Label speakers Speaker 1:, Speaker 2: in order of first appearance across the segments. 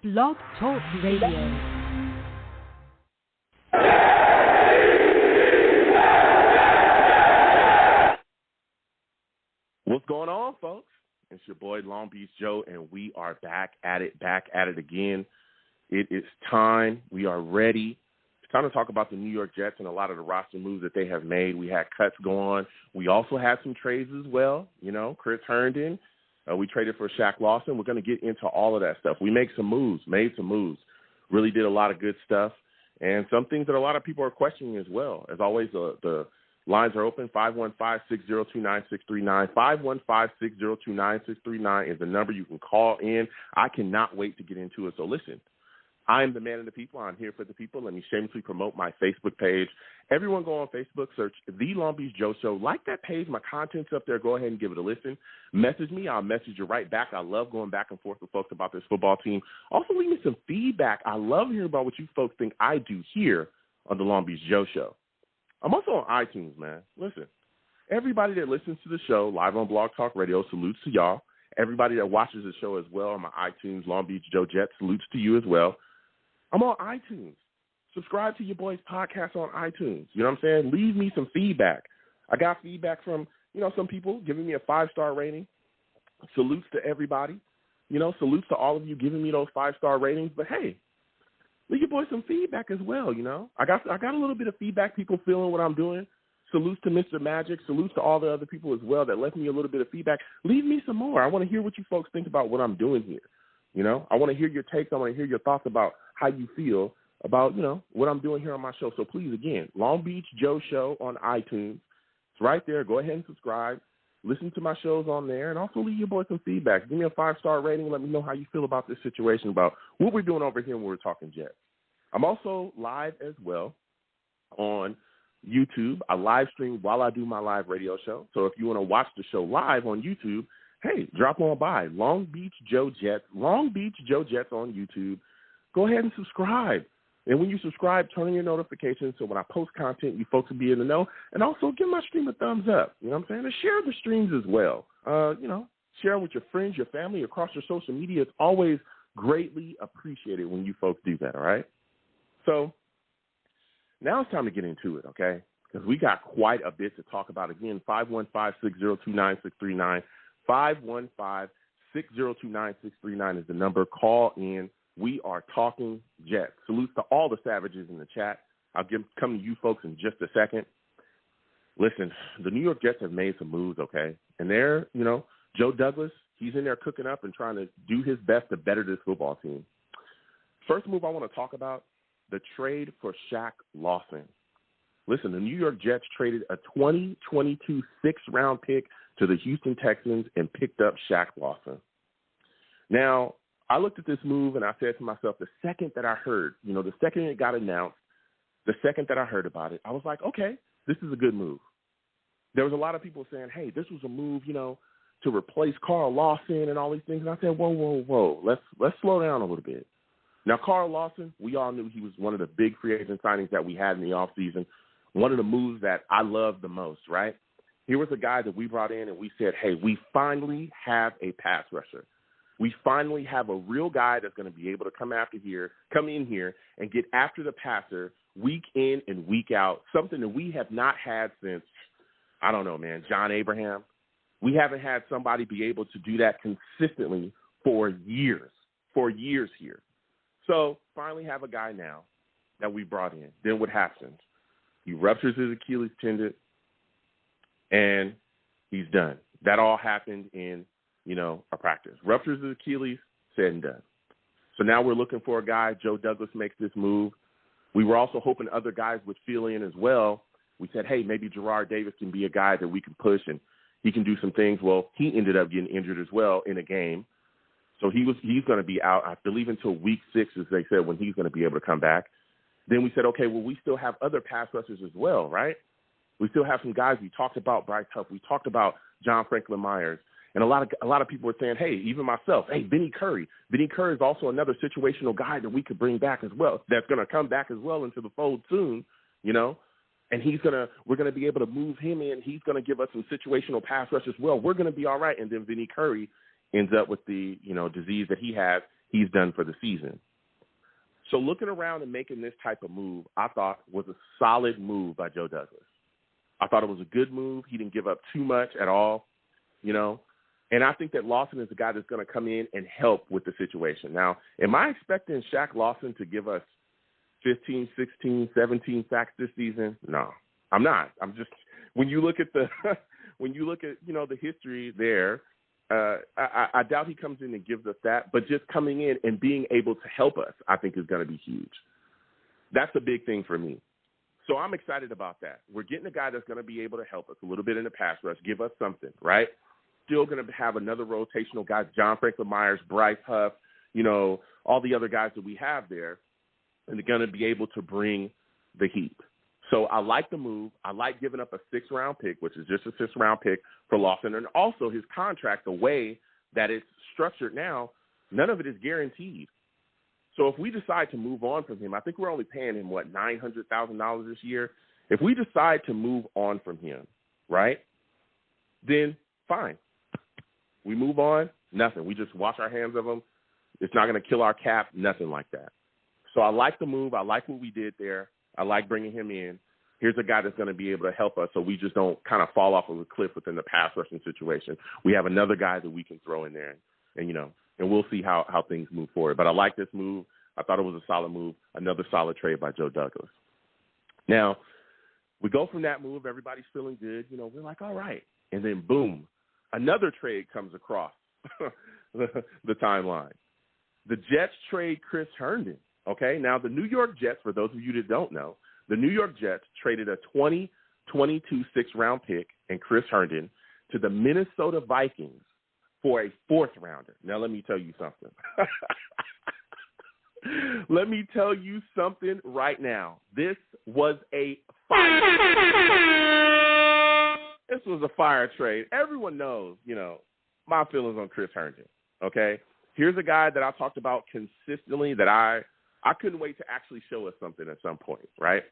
Speaker 1: Blog Talk Radio.
Speaker 2: What's going on, folks? It's your boy Long Beach Joe, and we are back at it again. It is time. We are ready. It's time to talk about the New York Jets and a lot of the roster moves that they have made. We had cuts go on. We also had some trades as well. You know, Chris Herndon. We traded for Shaq Lawson. We're going to get into all of that stuff. We made some moves, really did a lot of good stuff, and some things that a lot of people are questioning as well. As always, the lines are open, 515-602-9639. 515-602-9639 is the number you can call in. I cannot wait to get into it. So listen, I am the man of the people. I'm here for the people. Let me shamelessly promote my Facebook page. Everyone go on Facebook, search The Long Beach Joe Show. Like that page. My content's up there. Go ahead and give it a listen. Message me. I'll message you right back. I love going back and forth with folks about this football team. Also, leave me some feedback. I love hearing about what you folks think I do here on The Long Beach Joe Show. I'm also on iTunes, man. Listen, everybody that listens to the show live on Blog Talk Radio, salutes to y'all. Everybody that watches the show as well on my iTunes, Long Beach Joe Jet, salutes to you as well. I'm on iTunes. Subscribe to your boy's podcast on iTunes. You know what I'm saying? Leave me some feedback. I got feedback from, some people giving me a 5-star rating. Salutes to everybody. Salutes to all of you giving me those 5-star ratings. But, hey, leave your boy some feedback as well, I got a little bit of feedback, people feeling what I'm doing. Salutes to Mr. Magic. Salutes to all the other people as well that left me a little bit of feedback. Leave me some more. I want to hear what you folks think about what I'm doing here. I want to hear your takes. I want to hear your thoughts about how you feel about, what I'm doing here on my show. So please, again, Long Beach Joe Show on iTunes. It's right there. Go ahead and subscribe. Listen to my shows on there, and also leave your boy some feedback. Give me a 5-star rating. Let me know how you feel about this situation, about what we're doing over here when we're talking Jets. I'm also live as well on YouTube. I live stream while I do my live radio show. So if you want to watch the show live on YouTube, hey, drop on by Long Beach Joe Jets on YouTube. Go ahead and subscribe. And when you subscribe, turn on your notifications so when I post content, you folks will be in the know. And also give my stream a thumbs up. You know what I'm saying? And share the streams as well. Share them with your friends, your family, across your social media. It's always greatly appreciated when you folks do that, all right? So now it's time to get into it, okay? Because we got quite a bit to talk about. Again, 515-602-9639. 515-602-9639 is the number. Call in. We are talking Jets. Salutes to all the savages in the chat. I'll come to you folks in just a second. Listen, the New York Jets have made some moves, okay? And they're, Joe Douglas, he's in there cooking up and trying to do his best to better this football team. First move I want to talk about, the trade for Shaq Lawson. Listen, the New York Jets traded a 2022 6th-round pick to the Houston Texans and picked up Shaq Lawson. Now, I looked at this move and I said to myself, the second that I heard, the second it got announced, the second that I heard about it, I was like, okay, this is a good move. There was a lot of people saying, hey, this was a move, to replace Carl Lawson and all these things. And I said, whoa, let's slow down a little bit. Now, Carl Lawson, we all knew he was one of the big free agent signings that we had in the offseason, one of the moves that I loved the most, right? Here was a guy that we brought in and we said, hey, we finally have a pass rusher. We finally have a real guy that's going to be able to come in here and get after the passer week in and week out, something that we have not had since, I don't know, man, John Abraham. We haven't had somebody be able to do that consistently for years here. So finally have a guy now that we brought in. Then what happens? He ruptures his Achilles tendon, and he's done. That all happened in a practice. Ruptures his Achilles, said and done. So now we're looking for a guy. Joe Douglas makes this move. We were also hoping other guys would fill in as well. We said, hey, maybe Gerard Davis can be a guy that we can push and he can do some things. Well, he ended up getting injured as well in a game. So he's going to be out, I believe, until week 6, as they said, when he's going to be able to come back. Then we said, okay, well, we still have other pass rushers as well, right? We still have some guys. We talked about Bryce Huff. We talked about John Franklin Myers. And a lot of people were saying, hey, even myself, hey, Benny Curry. Benny Curry is also another situational guy that we could bring back as well, that's going to come back as well into the fold soon, And we're going to be able to move him in. He's going to give us some situational pass rush as well. We're going to be all right. And then Benny Curry ends up with the, disease that he has. he's done for the season. So looking around and making this type of move, I thought was a solid move by Joe Douglas. I thought it was a good move. He didn't give up too much at all, you know. And I think that Lawson is the guy that's going to come in and help with the situation. Now, am I expecting Shaq Lawson to give us 15, 16, 17 sacks this season? No, I'm not. I'm just, when you look at the the history there, I doubt he comes in and gives us that, but just coming in and being able to help us, I think is going to be huge. That's a big thing for me. So I'm excited about that. We're getting a guy that's going to be able to help us a little bit in the pass rush, give us something, right? Still going to have another rotational guy, John Franklin Myers, Bryce Huff, all the other guys that we have there, and they're going to be able to bring the heat. So I like the move. I like giving up a 6th-round pick, which is just a 6th-round pick for Lawson, and also his contract, the way that it's structured now, none of it is guaranteed. So if we decide to move on from him, I think we're only paying him, $900,000 this year. If we decide to move on from him, right, then fine. We move on, nothing. We just wash our hands of him. It's not going to kill our cap, nothing like that. So I like the move. I like what we did there. I like bringing him in. Here's a guy that's going to be able to help us so we just don't kind of fall off of a cliff within the pass rushing situation. We have another guy that we can throw in there, and we'll see how things move forward. But I like this move. I thought it was a solid move, another solid trade by Joe Douglas. Now, we go from that move. Everybody's feeling good. We're like, all right. And then, boom, another trade comes across the timeline. The Jets trade Chris Herndon. Okay, now the New York Jets, for those of you that don't know, the New York Jets traded a 2022 6th-round pick and Chris Herndon to the Minnesota Vikings for a 4th-rounder. Now, let me tell you something. Let me tell you something right now. This was a fire trade. This was a fire trade. Everyone knows, my feelings on Chris Herndon, okay? Here's a guy that I talked about consistently that I couldn't wait to actually show us something at some point, right?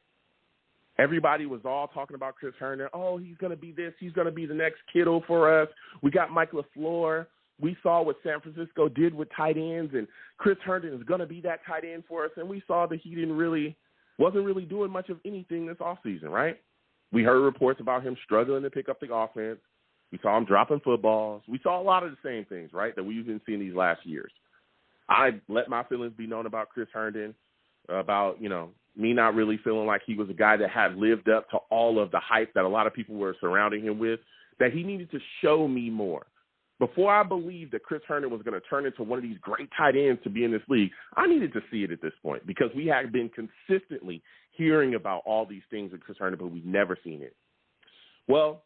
Speaker 2: Everybody was all talking about Chris Herndon. Oh, he's going to be this. He's going to be the next Kittle for us. We got Mike LaFleur. We saw what San Francisco did with tight ends, and Chris Herndon is going to be that tight end for us. And we saw that he wasn't really doing much of anything this offseason, right? We heard reports about him struggling to pick up the offense. We saw him dropping footballs. We saw a lot of the same things, right, that we've been seeing these last years. I let my feelings be known about Chris Herndon, about, me not really feeling like he was a guy that had lived up to all of the hype that a lot of people were surrounding him with, that he needed to show me more. Before I believed that Chris Herndon was going to turn into one of these great tight ends to be in this league, I needed to see it at this point because we had been consistently hearing about all these things with Chris Herndon, but we've never seen it. Well,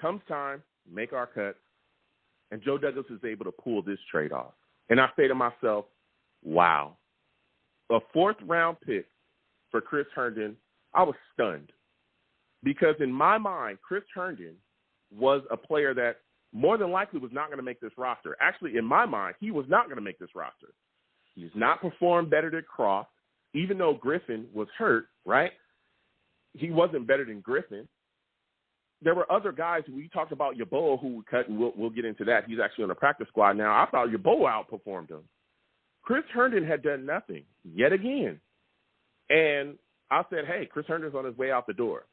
Speaker 2: comes time, make our cuts, and Joe Douglas is able to pull this trade off. And I say to myself, wow, a 4th-round pick for Chris Herndon, I was stunned. Because in my mind, Chris Herndon was a player that more than likely was not going to make this roster. Actually, in my mind, he was not going to make this roster. He's not performed better than Croft, even though Griffin was hurt, right? He wasn't better than Griffin. There were other guys. We talked about Yeboah who would cut, and we'll get into that. He's actually on the practice squad now. I thought Yeboah outperformed him. Chris Herndon had done nothing yet again. And I said, hey, Chris Herndon's on his way out the door.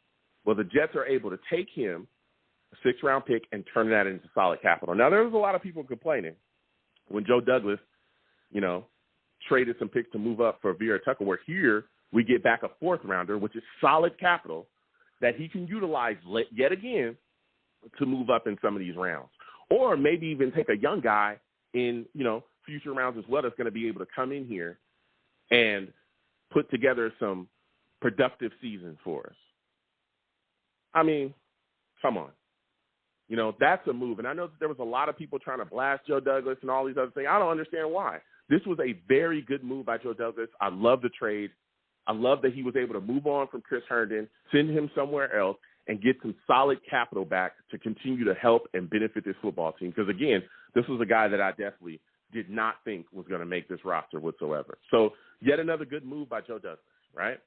Speaker 2: Well, the Jets are able to take him, a 6th-round pick, and turn that into solid capital. Now, there was a lot of people complaining when Joe Douglas, traded some picks to move up for Vera Tucker, where here we get back a 4th-rounder, which is solid capital, that he can utilize yet again to move up in some of these rounds. Or maybe even take a young guy in, future rounds as well that's going to be able to come in here and put together some productive seasons for us. I mean, come on. That's a move. And I know that there was a lot of people trying to blast Joe Douglas and all these other things. I don't understand why. This was a very good move by Joe Douglas. I love the trade. I love that he was able to move on from Chris Herndon, send him somewhere else, and get some solid capital back to continue to help and benefit this football team. Because, again, this was a guy that I definitely did not think was going to make this roster whatsoever. So yet another good move by Joe Douglas, right?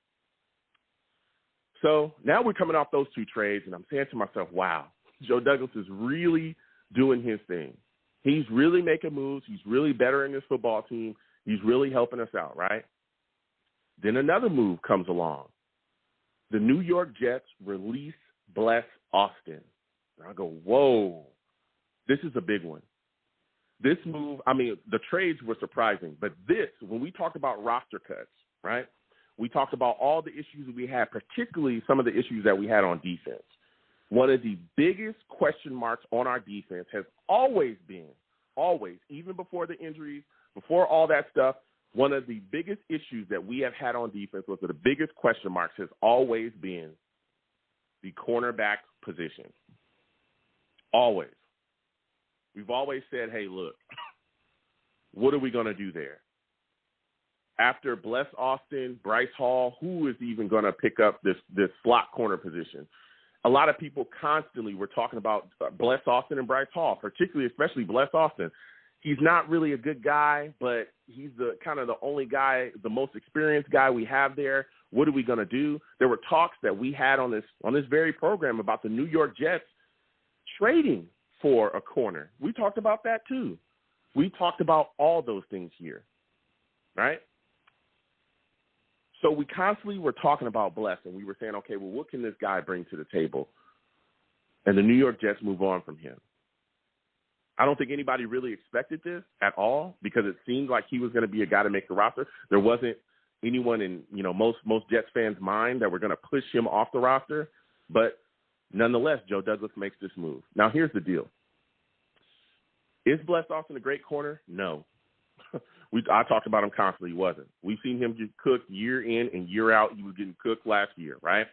Speaker 2: So now we're coming off those 2 trades, and I'm saying to myself, wow, Joe Douglas is really doing his thing. He's really making moves. He's really bettering his football team. He's really helping us out, right? Then another move comes along. The New York Jets release Bless Austin. And I go, whoa, this is a big one. This move, I mean, the trades were surprising, but this, when we talked about roster cuts, right, we talked about all the issues we had, particularly some of the issues that we had on defense. One of the biggest question marks on our defense has always been, even before the injuries, before all that stuff, one of the biggest issues that we have had on defense, was the biggest question marks, has always been the cornerback position. Always. We've always said, hey, look, what are we going to do there? After Bless Austin, Bryce Hall, who is even going to pick up this slot corner position? A lot of people constantly were talking about Bless Austin and Bryce Hall, especially Bless Austin. He's not really a good guy, but he's the kind of the only guy, the most experienced guy we have there. What are we going to do? There were talks that we had on this very program about the New York Jets trading for a corner. We talked about that too. We talked about all those things here, right? So we constantly were talking about Bless, and we were saying, okay, well, what can this guy bring to the table? And the New York Jets move on from him. I don't think anybody really expected this at all, because it seemed like he was going to be a guy to make the roster. There wasn't anyone in, most Jets fans' mind that were going to push him off the roster. But nonetheless, Joe Douglas makes this move. Now, here's the deal. Is Bless Austin a great corner? No. I talked about him constantly. He wasn't. We've seen him get cooked year in and year out. He was getting cooked last year, right?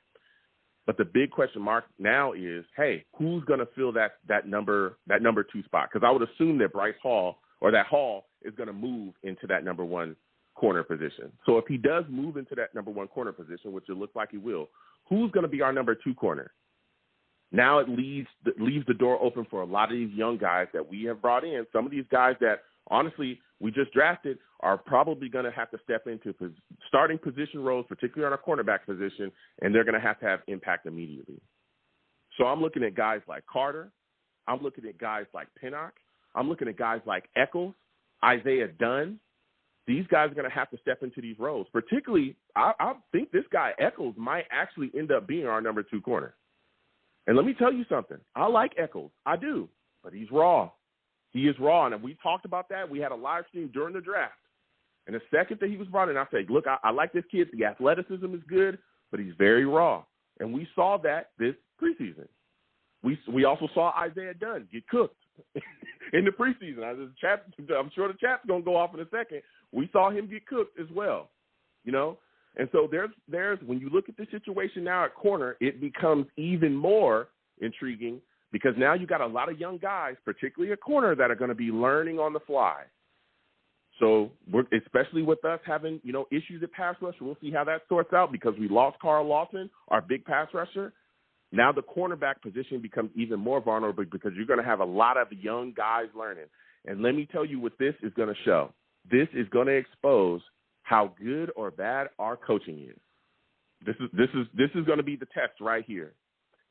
Speaker 2: But the big question mark now is, hey, who's going to fill that number 2 spot? Because I would assume that Bryce Hall, or that Hall, is going to move into that number 1 corner position. So if he does move into that number 1 corner position, which it looks like he will, who's going to be our number 2 corner? Now it leaves the door open for a lot of these young guys that we have brought in. Some of these guys that, honestly, we just drafted are probably going to have to step into starting position roles, particularly on our cornerback position, and they're going to have impact immediately. So I'm looking at guys like Carter. I'm looking at guys like Pinnock. I'm looking at guys like Eccles, Isaiah Dunn. These guys are going to have to step into these roles. Particularly, I think this guy Eccles might actually end up being our number 2 corner. And let me tell you something. I like Eccles. I do. But he's raw. He is raw. And we talked about that. We had a live stream during the draft. And the second that he was brought in, I said, look, I like this kid. The athleticism is good, but he's very raw. And we saw that this preseason. We also saw Isaiah Dunn get cooked in the preseason. I'm sure the chat's going to go off in a second. We saw him get cooked as well, And so there's when you look at the situation now at corner, it becomes even more intriguing, because now you got a lot of young guys, particularly at corner, that are going to be learning on the fly. So especially with us having, issues at pass rush, we'll see how that sorts out, because we lost Carl Lawson, our big pass rusher. Now the cornerback position becomes even more vulnerable, because you're going to have a lot of young guys learning. And let me tell you what this is going to show. This is going to expose how good or bad our coaching is. This is going to be the test right here.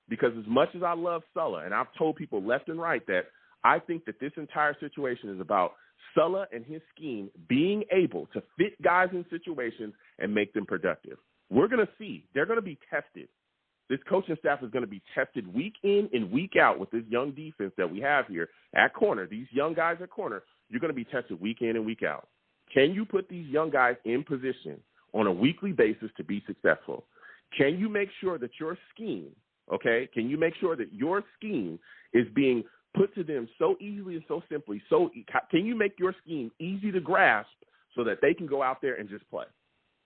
Speaker 2: Because as much as I love Sulla, and I've told people left and right that I think that this entire situation is about Sulla and his scheme being able to fit guys in situations and make them productive. We're going to see. They're going to be tested. This coaching staff is going to be tested week in and week out with this young defense that we have here at corner. These young guys at corner, you're going to be tested week in and week out. Can you put these young guys in position on a weekly basis to be successful? Can you make sure that your scheme, can you make sure that your scheme is being put to them so easily and so simply? Can you make your scheme easy to grasp so that they can go out there and just play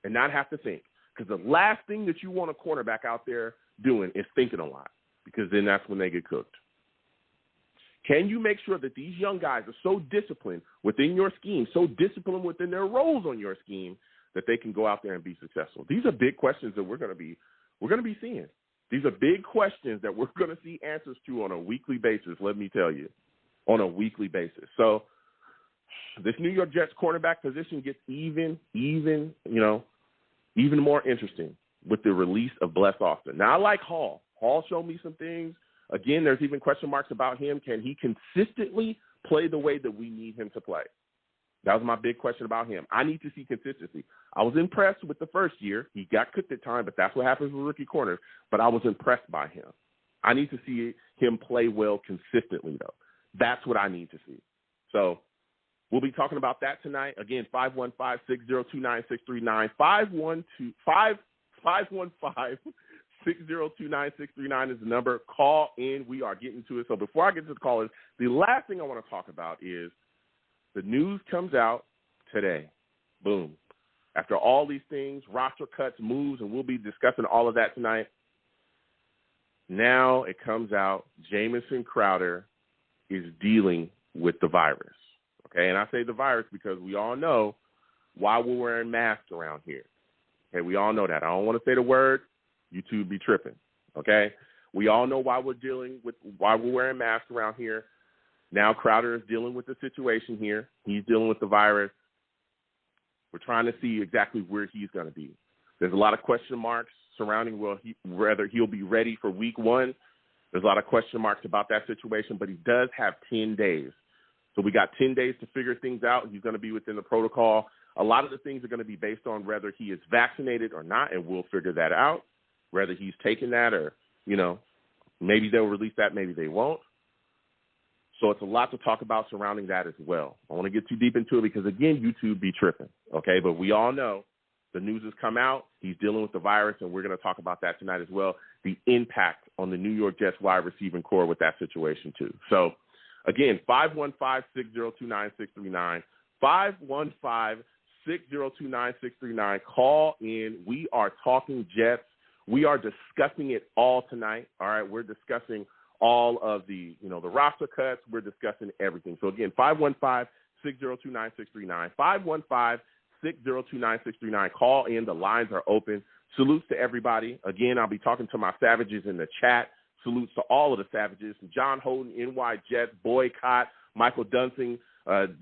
Speaker 2: and not have to think? Because the last thing that you want a cornerback out there doing is thinking a lot, because then that's when they get cooked. Can you make sure that these young guys are so disciplined within your scheme, so disciplined within their roles on your scheme, that they can go out there and be successful? These are big questions that we're going to be seeing. These are big questions that we're going to see answers to on a weekly basis, let me tell you, on a weekly basis. So this New York Jets cornerback position gets even more interesting with the release of Bless Austin. Now, I like Hall. Hall showed me some things. Again, there's even question marks about him. Can he consistently play the way that we need him to play? That was my big question about him. I need to see consistency. I was impressed with the first year. He got cooked at time, but that's what happens with rookie corners. But I was impressed by him. I need to see him play well consistently, though. That's what I need to see. So we'll be talking about that tonight. Again, 515-602-9639, 515-602-9639 is the number. Call in. We are getting to it. So before I get to the callers, the last thing I want to talk about is the news comes out today. Boom. After all these things, roster cuts, moves, and we'll be discussing all of that tonight. Now it comes out Jamison Crowder is dealing with the virus. Okay, and I say the virus because we all know why we're wearing masks around here. Okay, we all know that. I don't want to say the word. YouTube be tripping. Okay, we all know why we're wearing masks around here. Now Crowder is dealing with the situation here. He's dealing with the virus. We're trying to see exactly where he's going to be. There's a lot of question marks surrounding whether he'll be ready for week 1. There's a lot of question marks about that situation, but he does have 10 days. So we got 10 days to figure things out. He's going to be within the protocol. A lot of the things are going to be based on whether he is vaccinated or not, and we'll figure that out, whether he's taken that or, maybe they'll release that, maybe they won't. So it's a lot to talk about surrounding that as well. I want to get too deep into it because, again, YouTube be tripping, okay? But we all know the news has come out. He's dealing with the virus, and we're going to talk about that tonight as well, the impact on the New York Jets wide receiving core with that situation too. So, again, 515-602-9639, 515-602-9639. Call in. We are talking Jets. We are discussing it all tonight, all right? We're discussing all of the, the roster cuts. We're discussing everything. So, again, 515-602-9639, 515-602-9639. Call in. The lines are open. Salutes to everybody. Again, I'll be talking to my Savages in the chat. Salutes to all of the Savages. John Holden, NY Jets, Boycott, Michael Dunsing,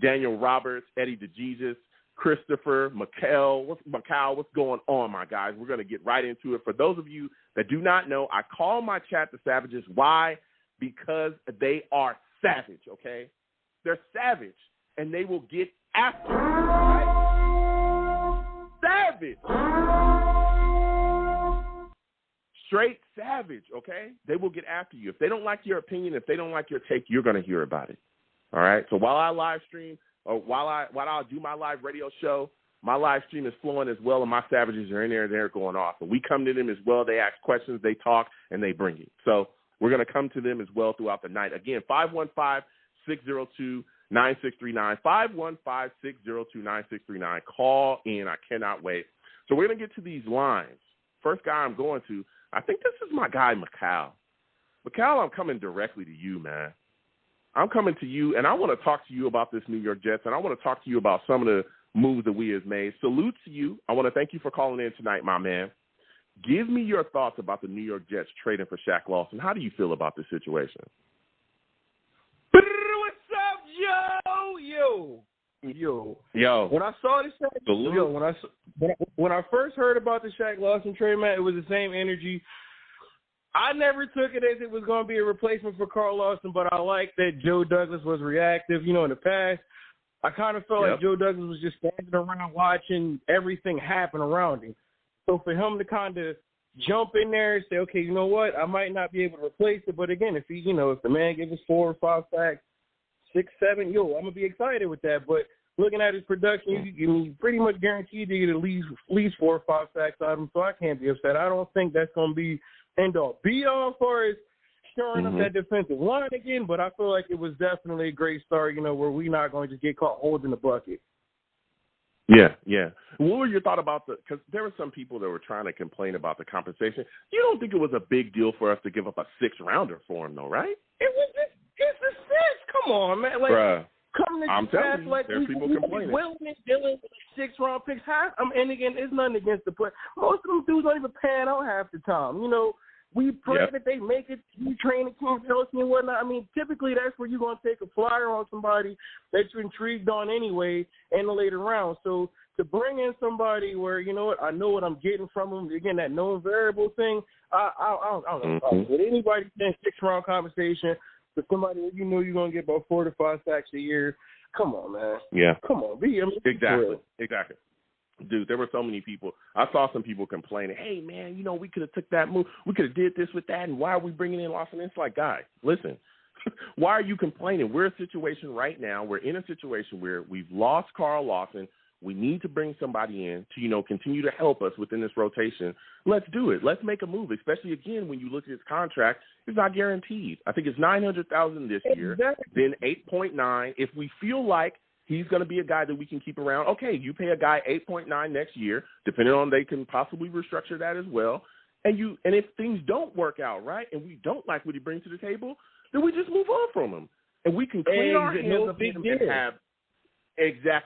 Speaker 2: Daniel Roberts, Eddie DeJesus, Christopher, Mikhail. What's going on, my guys? We're going to get right into it. For those of you that do not know, I call my chat the Savages. Why? Because they are savage, okay? They're savage, and they will get after you, right? Savage. Straight savage, okay? They will get after you. If they don't like your opinion, if they don't like your take, you're going to hear about it, all right? So while I live stream, or while I do my live radio show, my live stream is flowing as well, and my Savages are in there, and they're going off. And we come to them as well. They ask questions, they talk, and they bring it. So we're going to come to them as well throughout the night. Again, 515-602-9639, 515-602-9639. Call in. I cannot wait. So we're going to get to these lines. First guy I'm going to, I think this is my guy, Mikhail. Mikhail, I'm coming directly to you, man. I'm coming to you, and I want to talk to you about this New York Jets, and I want to talk to you about some of the moves that we have made. Salute to you. I want to thank you for calling in tonight, my man. Give me your thoughts about the New York Jets trading for Shaq Lawson. How do you feel about this situation?
Speaker 3: What's up, Yo. When I saw this, when I first heard about the Shaq Lawson trade, man, it was the same energy. I never took it as it was going to be a replacement for Carl Lawson, but I like that Joe Douglas was reactive. In the past, I kind of felt like Joe Douglas was just standing around watching everything happen around him. So for him to kind of jump in there and say, okay, you know what, I might not be able to replace it, but again, if if the man gives us 4 or 5 sacks, 6, 7, I'm going to be excited with that. But looking at his production, you pretty much guaranteed to get at least 4 or 5 sacks out of him, so I can't be upset. I don't think that's going to be end-all, be-all as far as shoring up that defensive line again, but I feel like it was definitely a great start, where we're not going to just get caught holding the bucket.
Speaker 2: Yeah. What were your thoughts about because there were some people that were trying to complain about the compensation. You don't think it was a big deal for us to give up a 6-rounder for him, though, right?
Speaker 3: It was just a 6. Come on, man. Like,
Speaker 2: bruh,
Speaker 3: coming to
Speaker 2: I'm telling you, there's people complaining.
Speaker 3: Willingness dealing with 6-round picks. And again, it's nothing against the play. Most of them dudes don't even pan out half the time. We pray that they make it to training camp, healthy and whatnot. I mean, typically that's where you're going to take a flyer on somebody that you're intrigued on anyway in the later round. So to bring in somebody where, I know what I'm getting from them, again, that known variable thing, I don't know. With anybody saying 6-round conversation, for somebody that you know you're going to get about 4 to 5 sacks a year. Come on, man.
Speaker 2: Yeah.
Speaker 3: Come on.
Speaker 2: Exactly. Dude, there were so many people. I saw some people complaining, hey, man, we could have took that move. We could have did this with that, and why are we bringing in Lawson? It's like, guys, listen, why are you complaining? We're in a situation right now. We're in a situation where we've lost Carl Lawson. We need to bring somebody in to, continue to help us within this rotation. Let's do it. Let's make a move, especially, again, when you look at his contract. It's not guaranteed. I think it's $900,000 this year, then $8.9. If we feel like he's going to be a guy that we can keep around, okay, you pay a guy $8.9 next year, depending on they can possibly restructure that as well. And if things don't work out, right, and we don't like what he brings to the table, then we just move on from him. And we can clean our hands of him and have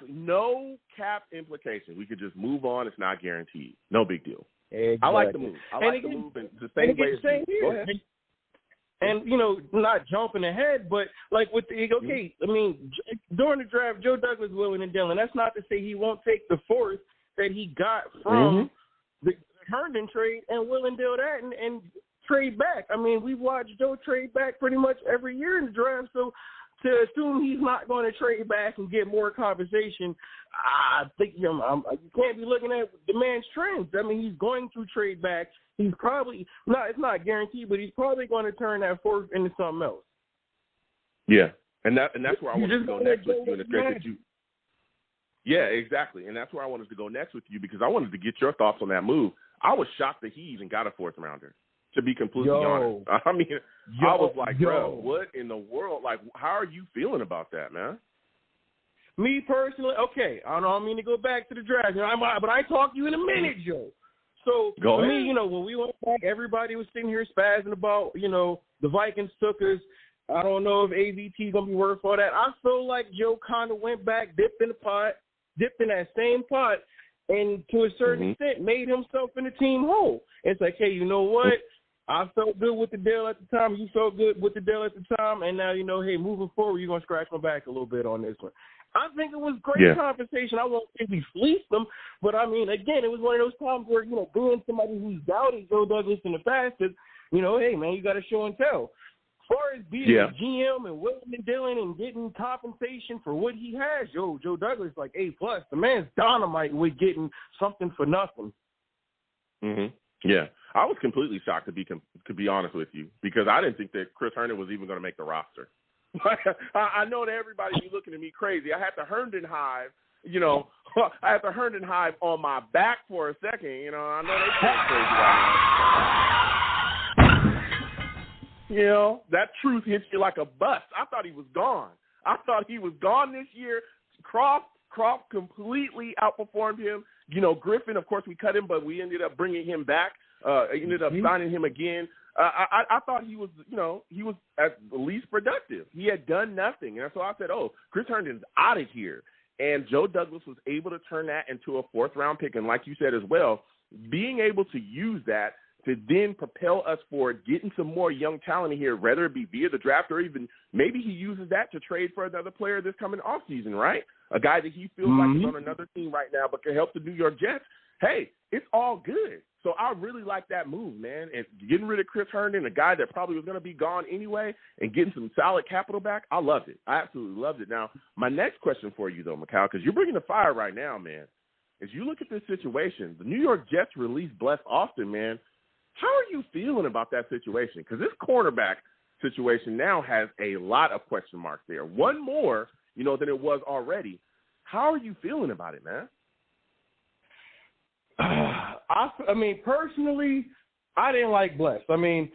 Speaker 2: no cap implication. We could just move on. It's not guaranteed. No big deal.
Speaker 3: Exactly.
Speaker 2: I like the move. The move in the same way as you. Go ahead.
Speaker 3: And, not jumping ahead, but like with during the draft, Joe Douglas, Willen, and Dillon, that's not to say he won't take the fourth that he got from the Herndon trade and Willen deal that and trade back. I mean, we've watched Joe trade back pretty much every year in the draft, so to assume he's not going to trade back and get more compensation, I think you can't be looking at the man's trends. I mean, he's going to trade back. He's probably it's not guaranteed, but he's probably going to turn that fourth into something else.
Speaker 2: Yeah, and that's where I wanted to go next with you. And it's great that you. Yeah, exactly, and that's where I wanted to go next with you because I wanted to get your thoughts on that move. I was shocked that he even got a fourth rounder. To be completely honest, I mean, I was like, bro, what in the world? Like, how are you feeling about that, man?
Speaker 3: Me personally, okay, I don't mean to go back to the draft, but I talked to you in a minute, Joe. So for me, when we went back, everybody was sitting here spazzing about, the Vikings took us. I don't know if AVT is going to be worth all that. I feel like Joe kind of went back, dipped in that same pot, and to a certain extent made himself in the team whole. It's like, hey, you know what? I felt good with the deal at the time. You felt good with the deal at the time. And now, hey, moving forward, you're going to scratch my back a little bit on this one. I think it was great compensation. I won't say we fleeced them. But, I mean, again, it was one of those times where, being somebody who's doubted Joe Douglas in the past is, hey, man, you got to show and tell. As far as being a GM and Willen and Dillon and getting compensation for what he has, Joe Douglas like A+. The man's dynamite with getting something for nothing.
Speaker 2: Yeah. I was completely shocked to be honest with you because I didn't think that Chris Herndon was even going to make the roster. I know that everybody be looking at me crazy. I had the Herndon hive, I had the Herndon hive on my back for a second. I know they crazy right now. That truth hits you like a bus. I thought he was gone. This year. Croft completely outperformed him. Griffin, of course, we cut him, but we ended up bringing him back. Ended up signing him again. I thought he was at least productive. He had done nothing. And so I said, Chris Herndon's out of here. And Joe Douglas was able to turn that into a fourth-round pick. And like you said as well, being able to use that to then propel us forward, getting some more young talent in here, whether it be via the draft or even maybe he uses that to trade for another player this coming offseason, right? A guy that he feels like is on another team right now but can help the New York Jets. Hey, it's all good. So I really like that move, man. And getting rid of Chris Herndon, a guy that probably was going to be gone anyway, and getting some solid capital back, I loved it. I absolutely loved it. Now, my next question for you, though, Mikal, because you're bringing the fire right now, man. As you look at this situation, the New York Jets released Bless Austin, man. How are you feeling about that situation? Because this cornerback situation now has a lot of question marks there. One more, than it was already. How are you feeling about it, man?
Speaker 3: I mean, personally, I didn't like Bless. I mean,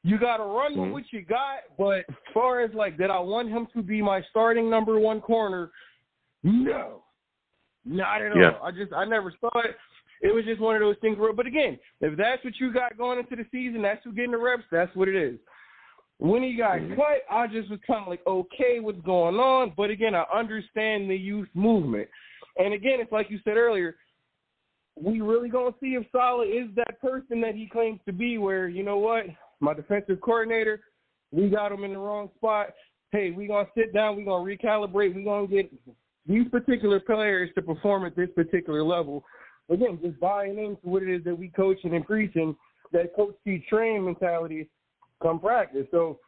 Speaker 3: you got to run with what you got, but as far as, did I want him to be my starting number one corner? No. Not at all. I never saw it. It was just one of those things but again, if that's what you got going into the season, that's who getting the reps, that's what it is. When he got cut, I just was kind of like, okay, what's going on? But again, I understand the youth movement. And again, it's like you said earlier, we really going to see if Saleh is that person that he claims to be where, you know what, my defensive coordinator, we got him in the wrong spot. Hey, we're going to sit down, we're going to recalibrate, we're going to get these particular players to perform at this particular level. Again, just buying into what it is that we coach and increasing that coach see train mentality come practice. So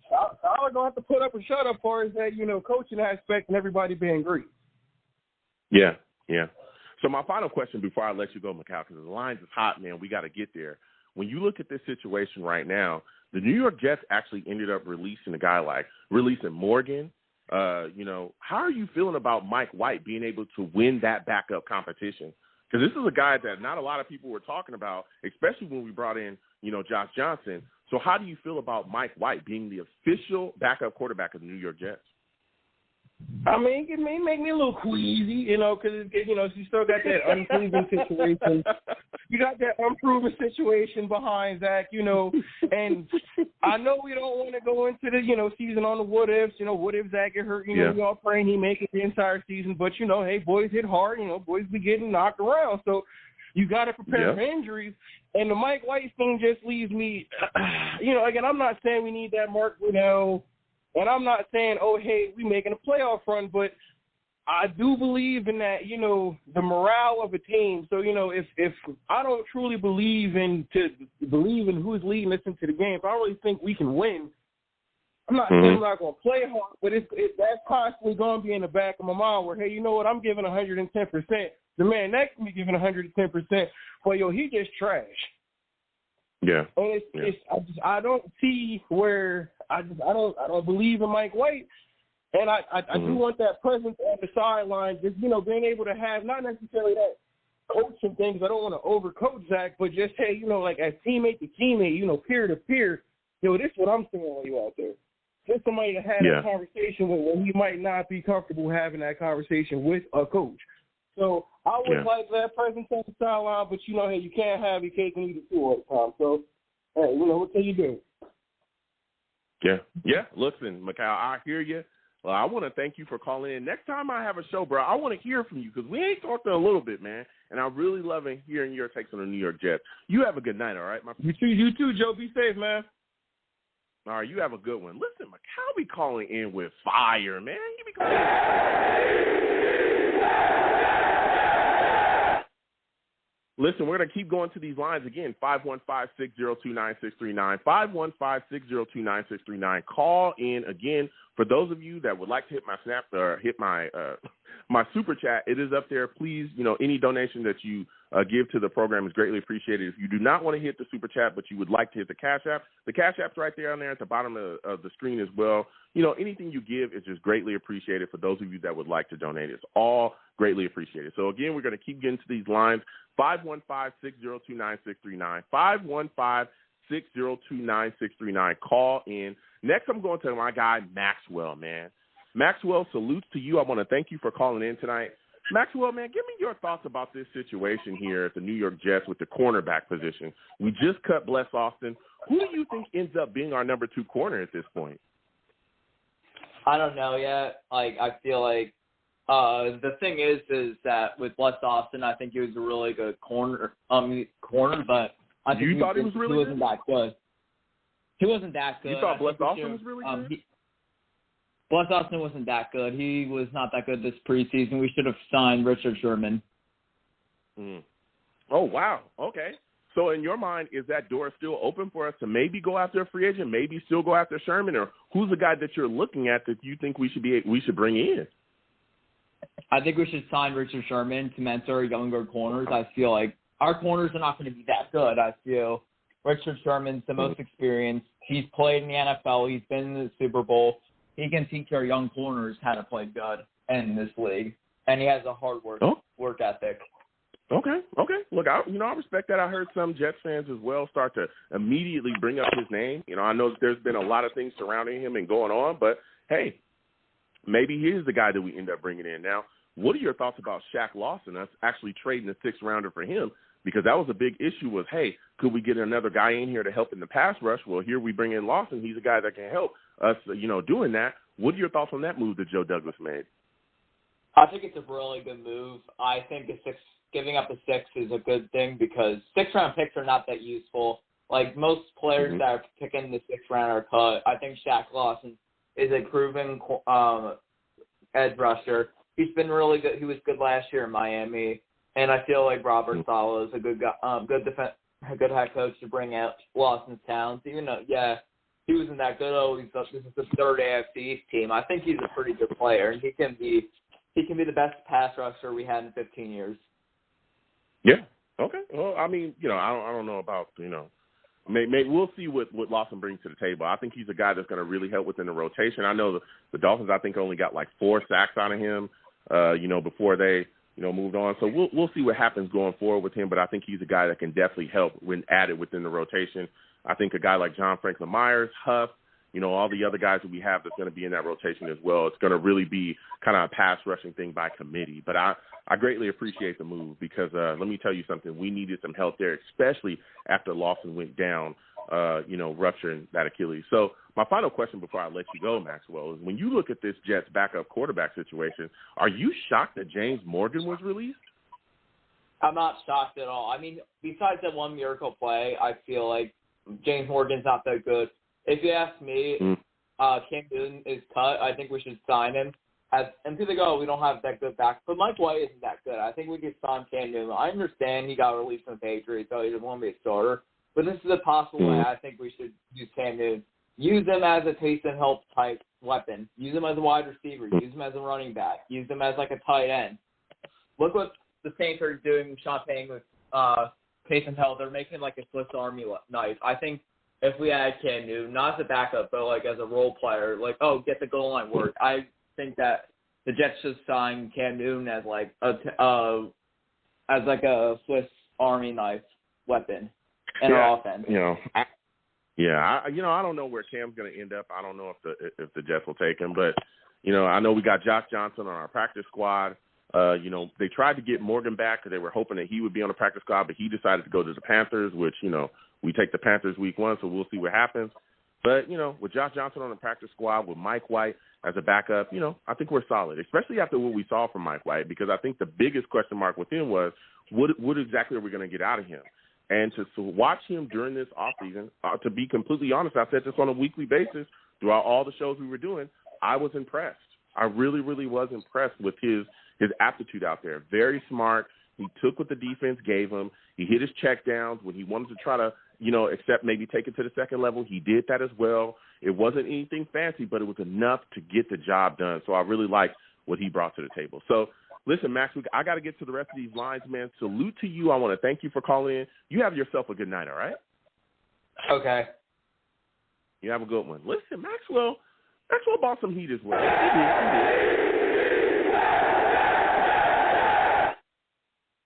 Speaker 3: Saleh gonna have to put up or shut up as far as that, coaching aspect and everybody being great.
Speaker 2: Yeah. So my final question before I let you go, Mikal, because the lines is hot, man. We got to get there. When you look at this situation right now, the New York Jets actually ended up releasing a guy like Morgan. How are you feeling about Mike White being able to win that backup competition? Because this is a guy that not a lot of people were talking about, especially when we brought in, Josh Johnson. So how do you feel about Mike White being the official backup quarterback of the New York Jets?
Speaker 3: I mean, it may make me a little queasy, because, you still got that unproven situation. You got that unproven situation behind Zach, and I know we don't want to go into the, season on the what ifs, what if Zach get hurt, we all praying he make it the entire season, but, hey, boys hit hard, boys be getting knocked around, so you got to prepare for injuries, and the Mike White thing just leaves me, again, I'm not saying we need that Mark Brunell. And I'm not saying, hey, we making a playoff run, but I do believe in that, the morale of a team. So, if I don't truly believe in who's leading us into the game, if I really think we can win, I'm not saying I'm not going to play hard, but that's constantly going to be in the back of my mind where, hey, you know what, I'm giving 110%. The man next to me giving 110%, but, he just trash.
Speaker 2: Yeah.
Speaker 3: And I don't see where I don't believe in Mike White, and I do want that presence on the sideline, just being able to have not necessarily that coaching thing, because I don't want to overcoach Zach, but just hey, like as teammate to teammate, peer to peer, this is what I'm seeing on you out there. Just somebody to have that conversation with when he might not be comfortable having that conversation with a coach. So I would like that presence on the sideline, but hey, you can't have your cake and eat it too all the time. So, hey, what can you do?
Speaker 2: Yeah. Listen, Mikal, I hear you. Well, I want to thank you for calling in. Next time I have a show, bro, I want to hear from you because we ain't talked in a little bit, man. And I really love hearing your takes on the New York Jets. You have a good night, all right, my friend?
Speaker 3: You too, Joe. Be safe, man.
Speaker 2: All right, you have a good one. Listen, Mikal be calling in with fire, man. You be calling in. Listen, we're going to keep going to these lines again, 515-602-9639, 515-602-9639. Call in again. For those of you that would like to hit my snap or hit my my super chat, it is up there. Please, any donation that you give to the program is greatly appreciated. If you do not want to hit the super chat, but you would like to hit the Cash App, the Cash App's right there on there at the bottom of the screen as well. Anything you give is just greatly appreciated for those of you that would like to donate. It's all greatly appreciated. So, again, we're going to keep getting to these lines, 515-602-9639, 515-602-9639. Call in. Next, I'm going to my guy, Maxwell, man. Maxwell, salutes to you. I want to thank you for calling in tonight. Maxwell, man, give me your thoughts about this situation here at the New York Jets with the cornerback position. We just cut Bless Austin. Who do you think ends up being our number 2 corner at this point?
Speaker 4: I don't know yet. I feel like the thing is that with Bless Austin, I think he was a really good corner, but I think
Speaker 2: you thought he was really
Speaker 4: he wasn't that good. He wasn't that good.
Speaker 2: You thought Bless Austin was really good?
Speaker 4: Bless Austin wasn't that good. He was not that good this preseason. We should have signed Richard Sherman.
Speaker 2: Oh, wow. Okay. So in your mind, is that door still open for us to maybe go after a free agent, maybe still go after Sherman, or who's the guy that you're looking at that you think we should bring in?
Speaker 4: I think we should sign Richard Sherman to mentor younger corners. I feel like our corners are not going to be that good. I feel Richard Sherman's the most experienced. He's played in the NFL. He's been in the Super Bowl. He can teach our young corners how to play good in this league, and he has a hard work ethic.
Speaker 2: Okay. Look, I respect that. I heard some Jets fans as well start to immediately bring up his name. I know there's been a lot of things surrounding him and going on, but hey, maybe he is the guy that we end up bringing in. Now, what are your thoughts about Shaq Lawson, us actually trading a 6th-rounder for him? Because that was a big issue was, hey, could we get another guy in here to help in the pass rush? Well, here we bring in Lawson. He's a guy that can help us, doing that. What are your thoughts on that move that Joe Douglas made?
Speaker 4: I think it's a really good move. I think giving up a 6 is a good thing because 6th-round picks are not that useful. Like most players that are picking the 6th round are cut. I think Shaq Lawson is a proven edge rusher. He's been really good. He was good last year in Miami. And I feel like Robert Saleh is a good guy, good head coach to bring out Lawson's talents. Even though, he wasn't that good. Oh, this is the third AFC East team. I think he's a pretty good player, and he can be the best pass rusher we had in 15 years.
Speaker 2: Yeah. Okay. Well, I mean, I don't know about, maybe we'll see what Lawson brings to the table. I think he's a guy that's going to really help within the rotation. I know the Dolphins, I think, only got like 4 sacks out of him, before they, moved on. So we'll see what happens going forward with him. But I think he's a guy that can definitely help when added within the rotation. I think a guy like John Franklin Myers, Huff, all the other guys that we have that's going to be in that rotation as well. It's going to really be kind of a pass rushing thing by committee. But I greatly appreciate the move because let me tell you something. We needed some help there, especially after Lawson went down, rupturing that Achilles. So my final question before I let you go, Maxwell, is when you look at this Jets backup quarterback situation, are you shocked that James Morgan was released?
Speaker 4: I'm not shocked at all. I mean, besides that one miracle play, I feel like James Morgan's not that good. If you ask me, Cam Newton is cut. I think we should sign him. And people go, we don't have that good back. But Mike White isn't that good. I think we could sign Cam Newton. I understand he got released from the Patriots, so he doesn't want to be a starter. But this is a possible way I think we should use Cam Newton. Use him as a Taysom Hill type weapon. Use him as a wide receiver. Use him as a running back. Use him as like a tight end. Look what the Saints are doing with Sean Payton with Taysom Hill. They're making like a Swiss Army knife. I think if we add Cam Newton, not as a backup, but like as a role player, like, get the goal line work. I think that the Jets should sign Cam Newton as like a Swiss Army knife weapon in our offense.
Speaker 2: I don't know where Cam's going to end up. I don't know if the Jets will take him, but I know we got Josh Johnson on our practice squad. They tried to get Morgan back because they were hoping that he would be on the practice squad, but he decided to go to the Panthers, which we take the Panthers week 1, so we'll see what happens. But, with Josh Johnson on the practice squad, with Mike White as a backup, I think we're solid, especially after what we saw from Mike White, because I think the biggest question mark with him was what exactly are we going to get out of him? And to watch him during this offseason, to be completely honest, I said this on a weekly basis throughout all the shows we were doing, I was impressed. I really, really was impressed with his aptitude out there. Very smart. He took what the defense gave him. He hit his checkdowns when he wanted to try to, except maybe take it to the second level. He did that as well. It wasn't anything fancy, but it was enough to get the job done. So I really liked what he brought to the table. So, listen, Max, I got to get to the rest of these lines, man. Salute to you. I want to thank you for calling in. You have yourself a good night, all right?
Speaker 4: Okay.
Speaker 2: You have a good one. Listen, Maxwell bought some heat as well. He did.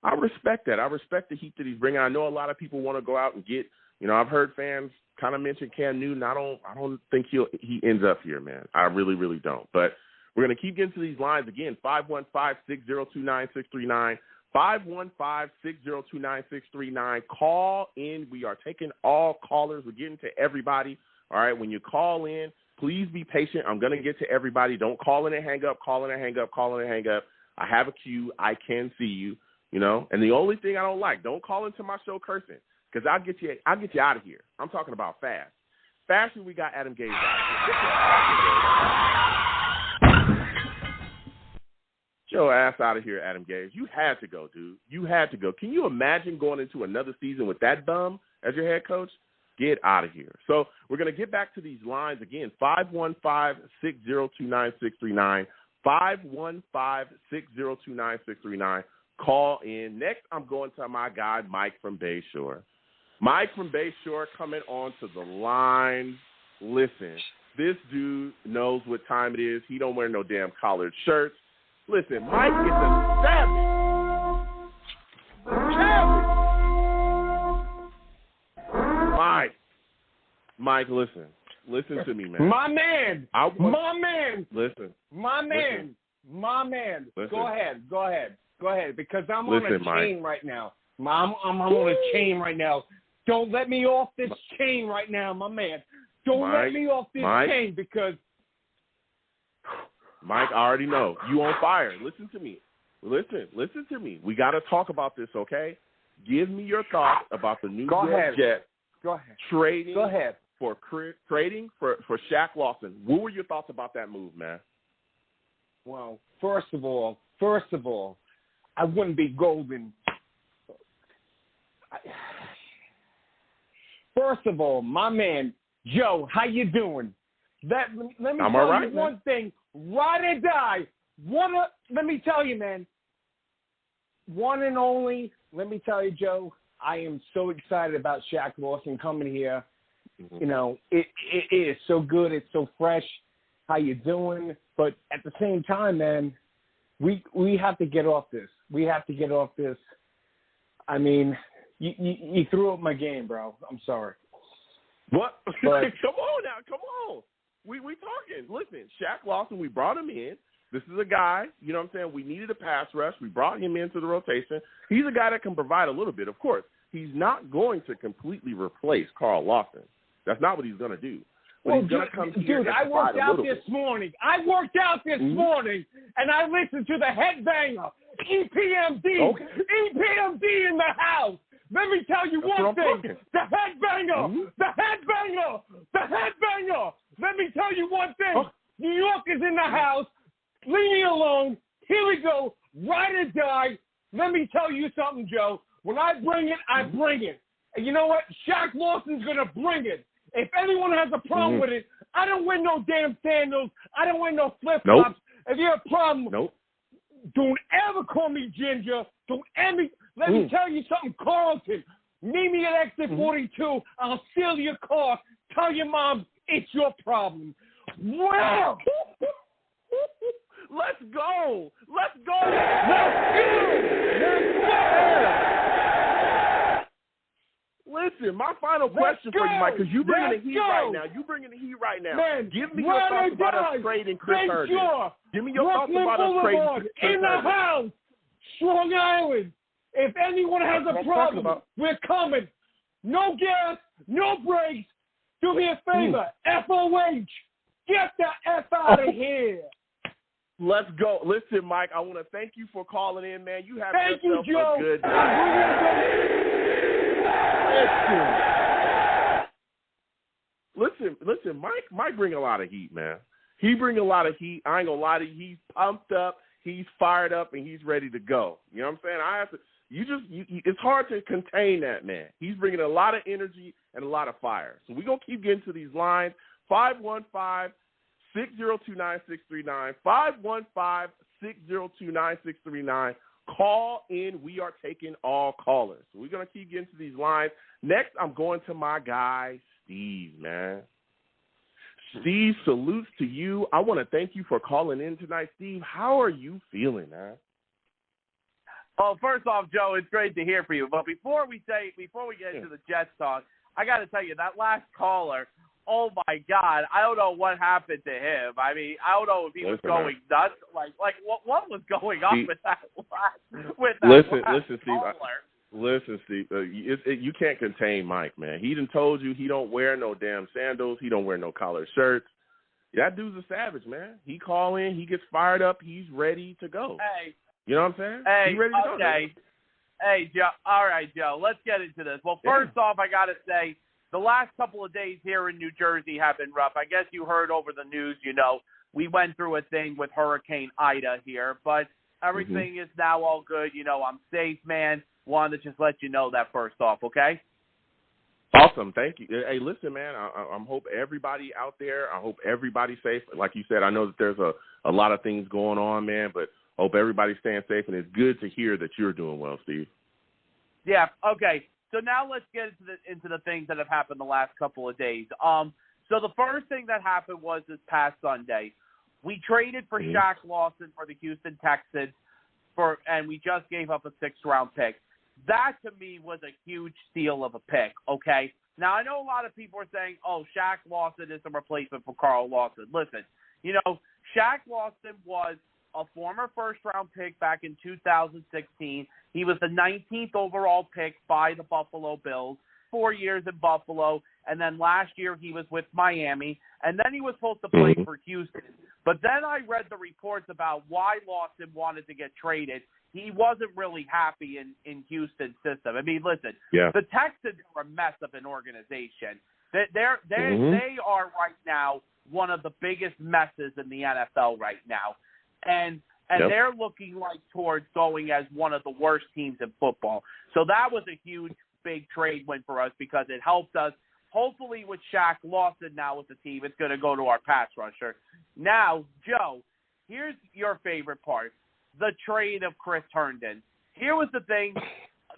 Speaker 2: I respect that. I respect the heat that he's bringing. I know a lot of people want to go out and get, I've heard fans kind of mention Cam Newton. I don't think he ends up here, man. I really, really don't. But we're going to keep getting to these lines again. 515-602-9639. 515-602-9639. Call in. We are taking all callers. We're getting to everybody. All right. When you call in, please be patient. I'm going to get to everybody. Don't call in and hang up. Call in and hang up. Call in and hang up. I have a queue. I can see you. And the only thing I don't like, don't call into my show cursing, because I'll get you out of here. I'm talking about fast. Faster, we got Adam Gage out here. Get your ass out of here, Adam Gage. You had to go, dude. You had to go. Can you imagine going into another season with that bum as your head coach? Get out of here. So we're going to get back to these lines again. 515-602-9639. 515-602-9639. Call in. Next, I'm going to my guy, Mike from Bayshore. Mike from Bayshore coming on to the line. Listen, this dude knows what time it is. He don't wear no damn collared shirts. Listen, Mike is a savage. Mike, listen. Listen to me, man.
Speaker 3: My man.
Speaker 2: Listen. Listen.
Speaker 3: Go ahead, because I'm on a chain right now. I'm on a chain right now. Don't let me off this chain right now, my man. Don't let me off this chain because...
Speaker 2: Mike, I already know. You on fire. Listen to me. Listen to me. We got to talk about this, okay? Give me your thoughts about the New York Jets trading for Shaq Lawson. What were your thoughts about that move, man?
Speaker 3: Well, first of all, I wouldn't be golden. First of all, my man
Speaker 5: Joe, how you doing? Let me
Speaker 2: I'm
Speaker 5: tell
Speaker 2: all right,
Speaker 5: you one thing. Ride or die. Let me tell you, man. One and only, let me tell you, Joe, I am so excited about Shaq Lawson coming here.
Speaker 2: Mm-hmm.
Speaker 5: You know, it is so good. It's so fresh. How you doing? But at the same time, man, we have to get off this. We have to get off this. I mean, you threw up my game, bro. I'm sorry.
Speaker 2: What?
Speaker 5: But,
Speaker 2: come on now. Come on. We talking. Listen, Shaq Lawson, we brought him in. This is a guy, you know what I'm saying, we needed a pass rush. We brought him into the rotation. He's a guy that can provide a little bit. Of course, he's not going to completely replace Carl Lawson. That's not what he's going to do. But he's going to come here
Speaker 5: dude, I worked out this morning. Morning, and I listened to the headbanger, EPMD.
Speaker 2: Okay.
Speaker 5: EPMD in the house. Let me tell you one thing. The headbanger.
Speaker 2: Mm-hmm.
Speaker 5: The headbanger. The headbanger. Let me tell you one thing.
Speaker 2: Oh.
Speaker 5: New York is in the house. Leave me alone. Here we go. Ride or die. Let me tell you something, Joe. When I bring it, I bring it. And you know what? Shaq Lawson's going to bring it. If anyone has a problem with it, I don't wear no damn sandals. I don't wear no flip-flops.
Speaker 2: Nope.
Speaker 5: If you have a problem, don't ever call me Ginger. Don't ever. Let me tell you something, Carlton. Meet me at exit 42. I'll steal your car. Tell your mom it's your problem. Wow.
Speaker 2: Let's go. Let's go. Listen, my final question for you, Mike, because you bringing the heat right now.
Speaker 5: Man,
Speaker 2: give me your thoughts about us trading Chris Herndon. Give me your thoughts about us trading Chris Herndon.
Speaker 5: In the house, Strong Island. If anyone has a problem, we're coming. No gas, no brakes. Do me a favor, FOH. Get the F out of here.
Speaker 2: Let's go. Listen, Mike, I want to thank you for calling in, man. You have
Speaker 5: yourself
Speaker 2: a good day. Listen, Mike bring a lot of heat, man. He bring a lot of heat. I ain't gonna lie to you. He's pumped up, he's fired up, and he's ready to go. You know what I'm saying? It's hard to contain that man. He's bringing a lot of energy and a lot of fire. So we're gonna keep getting to these lines. 515-602-9639. 515-602-9639. Call in. We are taking all callers. So we're going to keep getting to these lines. Next, I'm going to my guy, Steve, man. Steve, salutes to you. I want to thank you for calling in tonight. Steve, how are you feeling, man?
Speaker 6: Oh, first off, Joe, it's great to hear from you. But before we get into the Jets talk, I got to tell you, that last caller, oh, my God, I don't know what happened to him. I mean, I don't know if he was going nuts. Like what was going on with that
Speaker 2: Listen, Steve.
Speaker 6: caller?
Speaker 2: Listen, Steve, you can't contain Mike, man. He done told you he don't wear no damn sandals. He don't wear no collared shirts. That dude's a savage, man. He call in, he gets fired up, he's ready to go.
Speaker 6: Hey.
Speaker 2: You know what I'm saying?
Speaker 6: Hey,
Speaker 2: he's ready to go.
Speaker 6: Okay. Hey, Joe. All right, Joe, let's get into this. Well, first off, I got to say, the last couple of days here in New Jersey have been rough. I guess you heard over the news, we went through a thing with Hurricane Ida here, but everything is now all good. I'm safe, man. Wanted to just let you know that first off, okay?
Speaker 2: Awesome. Thank you. Hey, listen, man, I hope everybody out there, I hope everybody's safe. Like you said, I know that there's a lot of things going on, man, but hope everybody's staying safe, and it's good to hear that you're doing well, Steve.
Speaker 6: Yeah, okay. So now let's get into the things that have happened the last couple of days. So the first thing that happened was this past Sunday. We traded for Shaq Lawson for the Houston Texans, and we just gave up a 6th-round pick. That, to me, was a huge steal of a pick, okay? Now, I know a lot of people are saying, oh, Shaq Lawson is a replacement for Carl Lawson. Listen, Shaq Lawson was a former first-round pick back in 2016. He was the 19th overall pick by the Buffalo Bills, 4 years in Buffalo, and then last year he was with Miami, and then he was supposed to play for Houston. But then I read the reports about why Lawson wanted to get traded. He wasn't really happy in Houston's system. I mean, listen, the Texans are a mess of an organization. They are right now one of the biggest messes in the NFL right now. And they're looking like towards going as one of the worst teams in football. So that was a huge, big trade win for us because it helped us Hopefully with Shaq Lawson now with the team, it's going to go to our pass rusher. Now, Joe, here's your favorite part, the trade of Chris Herndon. Here was the thing.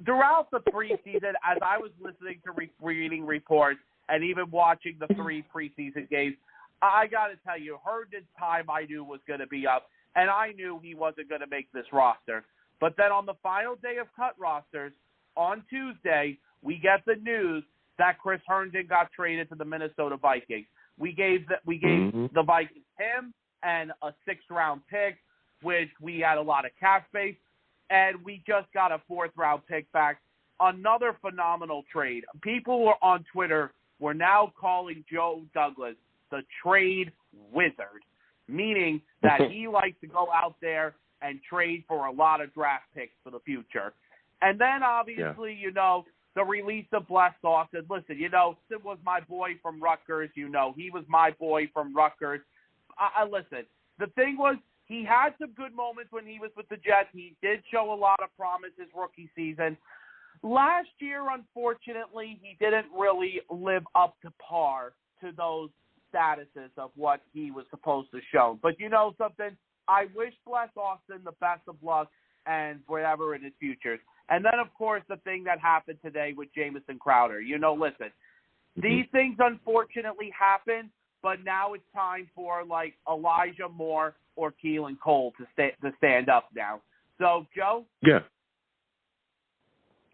Speaker 6: Throughout the preseason, as I was listening to reading reports and even watching the 3 preseason games, I got to tell you, Herndon's time I knew was going to be up, and I knew he wasn't going to make this roster. But then on the final day of cut rosters, on Tuesday, we get the news that Chris Herndon got traded to the Minnesota Vikings. We gave the Vikings him and a 6th-round pick, which we had a lot of cap space, and we just got a 4th-round pick back. Another phenomenal trade. People on Twitter were now calling Joe Douglas the trade wizard, meaning that he likes to go out there and trade for a lot of draft picks for the future. And then, obviously, the release of Bless Austin. Listen, it was my boy from Rutgers. He was my boy from Rutgers. Listen, the thing was, he had some good moments when he was with the Jets. He did show a lot of promise his rookie season. Last year, unfortunately, he didn't really live up to par to those statuses of what he was supposed to show. But you know something? I wish Bless Austin the best of luck and whatever in his future. And then, of course, the thing that happened today with Jamison Crowder. Listen, these things unfortunately happen, but now it's time for, like, Elijah Moore or Keelan Cole to stand up now. So, Joe?
Speaker 2: Yeah.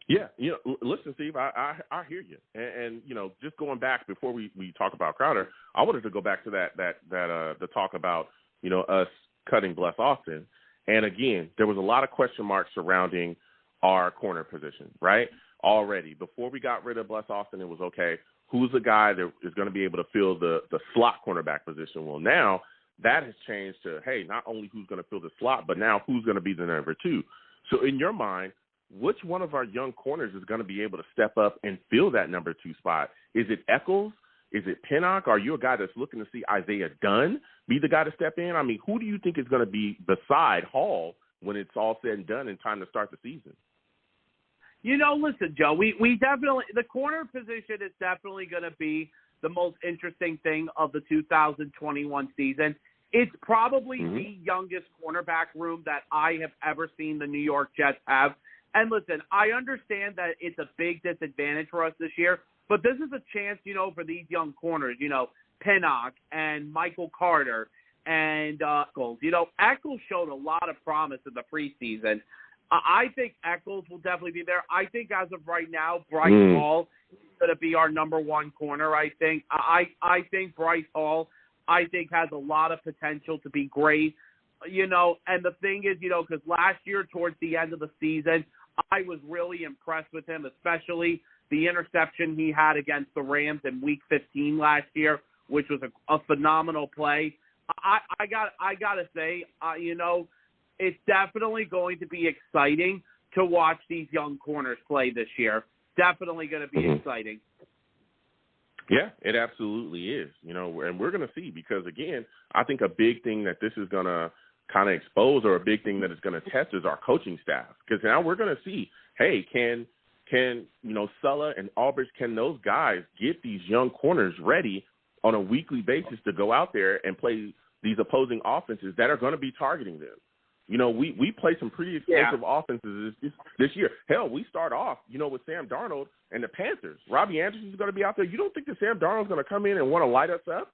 Speaker 2: Yeah, listen, Steve, I hear you. And just going back before we talk about Crowder, I wanted to go back to the talk about, us cutting Bless Austin. And, again, there was a lot of question marks surrounding our corner position, right? Already. Before we got rid of Bless Austin, it was, okay, who's the guy that is going to be able to fill the slot cornerback position? Well, now that has changed to, hey, not only who's going to fill the slot, but now who's going to be the number 2. So in your mind, which one of our young corners is going to be able to step up and fill that number 2 spot? Is it Eccles? Is it Pinnock? Are you a guy that's looking to see Isaiah Dunn be the guy to step in? I mean, who do you think is going to be beside Hall when it's all said and done and time to start the season?
Speaker 6: Listen, Joe, we definitely – the corner position is definitely going to be the most interesting thing of the 2021 season. It's probably the youngest cornerback room that I have ever seen the New York Jets have. And listen, I understand that it's a big disadvantage for us this year, but this is a chance, for these young corners, Pinnock and Michael Carter and Eccles. Eccles showed a lot of promise in the preseason. I think Eccles will definitely be there. I think as of right now, Bryce Hall is going to be our number 1 corner, I think. I think Bryce Hall, has a lot of potential to be great. And the thing is, because last year towards the end of the season, I was really impressed with him, especially the interception he had against the Rams in Week 15 last year, which was a phenomenal play. I got to say, it's definitely going to be exciting to watch these young corners play this year. Definitely going to be exciting.
Speaker 2: Yeah, it absolutely is. And we're going to see because, again, I think a big thing that this is going to kind of expose or a big thing that it's going to test is our coaching staff. Because now we're going to see, hey, can Sulla and Albers, can those guys get these young corners ready on a weekly basis to go out there and play these opposing offenses that are going to be targeting them? We play some pretty explosive offenses this year. Hell, we start off, with Sam Darnold and the Panthers. Robbie Anderson is going to be out there. You don't think that Sam Darnold's going to come in and want to light us up?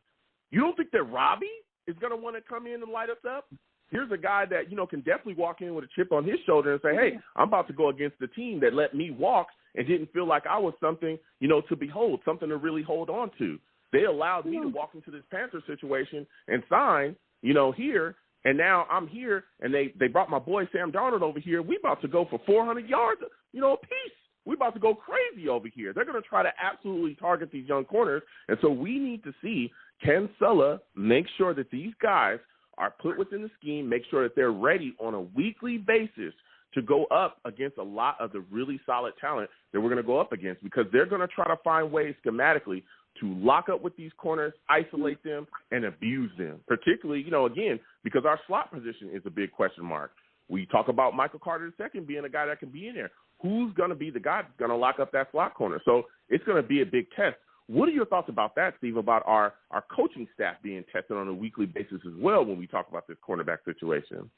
Speaker 2: You don't think that Robbie is going to want to come in and light us up? Here's a guy that, can definitely walk in with a chip on his shoulder and say, hey, I'm about to go against the team that let me walk and didn't feel like I was something, to behold, something to really hold on to. They allowed me to walk into this Panther situation and sign, here. And now I'm here, and they brought my boy Sam Darnold over here. We about to go for 400 yards, a piece. We about to go crazy over here. They're going to try to absolutely target these young corners. And so we need to see, can Sulla make sure that these guys are put within the scheme, make sure that they're ready on a weekly basis to go up against a lot of the really solid talent that we're going to go up against, because they're going to try to find ways schematically to lock up with these corners, isolate them, and abuse them, particularly, again, because our slot position is a big question mark. We talk about Michael Carter II being a guy that can be in there. Who's going to be the guy that's going to lock up that slot corner? So it's going to be a big test. What are your thoughts about that, Steve, about our coaching staff being tested on a weekly basis as well when we talk about this cornerback situation?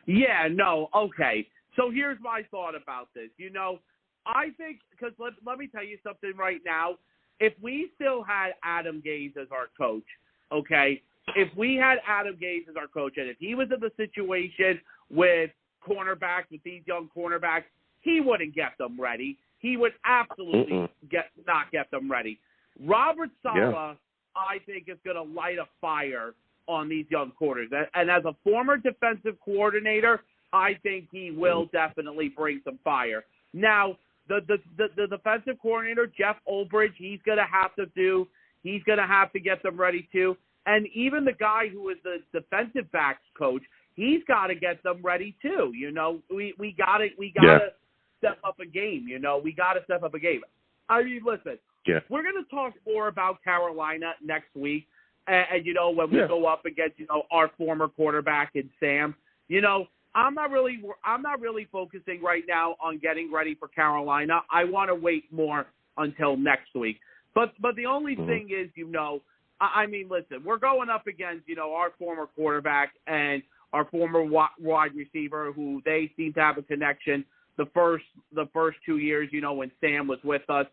Speaker 6: Yeah, no, okay. So here's my thought about this. I think, because let me tell you something right now. If we still had Adam Gase as our coach, okay, if we had Adam Gase as our coach, and if he was in the situation with cornerbacks, with these young cornerbacks, he wouldn't get them ready. He would absolutely not get them ready. Robert Saleh, I think, is going to light a fire on these young corners. And as a former defensive coordinator, I think he will definitely bring some fire. Now, the defensive coordinator, Jeff Ulbrich, he's going to have to get them ready too. And even the guy who is the defensive backs coach, he's got to get them ready too. We got to step up a game. We got to step up a game. I mean, listen, we're going to talk more about Carolina next week. And when we go up against, our former quarterback and Sam, I'm not really focusing right now on getting ready for Carolina. I want to wait more until next week. But the only thing is, I mean, listen, we're going up against, our former quarterback and our former wide receiver who they seem to have a connection the first 2 years, when Sam was with us,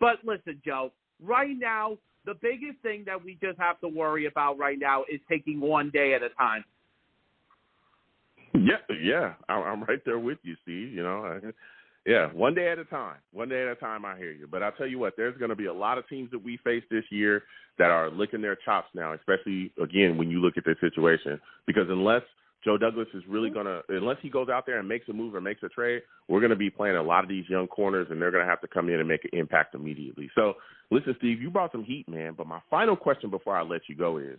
Speaker 6: But listen, Joe, right now, the biggest thing that we just have to worry about right now is taking one day at a time.
Speaker 2: Yeah, I'm right there with you, Steve. One day at a time. One day at a time, I hear you. But I'll tell you what, there's going to be a lot of teams that we face this year that are licking their chops now, especially, again, when you look at this situation. Because unless Joe Douglas is really unless he goes out there and makes a move or makes a trade, we're going to be playing a lot of these young corners, and they're going to have to come in and make an impact immediately. So, listen, Steve, you brought some heat, man. But my final question before I let you go is,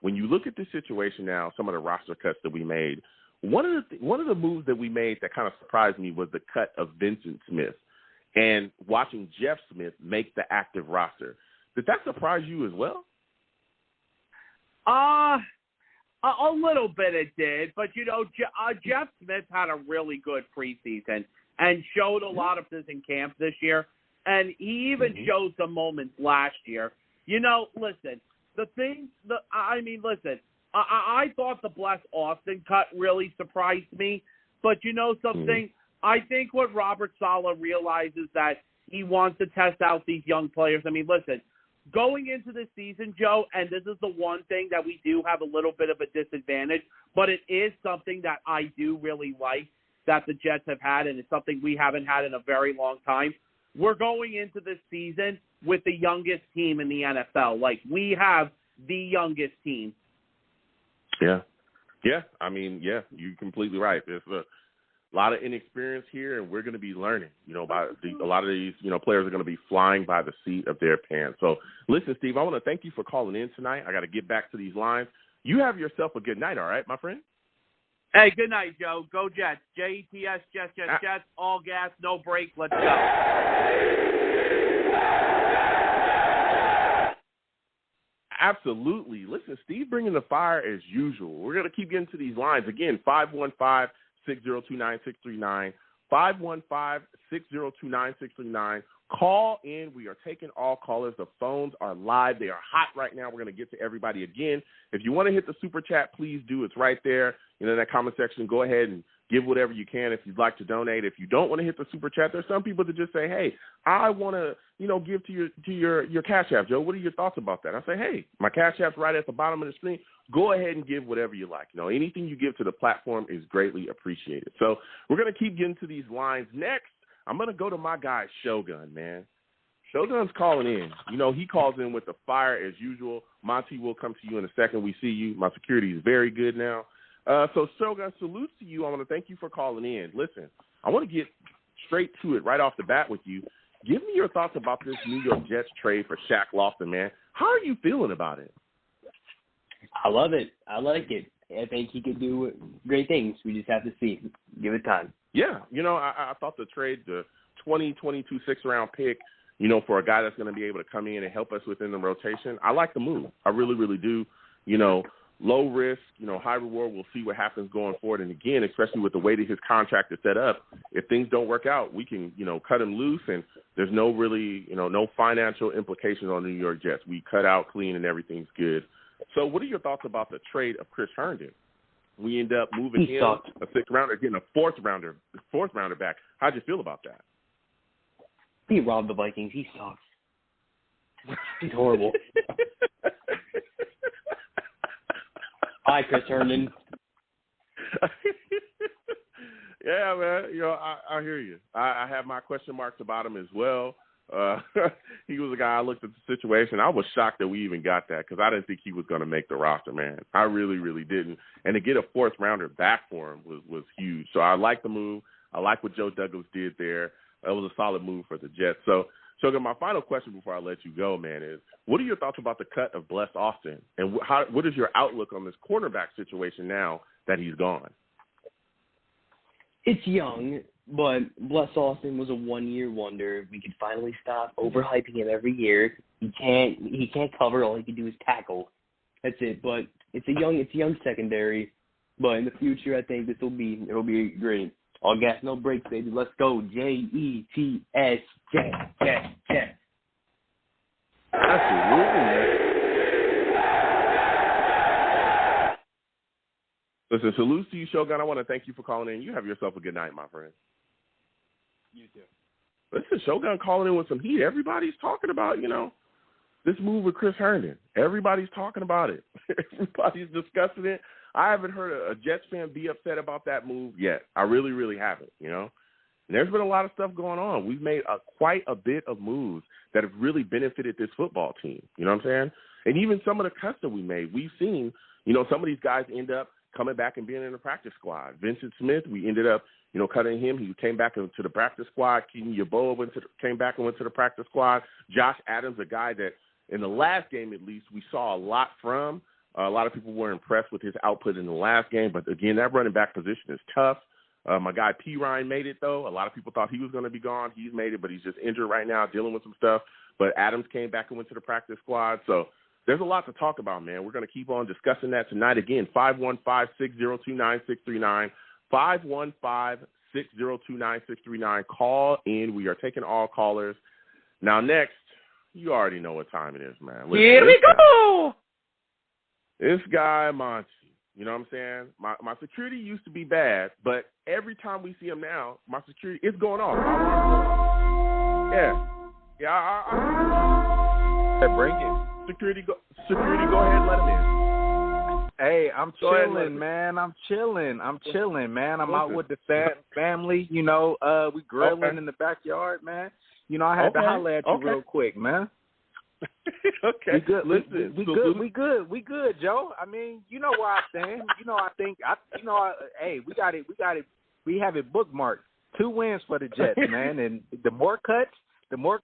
Speaker 2: when you look at this situation now, some of the roster cuts that we made, one of the moves that we made that kind of surprised me was the cut of Vincent Smith and watching Jeff Smith make the active roster. Did that surprise you as well?
Speaker 6: A little bit it did, but Jeff Smith had a really good preseason and showed a lot of this in camp this year, and he even showed some moments last year. Listen, I thought the Bless Austin cut really surprised me, but something? I think what Robert Saleh realizes that he wants to test out these young players. I mean, listen, going into the season, Joe, and this is the one thing that we do have a little bit of a disadvantage, but it is something that I do really like that the Jets have had, and it's something we haven't had in a very long time. We're going into this season with the youngest team in the NFL. Like, we have the youngest team.
Speaker 2: Yeah. I mean, you're completely right. There's a lot of inexperience here, and we're going to be learning. A lot of these, players are going to be flying by the seat of their pants. So, listen, Steve, I want to thank you for calling in tonight. I got to get back to these lines. You have yourself a good night, all right, my friend?
Speaker 6: Hey, good night, Joe. Go Jets. Jets, Jets, all gas, no break. Let's go.
Speaker 2: Absolutely. Listen, Steve bringing the fire as usual. We're going to keep getting to these lines. Again, 515-602-9639, 515-602-9639. Call in. We are taking all callers. The phones are live. They are hot right now. We're going to get to everybody again. If you want to hit the super chat, please do. It's right there in that comment section. Go ahead and give whatever you can if you'd like to donate. If you don't want to hit the super chat, there's some people that just say, hey, I want to, give to your Cash App, Joe. What are your thoughts about that? I say, hey, my Cash App's right at the bottom of the screen. Go ahead and give whatever you like. Anything you give to the platform is greatly appreciated. So we're going to keep getting to these lines. Next, I'm going to go to my guy, Shogun, man. Shogun's calling in. He calls in with the fire as usual. Monty will come to you in a second. We see you. My security is very good now. So, Shogun, salute to you. I want to thank you for calling in. Listen, I want to get straight to it right off the bat with you. Give me your thoughts about this New York Jets trade for Shaq Lawson, man. How are you feeling about it?
Speaker 7: I love it. I like it. I think he could do great things. We just have to see. Give it time.
Speaker 2: Yeah. I thought the trade, the 2022 sixth-round pick, for a guy that's going to be able to come in and help us within the rotation, I like the move. I really, really do. low risk, high reward. We'll see what happens going forward. And again, especially with the way that his contract is set up, if things don't work out, we can, cut him loose, and there's no really, no financial implications on the New York Jets. We cut out clean and everything's good. So what are your thoughts about the trade of Chris Herndon? We end up moving him a sixth rounder, getting a fourth rounder back. How'd you feel about that?
Speaker 7: He robbed the Vikings. He sucks. He's horrible. Hi, Chris Herndon.
Speaker 2: Yeah, man. I hear you. I have my question marks about him as well. He was a guy I looked at the situation. I was shocked that we even got that because I didn't think he was going to make the roster, man. I really, really didn't. And to get a fourth rounder back for him was huge. So I like the move. I like what Joe Douglas did there. It was a solid move for the Jets. So, Shogun, my final question before I let you go, man, is what are your thoughts about the cut of Bless Austin? And what is your outlook on this cornerback situation now that he's gone?
Speaker 7: It's young, but Bless Austin was a one-year wonder. We could finally stop overhyping him every year. He can't cover. All he can do is tackle. That's it. But it's a young secondary. But in the future, I think it'll be great. All gas, no brakes, baby. Let's go. Jets. Jets.
Speaker 2: Absolutely, man. Listen, salute to you, Shogun. I want to thank you for calling in. You have yourself a good night, my friend.
Speaker 3: You too.
Speaker 2: Listen, Shogun calling in with some heat. Everybody's talking about, this move with Chris Herndon. Everybody's talking about it. Everybody's discussing it. I haven't heard a Jets fan be upset about that move yet. I really, really haven't, And there's been a lot of stuff going on. We've made quite a bit of moves that have really benefited this football team. You know what I'm saying? And even some of the cuts that we made, we've seen, some of these guys end up coming back and being in the practice squad. Vincent Smith, we ended up, cutting him. He came back into the practice squad. Keaton Yeboah came back and went to the practice squad. Josh Adams, a guy that in the last game at least we saw a lot from. A lot of people were impressed with his output in the last game. But, again, that running back position is tough. My guy P. Ryan made it, though. A lot of people thought he was going to be gone. He's made it, but he's just injured right now, dealing with some stuff. But Adams came back and went to the practice squad. So there's a lot to talk about, man. We're going to keep on discussing that tonight. Again, 515-602-9639. 515-602-9639. Call in. We are taking all callers. Now, next, you already know what time it is, man.
Speaker 6: Here we go!
Speaker 2: This guy, Monty, you know what I'm saying? My security used to be bad, but every time we see him now, my security, it's going off. Yeah.
Speaker 8: Bring it.
Speaker 2: Security, go ahead and let him in.
Speaker 8: Hey, I'm chilling, man. I'm chilling, man. I'm out with the family. We grilling in the backyard, man. I had to holler at you real quick, man.
Speaker 2: Okay.
Speaker 8: We good.
Speaker 2: Listen,
Speaker 8: we good, Joe. I mean, you know where I stand. Hey, we got it. We have it bookmarked. 2 wins for the Jets, man. And the more cuts, the more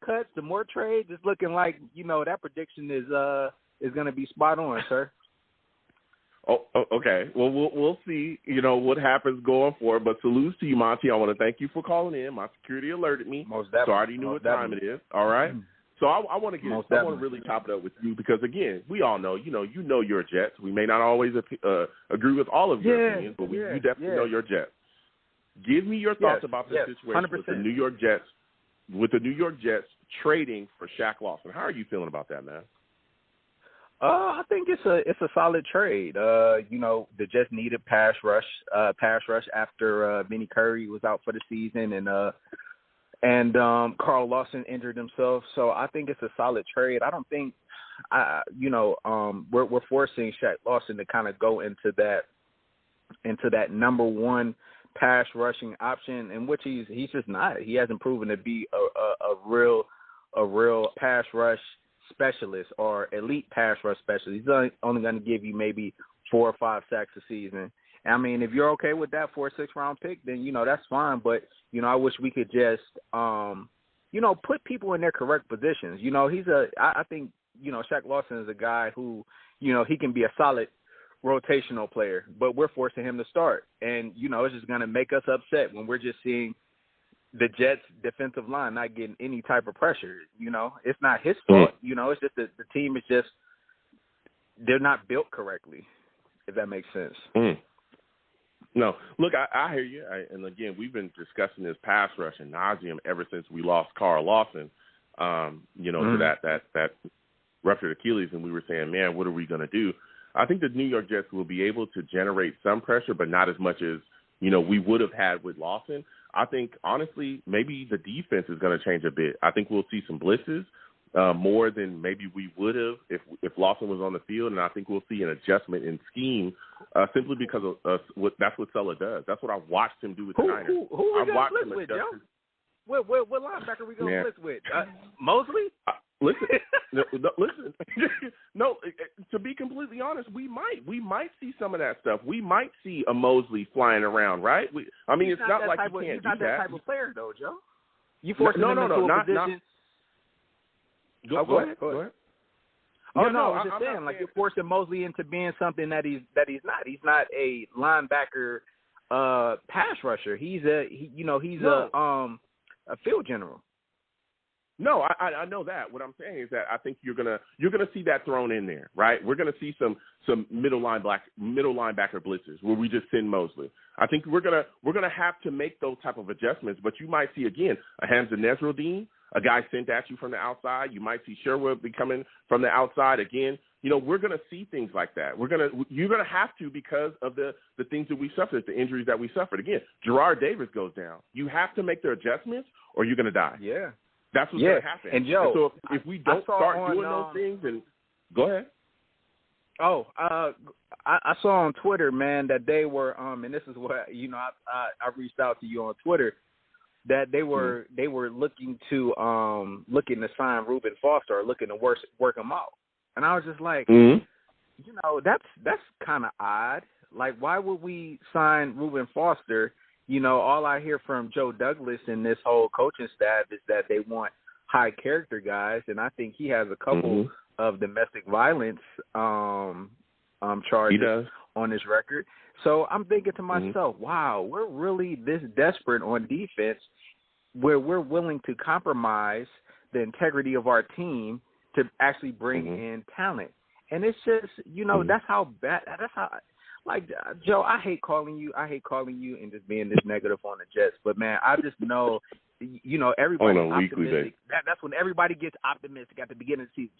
Speaker 8: trades. It's looking like that prediction is going to be spot on, sir.
Speaker 2: Oh, okay. Well, we'll see. What happens going forward. But salute to you, Monty. I want to thank you for calling in. My security alerted me, so I already knew what time it is. All right. So I want to really top it up with you because again, we all know, you know your Jets. We may not always agree with all of your opinions, but you definitely know your Jets. Give me your thoughts about this situation
Speaker 8: 100%.
Speaker 2: with the New York Jets trading for Shaq Lawson. How are you feeling about that, man?
Speaker 8: I think it's a solid trade. The Jets needed pass rush after Vinny Curry was out for the season and Carl Lawson injured himself. So I think it's a solid trade. I don't think we're forcing Shaq Lawson to kind of go into that number one pass rushing option, in which he's just not. He hasn't proven to be a real pass rush specialist or elite pass rush specialist. He's only going to give you maybe 4 or 5 sacks a season. I mean, if you're okay with that for a 6th round pick, then that's fine. But I wish we could just put people in their correct positions. I think Shaq Lawson is a guy who he can be a solid rotational player, but we're forcing him to start, and it's just going to make us upset when we're just seeing the Jets' defensive line not getting any type of pressure. It's not his fault. It's just the team is just they're not built correctly. if that makes sense.
Speaker 2: No, look, I hear you. And again, we've been discussing this pass rush ad nauseum ever since we lost Carl Lawson, to that ruptured Achilles, and we were saying, man, what are we going to do? I think the New York Jets will be able to generate some pressure, but not as much as, we would have had with Lawson. I think, honestly, maybe the defense is going to change a bit. I think we'll see some blitzes more than maybe we would have if Lawson was on the field, and I think we'll see an adjustment in scheme simply because of that's what Sulla does. That's what I've watched him do with the Niners.
Speaker 8: Who we going to blitz with, Joe? What linebacker we going to blitz with? Mosley?
Speaker 2: Listen. No. To be completely honest, we might see some of that stuff. We might see a Mosley flying around, right? It's not like you can't do that. He's not that type
Speaker 8: of player, though, Joe. You forcing him into a position.
Speaker 2: Go ahead.
Speaker 8: Oh, I was just saying, you're forcing Mosley into being something that he's not. He's not a linebacker, pass rusher. He's a field general.
Speaker 2: No, I know that. What I'm saying is that I think you're gonna see that thrown in there, right? We're gonna see some middle linebacker blitzes where we just send Mosley. I think we're gonna have to make those type of adjustments. But you might see again a Hamza Nasruddin, a guy sent at you from the outside. You might see Sherwood be coming from the outside again. We're gonna see things like that. You're gonna have to because of the things that we suffered, the injuries that we suffered. Again, Gerard Davis goes down. You have to make the adjustments, or you're gonna die.
Speaker 8: Yeah.
Speaker 2: That's what's going to happen.
Speaker 8: And Joe,
Speaker 2: so if we don't start doing those things, then go ahead.
Speaker 8: Oh, I saw on Twitter, man, that they were, and this is what I reached out to you on Twitter, that they were looking to sign Reuben Foster, or looking to work him out, and I was just like, that's kind of odd. Like, why would we sign Reuben Foster? All I hear from Joe Douglas and this whole coaching staff is that they want high character guys, and I think he has a couple of domestic violence charges on his record. So I'm thinking to myself, wow, we're really this desperate on defense where we're willing to compromise the integrity of our team to actually bring in talent. And it's just, that's how bad – that's how – like, Joe, I hate calling you and just being this negative on the Jets. But, man, I just know, everybody's optimistic. That's when everybody gets optimistic at the beginning of the season.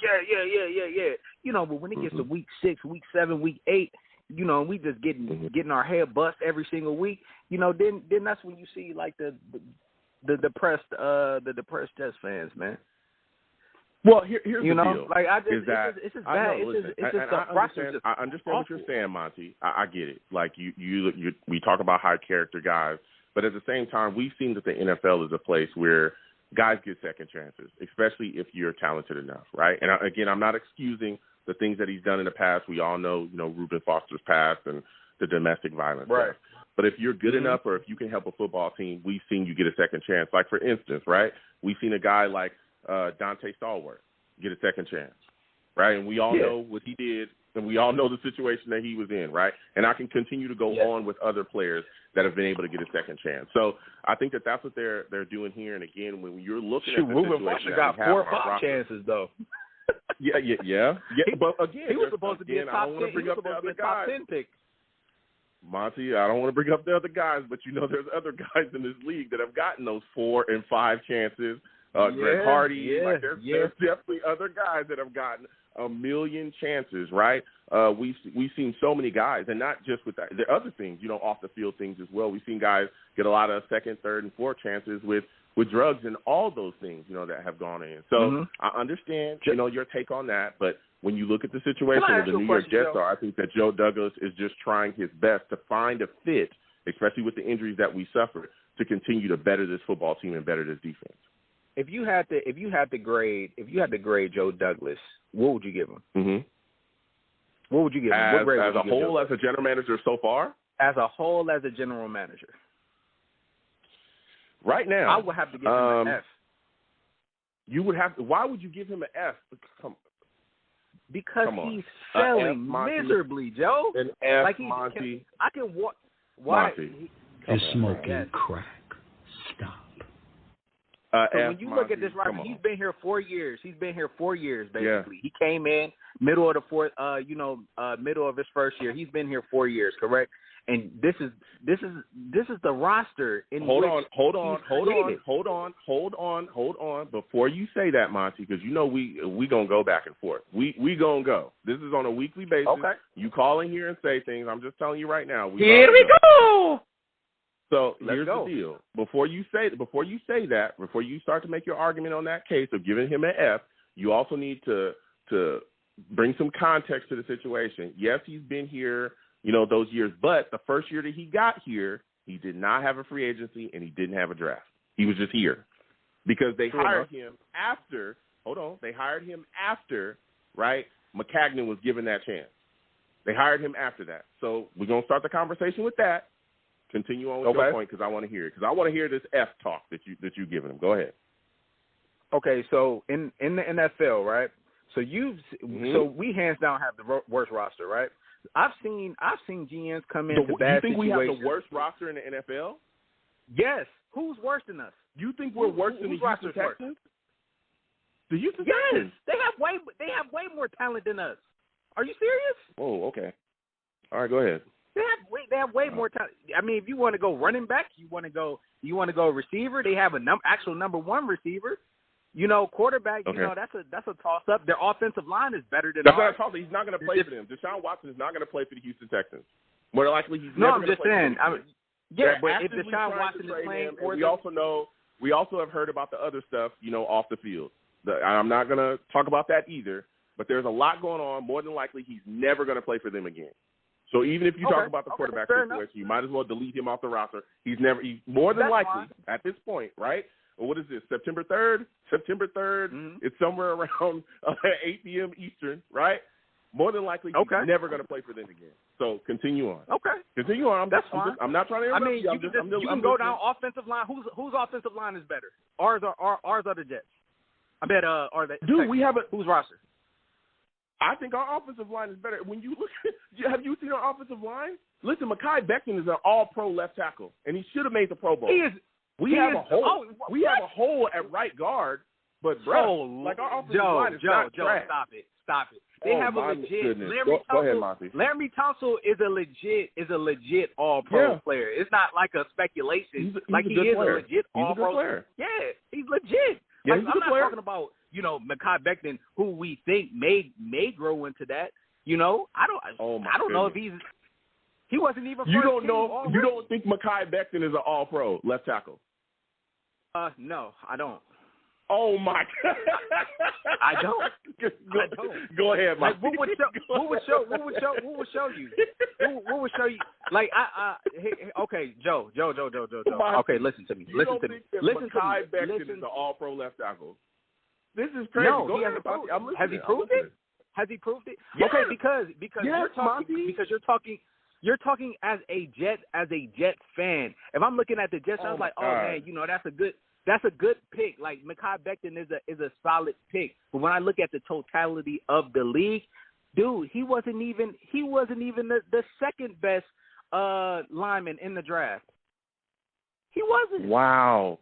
Speaker 8: Yeah. But when it gets to week 6, week 7, week 8, we just getting our head bust every single week, then that's when you see, like, the depressed Jets fans, man.
Speaker 2: Well, here's the deal.
Speaker 8: Like,
Speaker 2: it's just bad. I understand what you're saying, Monty. I get it. Like, we talk about high character guys, but at the same time, we've seen that the NFL is a place where guys get second chances, especially if you're talented enough, right? And again, I'm not excusing the things that he's done in the past. We all know, Reuben Foster's past and the domestic violence.
Speaker 8: Right.
Speaker 2: Stuff. But if you're good enough, or if you can help a football team, we've seen you get a second chance. Like, for instance, right? We've seen a guy like Dante Stallworth get a second chance, right? And we all know what he did, and we all know the situation that he was in, right? And I can continue to go on with other players that have been able to get a second chance. So I think that that's what they're doing here. And again, when you're looking at the
Speaker 8: Reuben
Speaker 2: situation,
Speaker 8: Foster got 4 or 5 chances though.
Speaker 2: Yeah. But again,
Speaker 8: he was supposed to be a top 10. He was supposed to be a top 10 pick.
Speaker 2: Monty, I don't want to bring up the other guys, but there's other guys in this league that have gotten those 4 and 5 chances. Greg Hardy, there's definitely other guys that have gotten a million chances, right? We've seen so many guys, and not just with that. There are other things, off the field things as well. We've seen guys get a lot of 2nd, 3rd, and 4th chances with drugs and all those things, that have gone in. So I understand, your take on that, but when you look at the situation where the New York Jets are, I think that Joe Douglas is just trying his best to find a fit, especially with the injuries that we suffered, to continue to better this football team and better this defense.
Speaker 8: If you had to grade Joe Douglas, what would you give him? What would you give him?
Speaker 2: As a whole, as a general manager so far?
Speaker 8: As a whole, as a general manager.
Speaker 2: Right now,
Speaker 8: I would have to give him an F.
Speaker 2: You would have to. Why would you give him an F?
Speaker 8: Because he's failing miserably, Joe.
Speaker 2: An F,
Speaker 8: like
Speaker 2: Monty.
Speaker 8: I can why?
Speaker 1: You're smoking crack. Stop.
Speaker 8: So
Speaker 2: F,
Speaker 8: when you
Speaker 2: Monty,
Speaker 8: look at this roster, he's been here 4 years. He's been here 4 years, basically.
Speaker 2: Yeah.
Speaker 8: He came in middle of the fourth, middle of his first year. He's been here 4 years, correct? And this is the roster in
Speaker 2: Hold
Speaker 8: which
Speaker 2: on. Before you say that, Monty, because you know we gonna go back and forth. We gonna go. This is on a weekly basis.
Speaker 8: Okay.
Speaker 2: You call in here and say things. I'm just telling you right now.
Speaker 8: Here we go.
Speaker 2: So
Speaker 8: Let's
Speaker 2: here's
Speaker 8: go.
Speaker 2: the deal. Before you start to make your argument on that case of giving him an F, you also need to bring some context to the situation. Yes, he's been here, those years, but the first year that he got here, he did not have a free agency and he didn't have a draft. He was just here because they hired him after. Hold on, they hired him after, right? McCagnon was given that chance. They hired him after that. So we're gonna start the conversation with that. Continue on with your point because I want to hear it. Because I want to hear this F talk that you giving him. Go ahead.
Speaker 8: Okay, so in the NFL, right? So so we hands down have the worst roster, right? I've seen GMs come into bad situations.
Speaker 2: You think we have the worst roster in the NFL?
Speaker 8: Yes. Who's worse than us?
Speaker 2: You think we're worse than the Houston Texans? The Houston Texans?
Speaker 8: They have way more talent than us. Are you serious?
Speaker 2: Oh, okay. All right, go ahead.
Speaker 8: They have way more talent. I mean, if you want to go running back, you want to go receiver. They have actual number one receiver. Quarterback.
Speaker 2: Okay.
Speaker 8: That's a toss up. Their offensive line is better than
Speaker 2: that's
Speaker 8: ours.
Speaker 2: Not a toss. He's not going to play for them. Deshaun Watson is not going to play for the Houston Texans. More likely, he's
Speaker 8: no.
Speaker 2: never
Speaker 8: I'm just saying. But if
Speaker 2: actively
Speaker 8: Deshaun
Speaker 2: trying
Speaker 8: Watson
Speaker 2: to
Speaker 8: is
Speaker 2: trade
Speaker 8: playing
Speaker 2: him,
Speaker 8: for
Speaker 2: and
Speaker 8: them,
Speaker 2: we also have heard about the other stuff, off the field. I'm not going to talk about that either. But there's a lot going on. More than likely, he's never going to play for them again. So even if you talk about the quarterback situation, you might as well delete him off the roster. He's more than likely at this point, right? Or what is this? September 3rd. Mm-hmm. It's somewhere around 8 p.m. Eastern, right? More than likely, he's never going to play for them again. So continue on.
Speaker 8: Okay,
Speaker 2: continue on.
Speaker 8: That's fine.
Speaker 2: I'm not trying to interrupt you.
Speaker 8: You can go down offensive line. Whose offensive line is better? Ours are the Jets. I bet. Are they?
Speaker 2: Dude, we have
Speaker 8: whose roster?
Speaker 2: I think our offensive line is better. When you look, have you seen our offensive line? Listen, Mekhi Becton is an all-pro left tackle, and he should have made the Pro Bowl. We have a hole at right guard, but our offensive line is not trash.
Speaker 8: Stop it. They have a legit.
Speaker 2: Go ahead, Monty.
Speaker 8: Laremy Tunsil is a legit all-pro player. It's not like a speculation.
Speaker 2: He's a legit
Speaker 8: all-pro
Speaker 2: player.
Speaker 8: Yeah, he's legit.
Speaker 2: Yeah,
Speaker 8: I'm not talking about Mekhi Becton, who we think may grow into that. I don't know if he wasn't even.
Speaker 2: You don't know. You don't think Mekhi Becton is an all-pro left tackle?
Speaker 8: No, I don't.
Speaker 2: Oh my God!
Speaker 8: I don't.
Speaker 2: Go ahead, Mike.
Speaker 8: Like, what would show you? What would show you? Like okay, Joe. Okay, listen to me. Listen to me.
Speaker 2: Mekhi Becton is an all-pro left tackle. This is crazy.
Speaker 8: No, he hasn't proved it. Has he proved it? Has he proved it?
Speaker 2: Yes.
Speaker 8: Okay, because
Speaker 2: yes,
Speaker 8: you're talking as a Jets fan. If I'm looking at the Jets, I was like, man, that's a good pick. Like Mekhi Becton is a solid pick. But when I look at the totality of the league, dude, he wasn't even the second best lineman in the draft. He wasn't.
Speaker 2: Wow.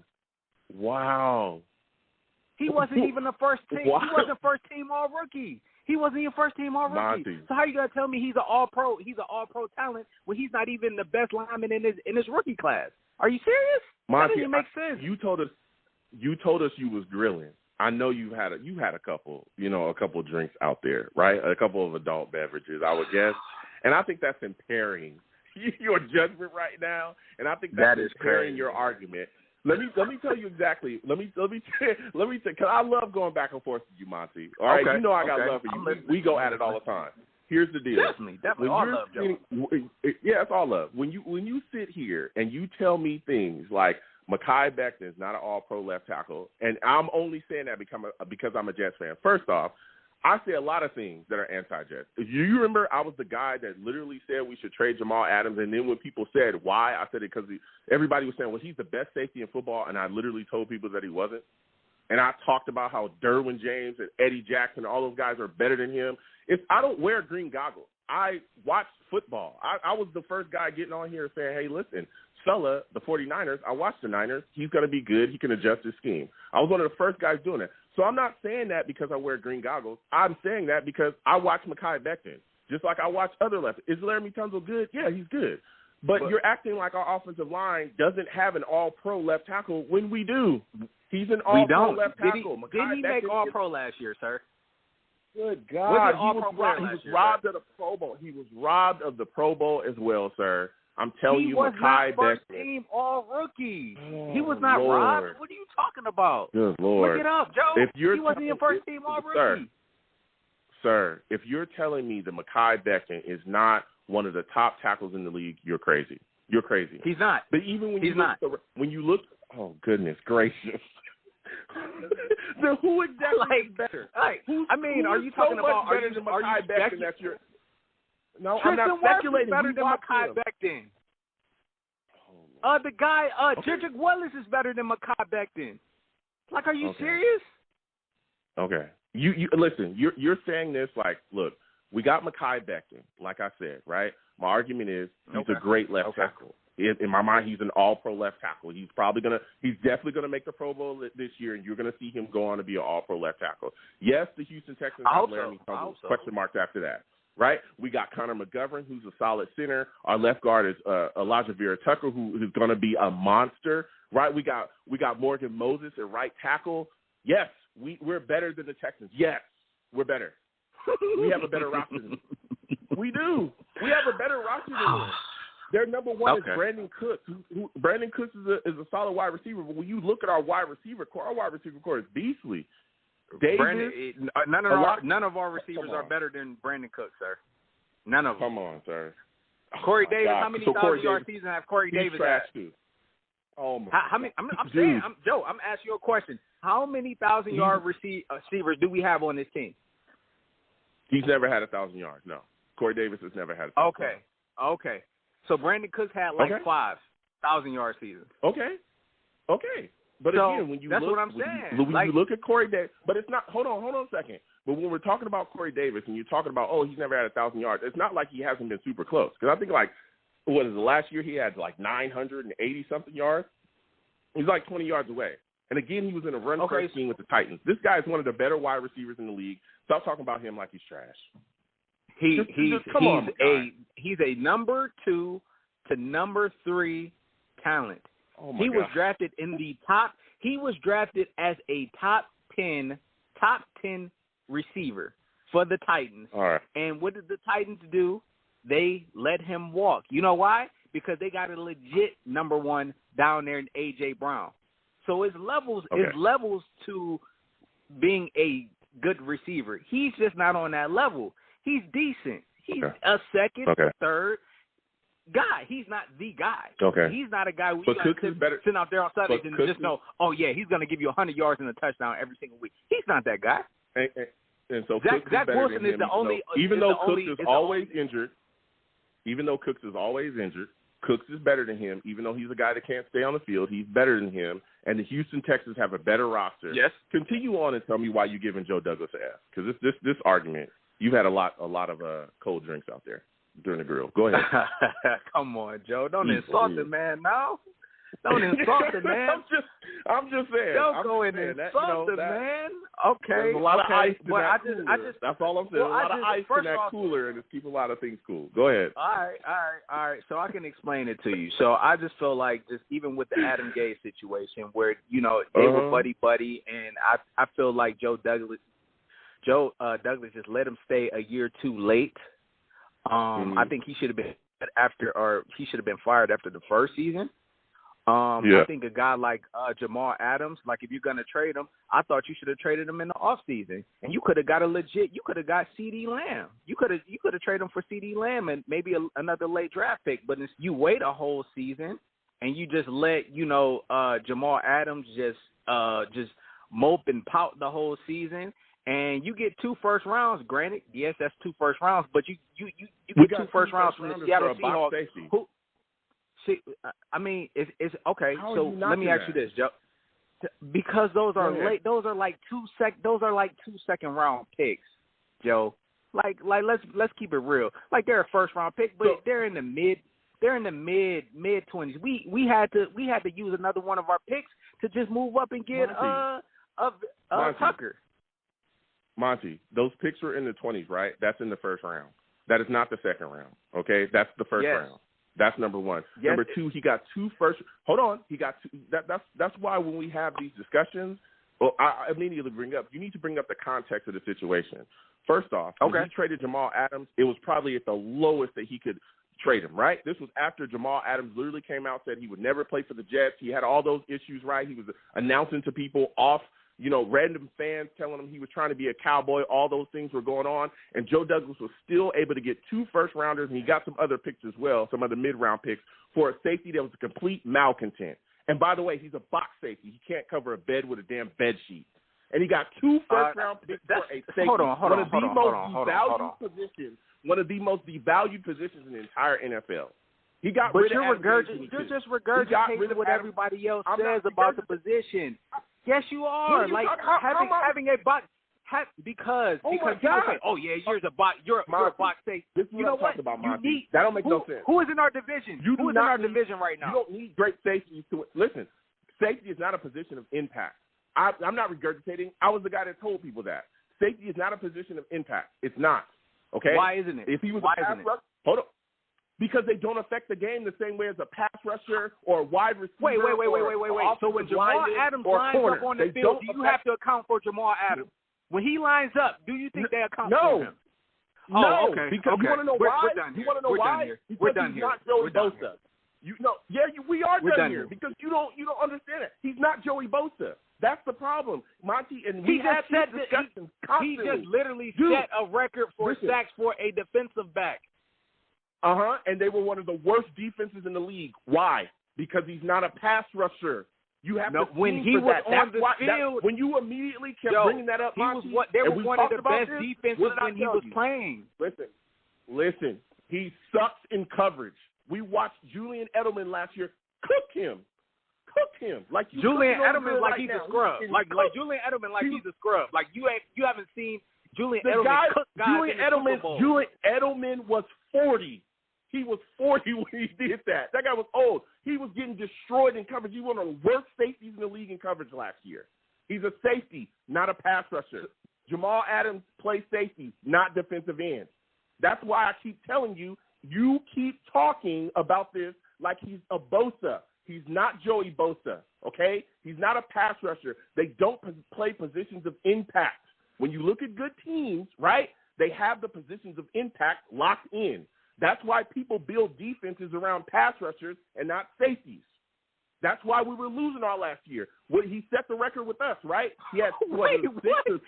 Speaker 8: He wasn't even the first team.
Speaker 2: Wow.
Speaker 8: He wasn't first team all rookie. He wasn't even first team all rookie.
Speaker 2: Monty.
Speaker 8: So how you gonna tell me he's an all pro? He's an all pro talent when he's not even the best lineman in his rookie class? Are you serious?
Speaker 2: Monty,
Speaker 8: that doesn't make sense.
Speaker 2: You told us you was grilling. I know you had a couple, a couple drinks out there, right? A couple of adult beverages, I would guess. And I think that's impairing your judgment right now. And I think that's impairing your argument. Let me tell you exactly. Let me because I love going back and forth with you, Monty. All right, I got love for you. We go at it all the time. Here's the deal.
Speaker 8: Definitely all love, Joe.
Speaker 2: Yeah, it's all love. When you sit here and you tell me things like Mekhi Becton is not an all-pro left tackle, and I'm only saying that because I'm a Jets fan. First off, I say a lot of things that are anti-Jets. You remember I was the guy that literally said we should trade Jamal Adams, and then when people said why, I said it because everybody was saying, well, he's the best safety in football, and I literally told people that he wasn't. And I talked about how Derwin James and Eddie Jackson, all those guys are better than him. I don't wear green goggles. I watch football. I was the first guy getting on here saying, hey, listen, fella, the 49ers, I watch the Niners. He's going to be good. He can adjust his scheme. I was one of the first guys doing it. So I'm not saying that because I wear green goggles. I'm saying that because I watch Mekhi Becton, just like I watch other left. Is Laramie Tunsil good? Yeah, he's good. But you're acting like our offensive line doesn't have an all-pro left tackle when we do. He's an all-pro left tackle.
Speaker 8: Did he make all-pro last year, sir?
Speaker 2: Good God. He was robbed of the Pro Bowl. He was robbed of the Pro Bowl as well, sir. I'm telling you, Mekhi Becton. He was not
Speaker 8: first-team all-rookie. He was not robbed. What are you talking about?
Speaker 2: Good Lord.
Speaker 8: Look it up, Joe. He wasn't even first-team all-rookie.
Speaker 2: Sir, if you're telling me that Mekhi Becton is not one of the top tackles in the league, you're crazy. You're crazy.
Speaker 8: He's not.
Speaker 2: But even when you look, oh goodness gracious. Then who exactly is better?
Speaker 8: Are you talking about
Speaker 2: better than Mekhi Becton? That's your. No, I'm not
Speaker 8: Tristan
Speaker 2: speculating.
Speaker 8: Better than Mekhi Becton. The guy, Jedrick Willis is better than Mekhi Becton. Like, are you serious?
Speaker 2: Okay. You listen. You're saying this like, look, we got Mekhi Becton. Like I said, right? My argument is he's a great left tackle. In my mind, he's an all-pro left tackle. He's definitely gonna make the Pro Bowl this year, and you're gonna see him go on to be an all-pro left tackle. Yes, the Houston Texans have Laramie Tunsil. Question marks after that. Right? We got Connor McGovern, who's a solid center. Our left guard is Elijah Vera-Tucker, who's going to be a monster. Right? We got Morgan Moses at right tackle. Yes, we're better than the Texans. Yes, we're better. We have a better roster than them. We do. We have a better roster than them. Their number one is Brandon Cooks. Brandon Cooks is a solid wide receiver, but when you look at our wide receiver core is beastly.
Speaker 8: None of our receivers are better than Brandon Cooks, sir. None of them.
Speaker 2: Come on, sir.
Speaker 8: Corey Davis, how many 1,000-yard seasons have Corey Davis had?
Speaker 2: Oh my!
Speaker 8: How many? Joe, I'm asking you a question. How many 1,000-yard receivers do we have on this team?
Speaker 2: He's never had 1,000 yards. No, Corey Davis has never had 1,000.
Speaker 8: Okay. So Brandon Cooks had 5 1,000-yard seasons. Okay. But again, when you look at Corey Davis, but it's not. Hold on a second. But when we're talking about Corey Davis and you're talking about, he's never had 1,000 yards, it's not like he hasn't been super close. Because I think last year he had 980 something yards. He's 20 yards away. And again, he was in a run first scheme with the Titans. This guy is one of the better wide receivers in the league. Stop talking about him like he's trash. He's a number 2 to number 3 talent. He was drafted in the top. He was drafted as a top 10 receiver for the Titans.
Speaker 2: All right.
Speaker 8: And what did the Titans do? They let him walk. You know why? Because they got a legit number 1 down there in A.J. Brown. So it's levels to being a good receiver. He's just not on that level. He's decent. He's a second, third guy. He's not the guy.
Speaker 2: Okay.
Speaker 8: He's not a guy we got to sit out there on Sundays and just know, he's going to give you 100 yards and a touchdown every single week. He's not that guy.
Speaker 2: And so
Speaker 8: Zach Wilson is the only.
Speaker 2: Even though Cooks is always injured, Cooks is better than him. Even though he's a guy that can't stay on the field, he's better than him. And the Houston Texans have a better roster.
Speaker 8: Yes.
Speaker 2: Continue on and tell me why you're giving Joe Douglas an F. Because this argument, you've had a lot of cold drinks out there during the grill. Go ahead.
Speaker 8: Come on, Joe. Don't insult the man now. Don't insult the man.
Speaker 2: I'm just saying.
Speaker 8: Don't go in and insult the man. Okay.
Speaker 2: There's a lot of ice in that cooler. That's all I'm saying. A lot of ice in that cooler, and it's keep a lot of things cool. Go ahead.
Speaker 8: All right. So I can explain it to you. So I just feel like just even with the Adam Gase situation where, they were buddy, and I feel like Joe Douglas just let him stay a year too late. I think he should have been fired after the first season. I think a guy like Jamal Adams, if you're gonna trade him, I thought you should have traded him in the offseason. And you could have got CeeDee Lamb. You could have traded him for CeeDee Lamb and maybe another late draft pick. But you wait a whole season and you just let Jamal Adams just mope and pout the whole season. And you get 2 first rounds. Granted, yes, that's 2 first rounds, but you get 2 first rounds from the Seattle Seahawks. It's okay. So let me ask you this, Joe, because those are late. Those are like 2 second round picks, Joe. Let's keep it real. They're a first round pick, but they're in the They're in the mid 20s. We had to use another one of our picks to just move up and get Tucker.
Speaker 2: Monty, those picks were in the 20s, right? That's in the first round. That is not the second round. Okay, that's the first round. That's number one. Yes. Number two, he got two first. Hold on, he got two. That's why when we have these discussions, well, I immediately bring up. You need to bring up the context of the situation. First off, when he traded Jamal Adams, it was probably at the lowest that he could trade him. Right? This was after Jamal Adams literally came out and said he would never play for the Jets. He had all those issues. Right? He was announcing to people off. Random fans telling him he was trying to be a Cowboy. All those things were going on. And Joe Douglas was still able to get 2 first-rounders, and he got some other picks as well, some other mid-round picks, for a safety that was a complete malcontent. And by the way, he's a box safety. He can't cover a bed with a damn bed sheet. And he got 2 first-round picks for a safety. One of the most devalued positions in the entire NFL. He got rid of
Speaker 8: you're just regurgitating what everybody else says about the position. Yes, you are. Like having a box because people say, "Oh yeah, you're a box safety."
Speaker 2: You know what? That don't make no sense.
Speaker 8: Who is in our division? Who is in our division right now?
Speaker 2: You don't need great safeties to listen. Safety is not a position of impact. I'm not regurgitating. I was the guy that told people that safety is not a position of impact. It's not. Okay.
Speaker 8: Why isn't it?
Speaker 2: If he was a pass rusher, hold on. Because they don't affect the game the same way as a pass rusher or a wide receiver.
Speaker 8: Wait. So when Jamal Adams lines up on the field, do you have to account for Jamal Adams? When he lines up, do you think they account for him?
Speaker 2: No, because you want to know why? You want to know why? Because he's not Joey Bosa. We are done here because you don't understand it. He's not Joey Bosa. That's the problem, Monty. And we had these discussions constantly.
Speaker 8: He just literally set a record for sacks for a defensive back.
Speaker 2: And they were one of the worst defenses in the league. Why? Because he's not a pass rusher. You have to
Speaker 8: when he was on the field.
Speaker 2: When you immediately kept bringing that up, Monty,
Speaker 8: they were one of the best defenses when he was playing.
Speaker 2: Listen. He sucks in coverage. We watched Julian Edelman last year cook him. Like
Speaker 8: Julian Edelman like he's a scrub. Like Julian Edelman like he's a scrub. Like you haven't seen Julian Edelman cook guys in the Super Bowl.
Speaker 2: Julian Edelman was 40. He was 40 when he did that. That guy was old. He was getting destroyed in coverage. He was one of the worst safeties in the league in coverage last year. He's a safety, not a pass rusher. Jamal Adams plays safety, not defensive end. That's why I keep telling you, you keep talking about this like he's a Bosa. He's not Joey Bosa, okay? He's not a pass rusher. They don't play positions of impact. When you look at good teams, right, they have the positions of impact locked in. That's why people build defenses around pass rushers and not safeties. That's why we were losing all last year. He set the record with us, right? He had 6 or 7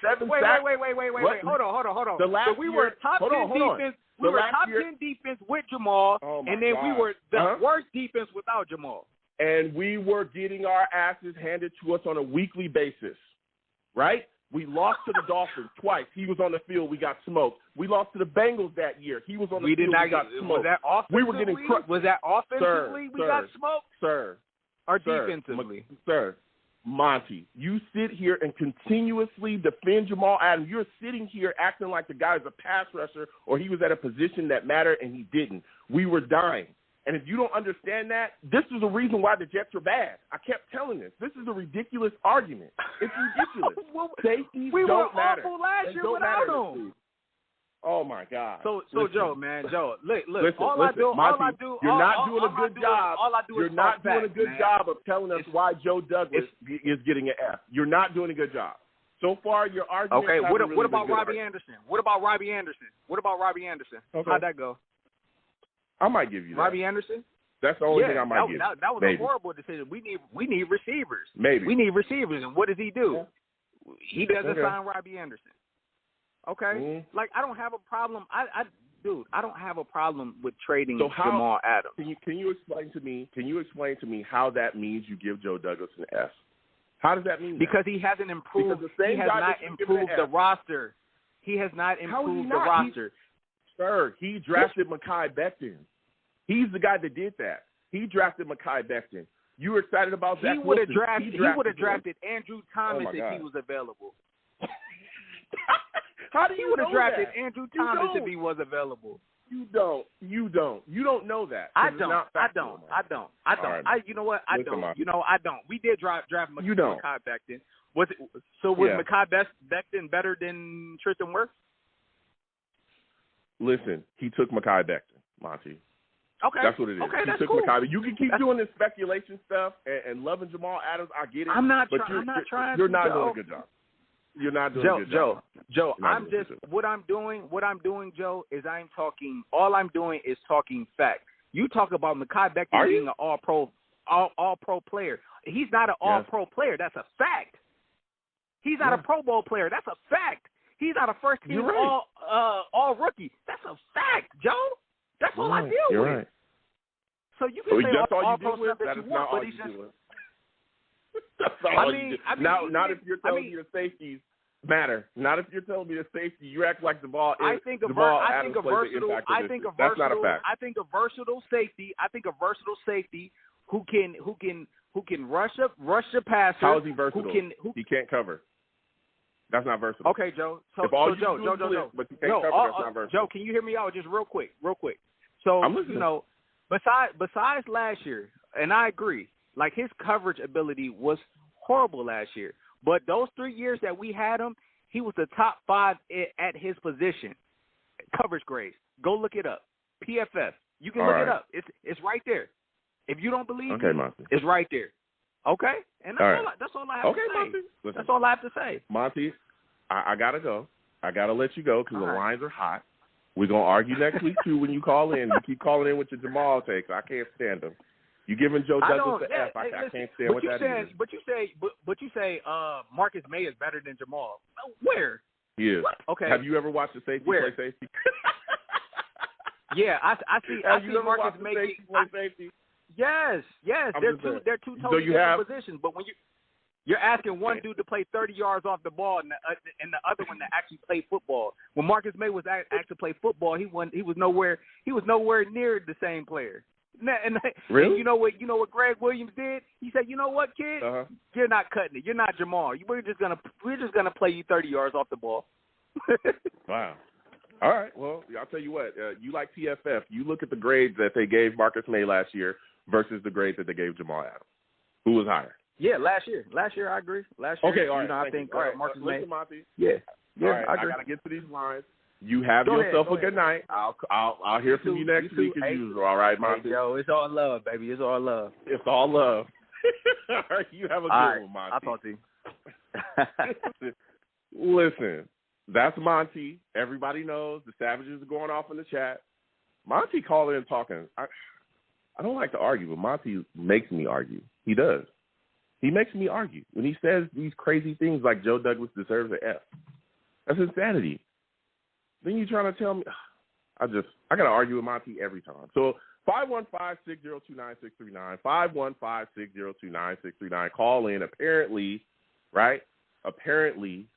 Speaker 2: sacks.
Speaker 8: Wait. Hold on. So we were top 10 defense. We were top 10 defense with Jamal, and then we were the worst defense without Jamal.
Speaker 2: And we were getting our asses handed to us on a weekly basis, right? We lost to the Dolphins twice. He was on the field. We got smoked. We lost to the Bengals that year. He was on the field. We got smoked.
Speaker 8: Was that offensively?
Speaker 2: We were getting
Speaker 8: was that offensively? We got smoked?
Speaker 2: Sir.
Speaker 8: Or defensively?
Speaker 2: Sir. Monty, you sit here and continuously defend Jamal Adams. You're sitting here acting like the guy's a pass rusher or he was at a position that mattered and he didn't. We were dying. And if you don't understand that, this is the reason why the Jets are bad. I kept telling this. This is a ridiculous argument. It's ridiculous. Safeties don't matter.
Speaker 8: We were awful last year without him.
Speaker 2: Oh, my God.
Speaker 8: So Joe, look.
Speaker 2: Listen, you're not doing a good job. You're not doing a good job of telling us why Joe Douglas is getting an F. You're not doing a good job. So far, your argument.
Speaker 8: Okay, what about Robbie Anderson? What about Robbie Anderson?
Speaker 2: Okay.
Speaker 8: How'd that go?
Speaker 2: I might give you that.
Speaker 8: Robbie Anderson?
Speaker 2: That's the only thing I might give you.
Speaker 8: That was a horrible decision. We need receivers.
Speaker 2: Maybe.
Speaker 8: We need receivers. And what does he do? Yeah. He doesn't sign Robbie Anderson. Okay?
Speaker 2: Mm-hmm.
Speaker 8: Like, I don't have a problem. I don't have a problem with trading Jamal Adams.
Speaker 2: Can you explain to me how that means you give Joe Douglas an F? How does that mean
Speaker 8: Because he hasn't improved. He has not improved the roster. He has not improved the roster.
Speaker 2: Sir, he drafted Mekhi Becton. He's the guy that did that. He drafted Mekhi Becton. You were excited about Zach Wilson.
Speaker 8: He would have drafted Andrew Thomas if he was available.
Speaker 2: How do you
Speaker 8: would have drafted Andrew Thomas if he was available?
Speaker 2: You don't know that.
Speaker 8: I
Speaker 2: It's
Speaker 8: don't.
Speaker 2: not
Speaker 8: I
Speaker 2: factual,
Speaker 8: don't.
Speaker 2: All right.
Speaker 8: You know what? I
Speaker 2: Listen,
Speaker 8: don't.
Speaker 2: Mark.
Speaker 8: You know, I don't. We did draft
Speaker 2: You don't.
Speaker 8: Mekhi Becton. Was Mekhi Becton better than Tristan Wirfs?
Speaker 2: Listen, he took Mekhi Becton, Monty.
Speaker 8: Okay.
Speaker 2: That's what it is.
Speaker 8: Okay,
Speaker 2: he
Speaker 8: that's
Speaker 2: took
Speaker 8: cool.
Speaker 2: Mekhi. You can keep doing this speculation stuff and loving Jamal Adams. I get it.
Speaker 8: I'm not
Speaker 2: but
Speaker 8: trying.
Speaker 2: You're not
Speaker 8: Joe.
Speaker 2: doing a good job. You're not doing a good job.
Speaker 8: Joe, I'm just what I'm doing, Joe, is all I'm doing is talking fact. You talk about Mekhi Becton being an all pro player. He's not an all pro player. That's a fact. He's not a Pro Bowl player. That's a fact. He's not a first team all rookie. That's a fact, Joe. That's all I deal with.
Speaker 2: Right.
Speaker 8: So you can say all pro
Speaker 2: with?
Speaker 8: stuff that you want, but he's just.
Speaker 2: That's all you do. Not if you're telling me your safeties matter. Not if you're telling me the safety. You act like Jamal Adams plays the impact of this. That's not a fact.
Speaker 8: I think a versatile safety who can rush the passer.
Speaker 2: How is he versatile? He can't cover. That's not versatile.
Speaker 8: Okay, Joe. So Joe,
Speaker 2: but you can't cover. That's not versatile.
Speaker 8: Joe, can you hear me out just real quick? So you know, besides last year, and I agree, like his coverage ability was horrible last year. But those 3 years that we had him, he was the top 5 at his position. Coverage grades. Go look it up. PFF. You can look it up. It's right there. If you don't believe me,
Speaker 2: Monty.
Speaker 8: it's right there. Okay? And that's all I have to say.
Speaker 2: Monty. Listen,
Speaker 8: that's all I have to say.
Speaker 2: Monty, I got to go. I got to let you go because the lines are hot. We're going to argue next week, too, when you call in. You keep calling in with your Jamal takes. I can't stand them. You giving Joe Douglas the F. I can't stand what that is.
Speaker 8: But you say Marcus May is better than Jamal. Where?
Speaker 2: He is.
Speaker 8: What? Okay.
Speaker 2: Have you ever watched the safety play safety?
Speaker 8: Yeah, I see.
Speaker 2: Have
Speaker 8: I
Speaker 2: you
Speaker 8: see
Speaker 2: ever
Speaker 8: Marcus
Speaker 2: watched the
Speaker 8: May
Speaker 2: safety play safety?
Speaker 8: Yes. They're two totally different positions. But when you're asking one dude to play 30 yards off the ball and the other one to actually play football. When Marcus May was actually play football, he was nowhere near the same player. And
Speaker 2: really?
Speaker 8: And you know what Greg Williams did? He said, "You know what, kid? You're not cutting it. You're not Jamal. We're just gonna play you 30 yards off the ball."
Speaker 2: Wow. All right. Well, I'll tell you what. You like PFF. You look at the grades that they gave Marcus May last year versus the grades that they gave Jamal Adams. Who was higher?
Speaker 8: Yeah, last year. Last year, I agree. Last year,
Speaker 2: okay, all right.
Speaker 8: I think Marcus May.
Speaker 2: Listen, Monty.
Speaker 8: Yeah,
Speaker 2: right,
Speaker 8: I agree.
Speaker 2: I gotta get to these lines. You have yourself a good night. I'll hear from you next week as usual. All right, Monty.
Speaker 8: Hey, Joe, it's all love, baby. It's all love.
Speaker 2: It's all love. All right, you have a good one, Monty.
Speaker 8: I'll talk to you.
Speaker 2: Listen, that's Monty. Everybody knows the Savages are going off in the chat. Monty calling and talking. I don't like to argue, but Monty makes me argue. He does. He makes me argue when he says these crazy things like Joe Douglas deserves an F. That's insanity. Then you're trying to tell me, I got to argue with Monty every time. So 515-602-9639, 515-602-9639. Call in. Apparently,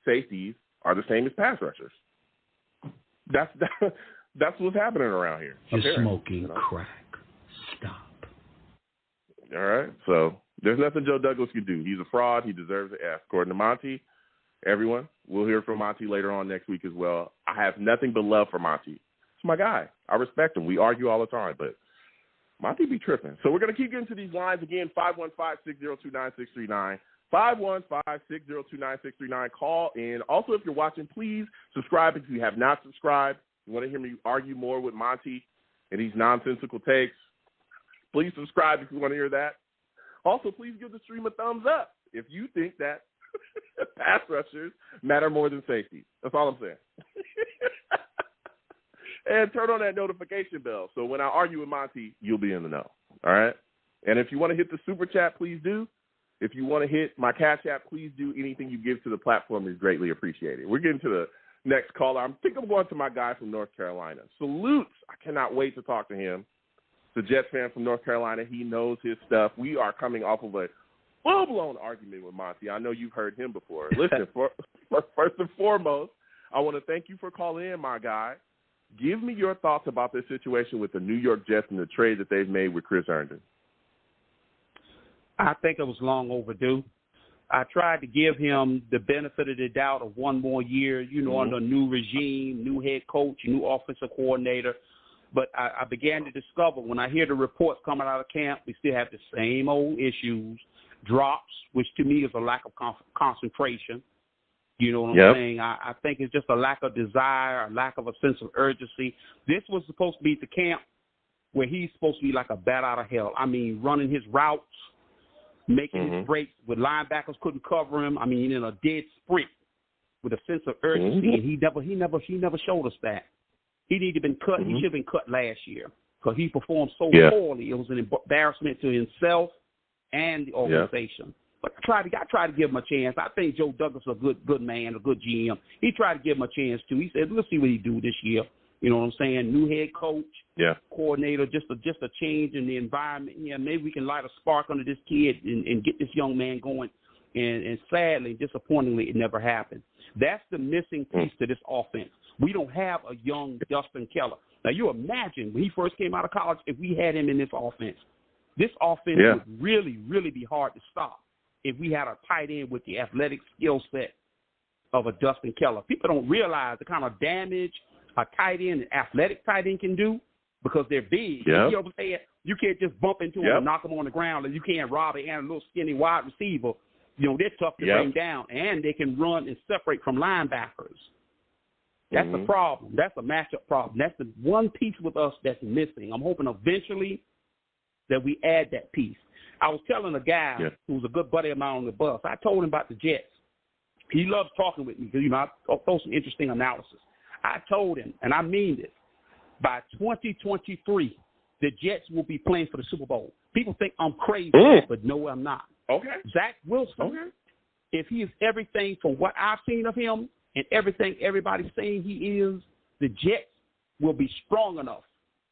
Speaker 2: safeties are the same as pass rushers. That's what's happening around here.
Speaker 9: You're smoking crack. Stop.
Speaker 2: All right. So there's nothing Joe Douglas can do. He's a fraud. He deserves an F. According to Monty, everyone, we'll hear from Monty later on next week as well. I have nothing but love for Monty. He's my guy. I respect him. We argue all the time, but Monty be tripping. So we're going to keep getting to these lines again, 515-602-9639. 515-602-9639. Call in. Also, if you're watching, please subscribe if you have not subscribed. You want to hear me argue more with Monty and these nonsensical takes, please subscribe if you want to hear that. Also, please give the stream a thumbs up if you think that pass rushers matter more than safety. That's all I'm saying. And turn on that notification bell so when I argue with Monty, you'll be in the know. All right? And if you want to hit the super chat, please do. If you want to hit my Cash App, please do. Anything you give to the platform is greatly appreciated. We're getting to the next caller. I think I'm going to my guy from North Carolina. Salutes. I cannot wait to talk to him. The Jets fan from North Carolina. He knows his stuff. We are coming off of a full-blown argument with Monty. I know you've heard him before. Listen, first and foremost, I want to thank you for calling in, my guy. Give me your thoughts about this situation with the New York Jets and the trade that they've made with Chris Herndon.
Speaker 10: I think it was long overdue. I tried to give him the benefit of the doubt of one more year, under a new regime, new head coach, new offensive coordinator. But I began to discover when I hear the reports coming out of camp, we still have the same old issues, drops, which to me is a lack of concentration. You know what I'm saying? I think it's just a lack of desire, a lack of a sense of urgency. This was supposed to be the camp where he's supposed to be like a bat out of hell. I mean, running his routes, making his breaks with linebackers couldn't cover him. I mean, in a dead sprint with a sense of urgency, and he never showed us that. He needed to have been cut. He should have been cut last year because he performed so poorly. It was an embarrassment to himself and the organization. But I tried to give him a chance. I think Joe Douglas is a good man, a good GM. He tried to give him a chance too. He said, "Let's see what he do this year." You know what I'm saying? New head coach, coordinator, just a change in the environment. Yeah, maybe we can light a spark under this kid and get this young man going. And sadly, disappointingly, it never happened. That's the missing piece to this offense. We don't have a young Dustin Keller. Now, you imagine when he first came out of college, if we had him in this offense would really, really be hard to stop if we had a tight end with the athletic skill set of a Dustin Keller. People don't realize the kind of damage a tight end, an athletic tight end can do because they're big. You know what I'm saying? You can't just bump into them and knock them on the ground, and you can't rob a little skinny wide receiver. You know, they're tough to bring down, and they can run and separate from linebackers. That's the problem. That's a matchup problem. That's the one piece with us that's missing. I'm hoping eventually that we add that piece. I was telling a guy who's a good buddy of mine on the bus, I told him about the Jets. He loves talking with me because, you know, I throw some interesting analysis. I told him, and I mean this, by 2023, the Jets will be playing for the Super Bowl. People think I'm crazy, but no, I'm not. Zach Wilson, if he is everything from what I've seen of him and everything everybody's saying he is, the Jets will be strong enough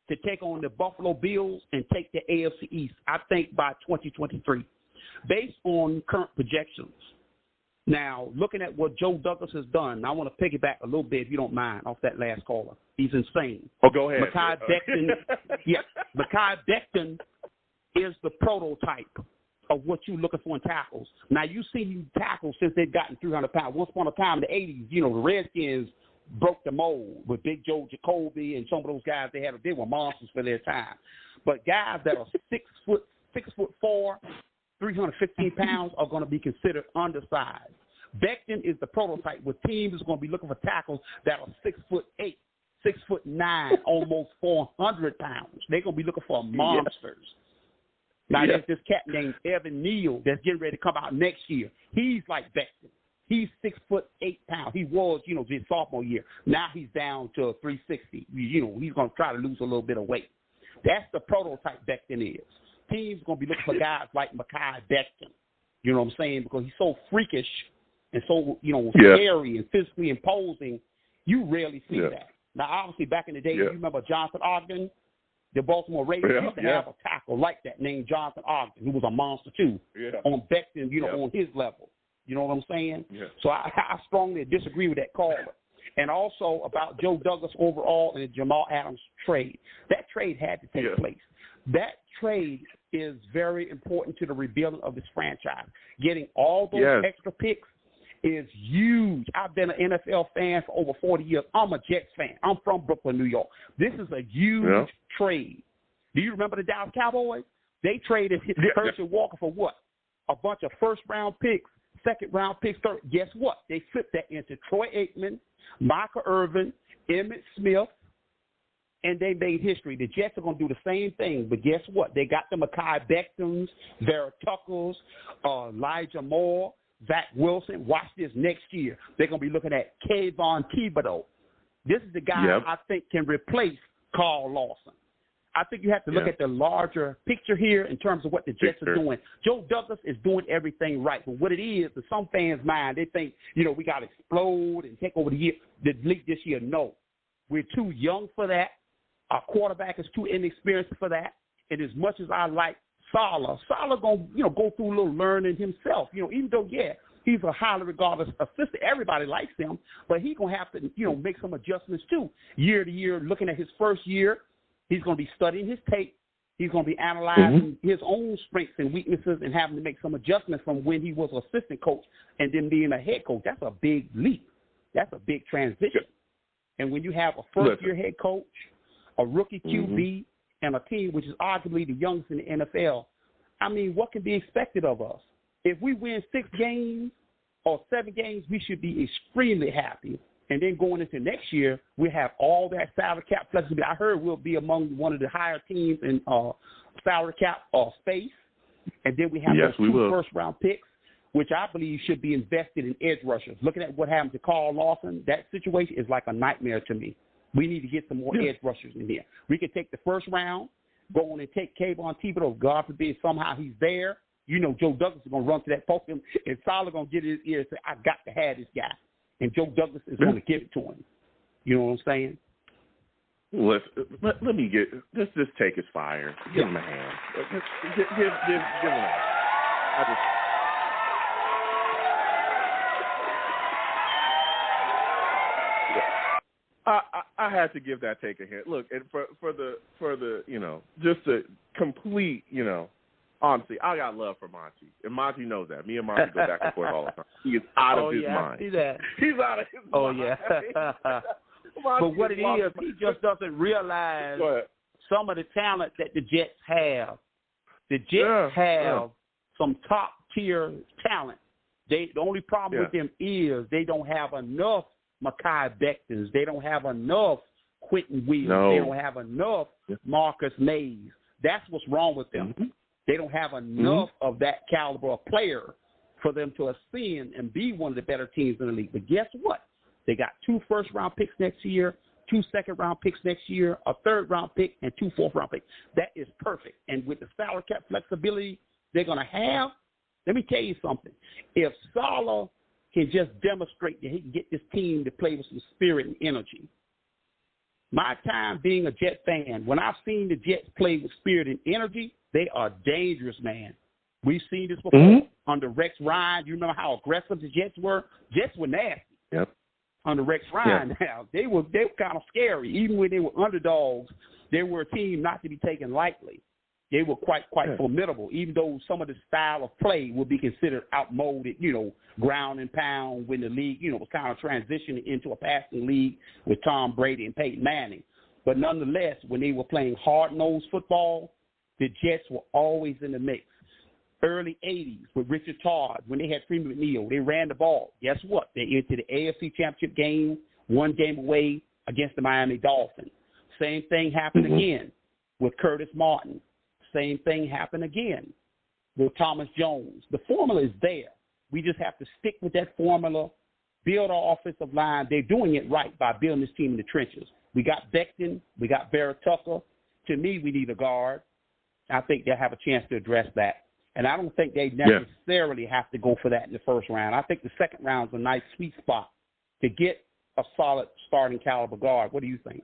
Speaker 10: to take on the Buffalo Bills and take the AFC East, I think, by 2023, based on current projections. Now, looking at what Joe Douglas has done, I want to piggyback a little bit, if you don't mind, off that last caller. He's insane.
Speaker 2: Go ahead.
Speaker 10: Mekhi Becton is the prototype of what you're looking for in tackles. Now, you've seen tackles since they've gotten 300 pounds. Once upon a time in the 80s, you know, the Redskins broke the mold with Big Joe Jacoby and some of those guys they were monsters for their time. But guys that are 6'4", 315 pounds are going to be considered undersized. Becton is the prototype where teams are going to be looking for tackles that are 6'8", 6'9", almost 400 pounds. They're going to be looking for monsters. Now, there's this cat named Evan Neal that's getting ready to come out next year. He's like Becton. He's 6'8" pounds. He was, you know, his sophomore year. Now he's down to 360. You know, he's going to try to lose a little bit of weight. That's the prototype Becton is. Teams are going to be looking for guys like Mekhi Becton. You know what I'm saying? Because he's so freakish and so, you know, scary and physically imposing. You rarely see that. Now, obviously, back in the day, you remember Jonathan Ogden? The Baltimore Ravens used to have a tackle like that named Jonathan Ogden, who was a monster too, on Becton, you know, on his level. You know what I'm saying? So I strongly disagree with that caller. And also about Joe Douglas overall and the Jamal Adams trade. That trade had to take place. That trade is very important to the rebuilding of this franchise. Getting all those extra picks is huge. I've been an NFL fan for over 40 years. I'm a Jets fan. I'm from Brooklyn, New York. This is a huge trade. Do you remember the Dallas Cowboys? They traded Herschel Walker for what? A bunch of first-round picks, second-round picks. Third. Guess what? They flipped that into Troy Aikman, Michael Irvin, Emmitt Smith, and they made history. The Jets are going to do the same thing, but guess what? They got the Mekhi Bectons, Vera Tuckers, Elijah Moore, Zach Wilson. Watch this next year. They're going to be looking at Kayvon Thibodeau. This is the guy I think can replace Carl Lawson. I think you have to look at the larger picture here in terms of what the Jets are doing. Joe Douglas is doing everything right. But what it is, in some fans' mind, they think, you know, we got to explode and take over the league this year. No. We're too young for that. Our quarterback is too inexperienced for that. And as much as I like Saleh going to, go through a little learning himself. You know, even though, he's a highly regarded assistant. Everybody likes him. But he's going to have to, make some adjustments too. Year to year, looking at his first year, he's going to be studying his tape. He's going to be analyzing his own strengths and weaknesses and having to make some adjustments from when he was an assistant coach and then being a head coach. That's a big leap. That's a big transition. And when you have a first-year head coach, a rookie QB, and a team which is arguably the youngest in the NFL, I mean, what can be expected of us? If we win 6 games or 7 games, we should be extremely happy. And then going into next year, we have all that salary cap flexibility. I heard we'll be among one of the higher teams in salary cap space. And then we have those 2 first-round picks, which I believe should be invested in edge rushers. Looking at what happened to Carl Lawson, that situation is like a nightmare to me. We need to get some more edge rushers in here. We can take the first round, go on and take Kayvon Thibodeau. God forbid somehow he's there. You know Joe Douglas is going to run to that podium, and Salah going to get in his ear and say, I got to have this guy. And Joe Douglas is going to give it to him. You know what I'm saying?
Speaker 2: Let me get – let's just take his fire. Give him a hand. Give him a hand. I had to give that take a hint. Look, and for the you know, just a complete, you know, honestly, I got love for Monty, and Monty knows that. Me and Monty go back and forth all the time. He is out of his mind.
Speaker 10: I see that.
Speaker 2: He's out of his mind.
Speaker 10: Oh yeah. But what it is, he just doesn't realize some of the talent that the Jets have. The Jets have some top tier talent. The only problem with them is they don't have enough Mekhi Bectons. They don't have enough Quentin Williams. No. They don't have enough Marcus Mays. That's what's wrong with them. They don't have enough of that caliber of player for them to ascend and be one of the better teams in the league. But guess what? They got 2 first-round picks next year, 2 second-round picks next year, a third-round pick, and 2 fourth-round picks. That is perfect. And with the salary cap flexibility they're going to have, let me tell you something. If Salah can just demonstrate that he can get this team to play with some spirit and energy. My time being a Jet fan, when I've seen the Jets play with spirit and energy, they are dangerous, man. We've seen this before under Rex Ryan. You remember how aggressive the Jets were? Jets were nasty.
Speaker 2: Yep.
Speaker 10: Under Rex Ryan now. They were kind of scary. Even when they were underdogs, they were a team not to be taken lightly. They were quite formidable, even though some of the style of play would be considered outmoded, you know, ground and pound when the league, you know, was kind of transitioning into a passing league with Tom Brady and Peyton Manning. But nonetheless, when they were playing hard-nosed football, the Jets were always in the mix. Early 80s with Richard Todd, when they had Freeman McNeil, they ran the ball. Guess what? They entered the AFC Championship game, 1 game away against the Miami Dolphins. Same thing happened again with Curtis Martin. Same thing happened again with Thomas Jones. The formula is there. We just have to stick with that formula, build our offensive line. They're doing it right by building this team in the trenches. We got Becton. We got Vera Tucker. To me, we need a guard. I think they'll have a chance to address that. And I don't think they necessarily have to go for that in the first round. I think the second round is a nice sweet spot to get a solid starting caliber guard. What do you think?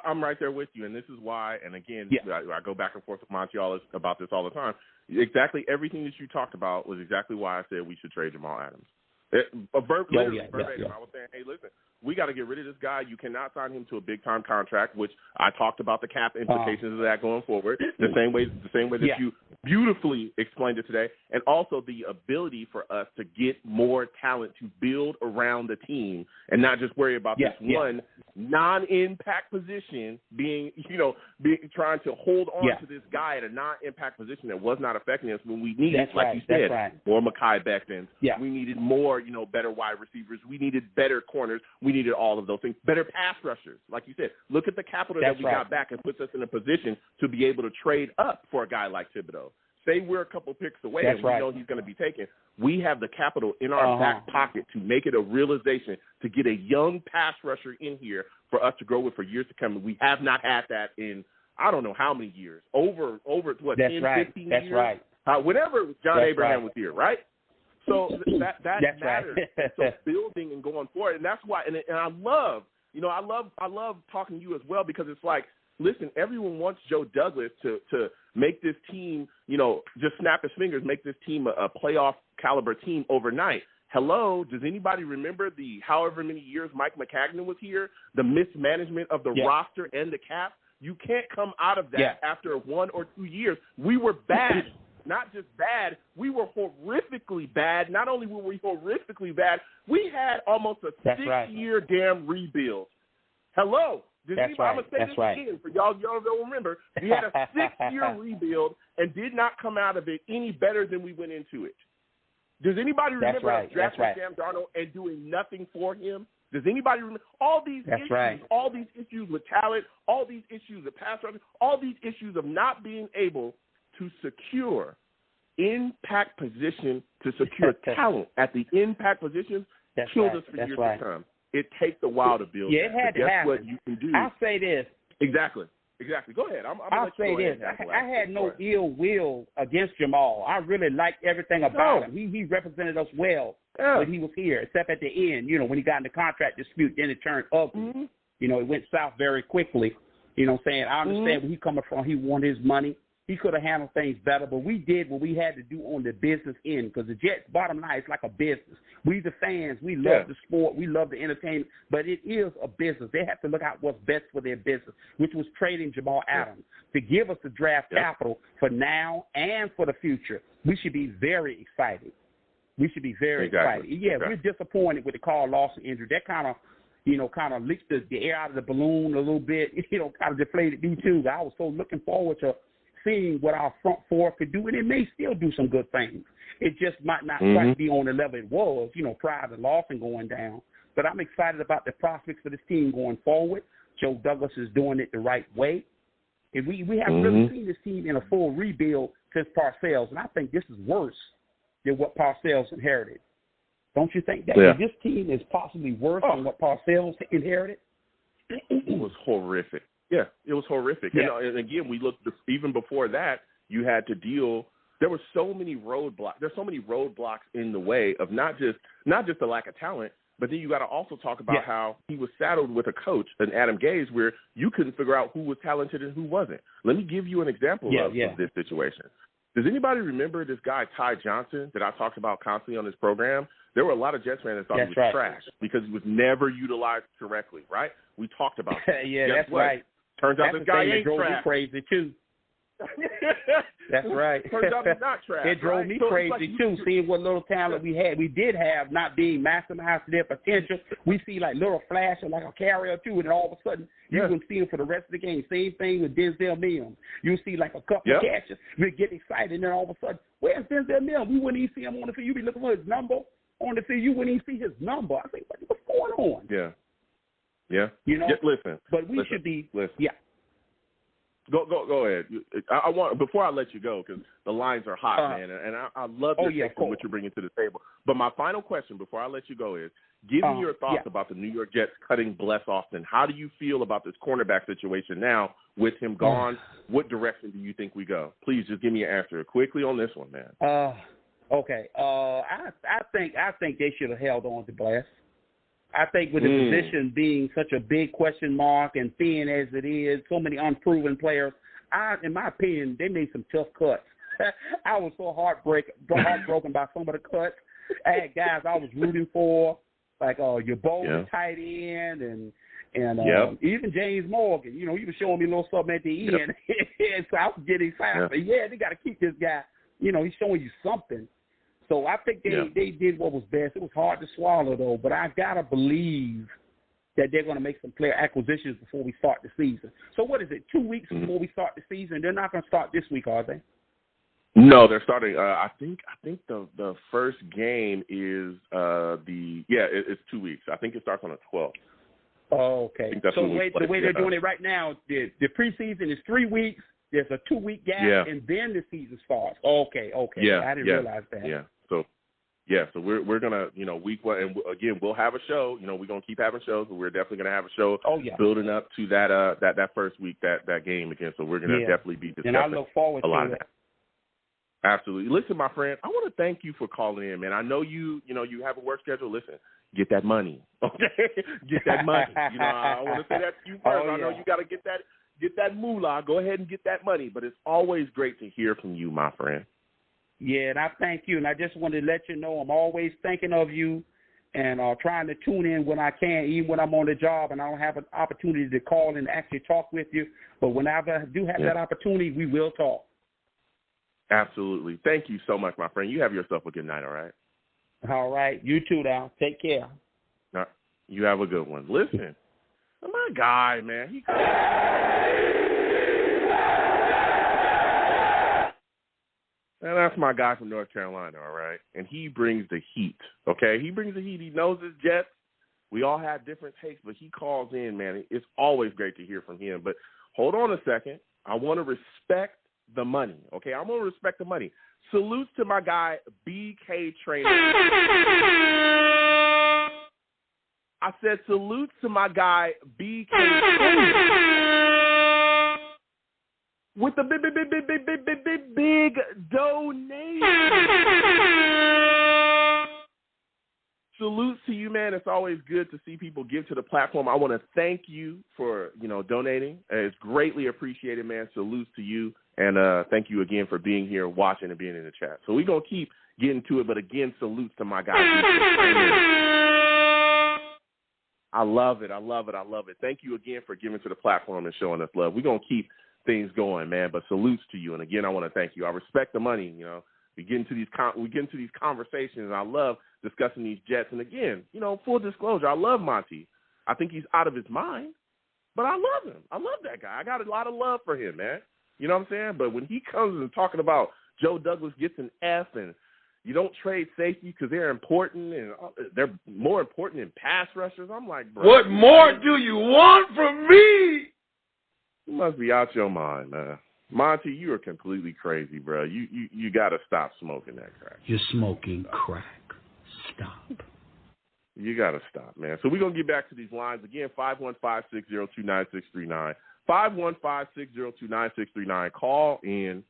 Speaker 2: I'm right there with you, and this is why, and again, I go back and forth with Monty about this all the time. Exactly everything that you talked about was exactly why I said we should trade Jamal Adams. Verbatim. I was saying, hey, listen, we got to get rid of this guy. You cannot sign him to a big-time contract, which I talked about the cap implications of that going forward, the same way that you beautifully explained it today, and also the ability for us to get more talent to build around the team and not just worry about this one non-impact position being trying to hold on to this guy at a non-impact position that was not affecting us when we needed, you said, more Mekhi Becton. Yeah. We needed more, better wide receivers. We needed better corners. We needed all of those things. Better pass rushers. Like you said, look at the capital that we got back and puts us in a position to be able to trade up for a guy like Thibodeau. Say we're a couple picks away and we know he's going to be taken. We have the capital in our back pocket to make it a realization to get a young pass rusher in here for us to grow with for years to come. We have not had that in I don't know how many years. Over what, 10, 15 years? That's right. Whenever John Abraham was here, right? So that matters. So building and going forward, and that's why. And I love, I love talking to you as well because it's like, listen, everyone wants Joe Douglas to make this team, just snap his fingers, make this team a playoff caliber team overnight. Hello, does anybody remember the however many years Mike McCagnon was here, the mismanagement of the roster and the cap? You can't come out of that after 1 or 2 years. We were bad. Not just bad, we were horrifically bad. Not only were we horrifically bad, we had almost a 6-year damn rebuild. Hello,
Speaker 10: That's right.
Speaker 2: I'm going to say this again for y'all don't remember. We had a 6-year rebuild and did not come out of it any better than we went into it. Does anybody remember us drafting Sam Darnold and doing nothing for him? Does anybody remember all these issues, all these issues with talent, all these issues of pass rushing, all these issues of not being able to secure impact position, to secure talent at the impact positions, killed us for years to come. It takes a while to build.
Speaker 10: Yeah, it had to happen.
Speaker 2: What you can do.
Speaker 10: I'll say this.
Speaker 2: Exactly. Go ahead.
Speaker 10: I'll say this. I had no ill will against Jamal. I really liked everything about him. He represented us well when he was here, except at the end, when he got in the contract dispute, then it turned ugly. Mm-hmm. It went south very quickly. You know what I'm saying? I understand where he's coming from. He wanted his money. He could have handled things better, but we did what we had to do on the business end because the Jets, bottom line, is like a business. We the fans, we love the sport, we love the entertainment, but it is a business. They have to look out what's best for their business, which was trading Jamal Adams to give us the draft capital for now and for the future. We should be very excited. We should be very excited. Yeah, we're disappointed with the Carl Lawson injury. That kind of leaked the air out of the balloon a little bit, kind of deflated me too. I was so looking forward to seeing what our front four could do, and it may still do some good things. It just might not quite be on the level it was, prior to Lawson going down. But I'm excited about the prospects for this team going forward. Joe Douglas is doing it the right way. And we haven't really seen this team in a full rebuild since Parcells, and I think this is worse than what Parcells inherited. Don't you think that this team is possibly worse than what Parcells inherited?
Speaker 2: It was horrific. Yeah, it was horrific. Yeah. And again, we looked even before that. You had to deal. There were so many roadblocks. There's so many roadblocks in the way of not just the lack of talent, but then you got to also talk about how he was saddled with a coach, an Adam Gase, where you couldn't figure out who was talented and who wasn't. Let me give you an example of this situation. Does anybody remember this guy Ty Johnson that I talked about constantly on this program? There were a lot of Jets fans that thought he was trash because he was never utilized correctly. Right? We talked about that.
Speaker 10: That's right.
Speaker 2: Turns out this guy ain't
Speaker 10: drove
Speaker 2: trash.
Speaker 10: Me crazy too. That's right.
Speaker 2: Turns out he's not trash.
Speaker 10: It drove me crazy too, seeing what little talent we had. We did have not being maximized to their potential. We see like little flash of like a carrier too, and then all of a sudden you can see him for the rest of the game. Same thing with Denzel Mims. You see like a couple of catches. We get excited, and then all of a sudden, where's Denzel Mims? We wouldn't even see him on the field. You'd be looking for his number on the field. You wouldn't even see his number. I think, what's going on?
Speaker 2: Yeah. Listen.
Speaker 10: But we should be.
Speaker 2: Listen.
Speaker 10: Yeah.
Speaker 2: Go ahead. I want before I let you go because the lines are hot, man, and I love what you're bringing to the table. But my final question before I let you go is: give me your thoughts about the New York Jets cutting Bless Austin. How do you feel about this cornerback situation now with him gone? What direction do you think we go? Please just give me an answer quickly on this one, man.
Speaker 10: Okay. I think they should have held on to Bless. I think with the position being such a big question mark and thin as it is, so many unproven players, in my opinion, they made some tough cuts. I was so heartbroken by some of the cuts. I had guys I was rooting for, like your Bowles tight end and even James Morgan. He was showing me a little something at the end. And so I was getting excited. But they got to keep this guy. He's showing you something. So I think they did what was best. It was hard to swallow, though, but I got to believe that they're going to make some player acquisitions before we start the season. So what is it, 2 weeks before we start the season? They're not going to start this week, are they?
Speaker 2: No, they're starting. I think the first game is it's 2 weeks. I think it starts on the 12th.
Speaker 10: Oh, okay. So the way they're doing it right now, the preseason is 3 weeks. There's a 2 week gap, and then the season starts. Okay.
Speaker 2: Yeah,
Speaker 10: I didn't realize that.
Speaker 2: Yeah. So we're gonna week one, and again we'll have a show. We're gonna keep having shows, but we're definitely gonna have a show. Building up to that first week that game again. So we're gonna definitely be discussing.
Speaker 10: And I look forward
Speaker 2: a lot
Speaker 10: to
Speaker 2: of
Speaker 10: it.
Speaker 2: That. Absolutely. Listen, my friend, I want to thank you for calling in, man. I know you have a work schedule. Listen, get that money, okay? Get that money. I want to say that to you first. I know you got to get that moolah. Go ahead and get that money. But it's always great to hear from you, my friend.
Speaker 10: Yeah, and I thank you. And I just wanted to let you know I'm always thinking of you and trying to tune in when I can, even when I'm on the job and I don't have an opportunity to call and actually talk with you. But whenever I do have that opportunity, we will talk.
Speaker 2: Absolutely. Thank you so much, my friend. You have yourself a good night, all right?
Speaker 10: All right. You too, now. Take care.
Speaker 2: You have a good one. Listen, My guy, man. And that's my guy from North Carolina, all right? And he brings the heat, okay? He brings the heat. He knows his Jets. We all have different takes, but he calls in, man. It's always great to hear from him. But hold on a second. I want to respect the money, okay? I'm going to respect the money. Salutes to my guy, BK Trainer. I said salutes to my guy, BK Trainer. With the big donation. Salutes to you, man. It's always good to see people give to the platform. I want to thank you for, donating. It's greatly appreciated, man. Salutes to you. And thank you again for being here, watching, and being in the chat. So we're going to keep getting to it. But again, salutes to my guy. I love it. I love it. I love it. Thank you again for giving to the platform and showing us love. We're going to keep things going, man. But salutes to you. And again, I want to thank you. I respect the money. We get into these conversations, and I love discussing these Jets. And again, full disclosure, I love Monty. I think he's out of his mind, but I love him. I love that guy. I got a lot of love for him, man. You know what I'm saying? But when he comes and talking about Joe Douglas gets an F and you don't trade safety because they're important and they're more important than pass rushers, I'm like, bro.
Speaker 11: What more do you want from me?
Speaker 2: You must be out your mind, man. Monty, you are completely crazy, bro. You got to stop smoking that crack.
Speaker 9: You're smoking crack. Stop.
Speaker 2: You got to stop, man. So we're going to get back to these lines. Again, 515-602-9639. 515-602-9639. Call in.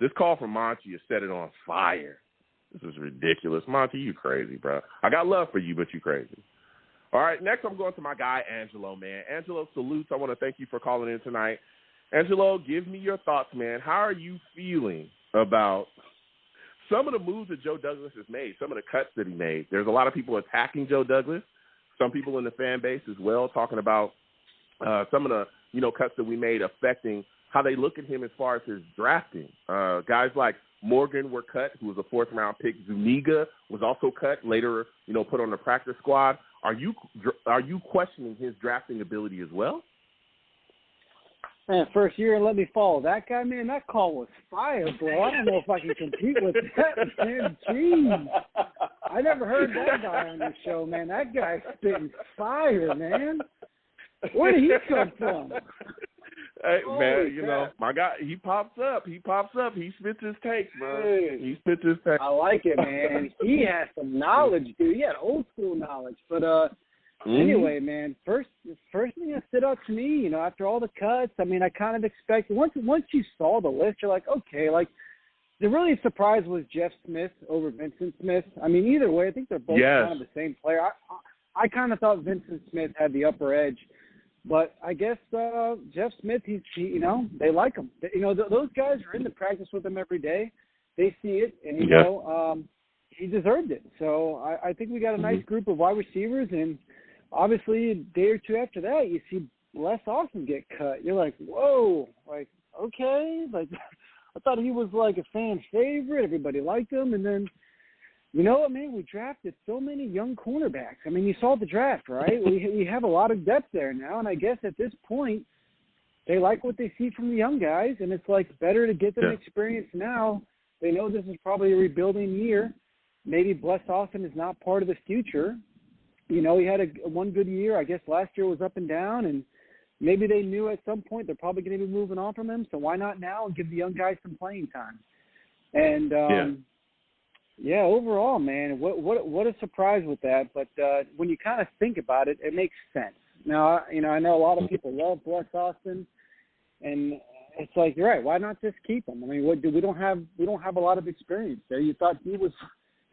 Speaker 2: This call from Monty has set it on fire. This is ridiculous. Monty, you crazy, bro. I got love for you, but you crazy. All right, next I'm going to my guy, Angelo, man. Angelo, salutes. I want to thank you for calling in tonight. Angelo, give me your thoughts, man. How are you feeling about some of the moves that Joe Douglas has made, some of the cuts that he made? There's a lot of people attacking Joe Douglas, some people in the fan base as well, talking about some of the, cuts that we made affecting how they look at him as far as his drafting. Guys like Morgan were cut, who was a fourth-round pick. Zuniga was also cut, later, put on the practice squad. Are you questioning his drafting ability as well?
Speaker 12: Man, first year and let me follow that guy, man. That call was fire, bro. I don't know if I can compete with that, man. Jeez. I never heard that guy on the show, man. That guy's spitting fire, man. Where did he come from?
Speaker 2: Hey,
Speaker 12: Holy
Speaker 2: man,
Speaker 12: crap.
Speaker 2: my guy, he pops up. He spits his takes, bro. He spits his takes.
Speaker 12: I like it, man. He has some knowledge, dude. He had old school knowledge. But anyway, man, first thing that stood out to me, after all the cuts, I mean, I kind of expected, once you saw the list, you're like, okay, like, the really surprise was Jeff Smith over Vincent Smith. I mean, either way, I think they're both kind of the same player. I kind of thought Vincent Smith had the upper edge. But I guess Jeff Smith, they like him. Those guys are in the practice with him every day. They see it, and he deserved it. So I think we got a nice group of wide receivers, and obviously a day or two after that, you see Les Austin get cut. You're like, whoa, like, okay. Like, I thought he was like a fan favorite. Everybody liked him, and then, you know what, man? We drafted so many young cornerbacks. I mean, you saw the draft, right? We have a lot of depth there now, and I guess at this point, they like what they see from the young guys, and it's like better to get them experience now. They know this is probably a rebuilding year. Maybe Bless Austin is not part of the future. He had a one good year. I guess last year was up and down, and maybe they knew at some point they're probably going to be moving on from him, so why not now and give the young guys some playing time? And, overall, man, what a surprise with that. But when you kind of think about it, it makes sense. Now, I know a lot of people love Bless Austin, and it's like, you're right. Why not just keep him? I mean, we don't have a lot of experience there. You thought he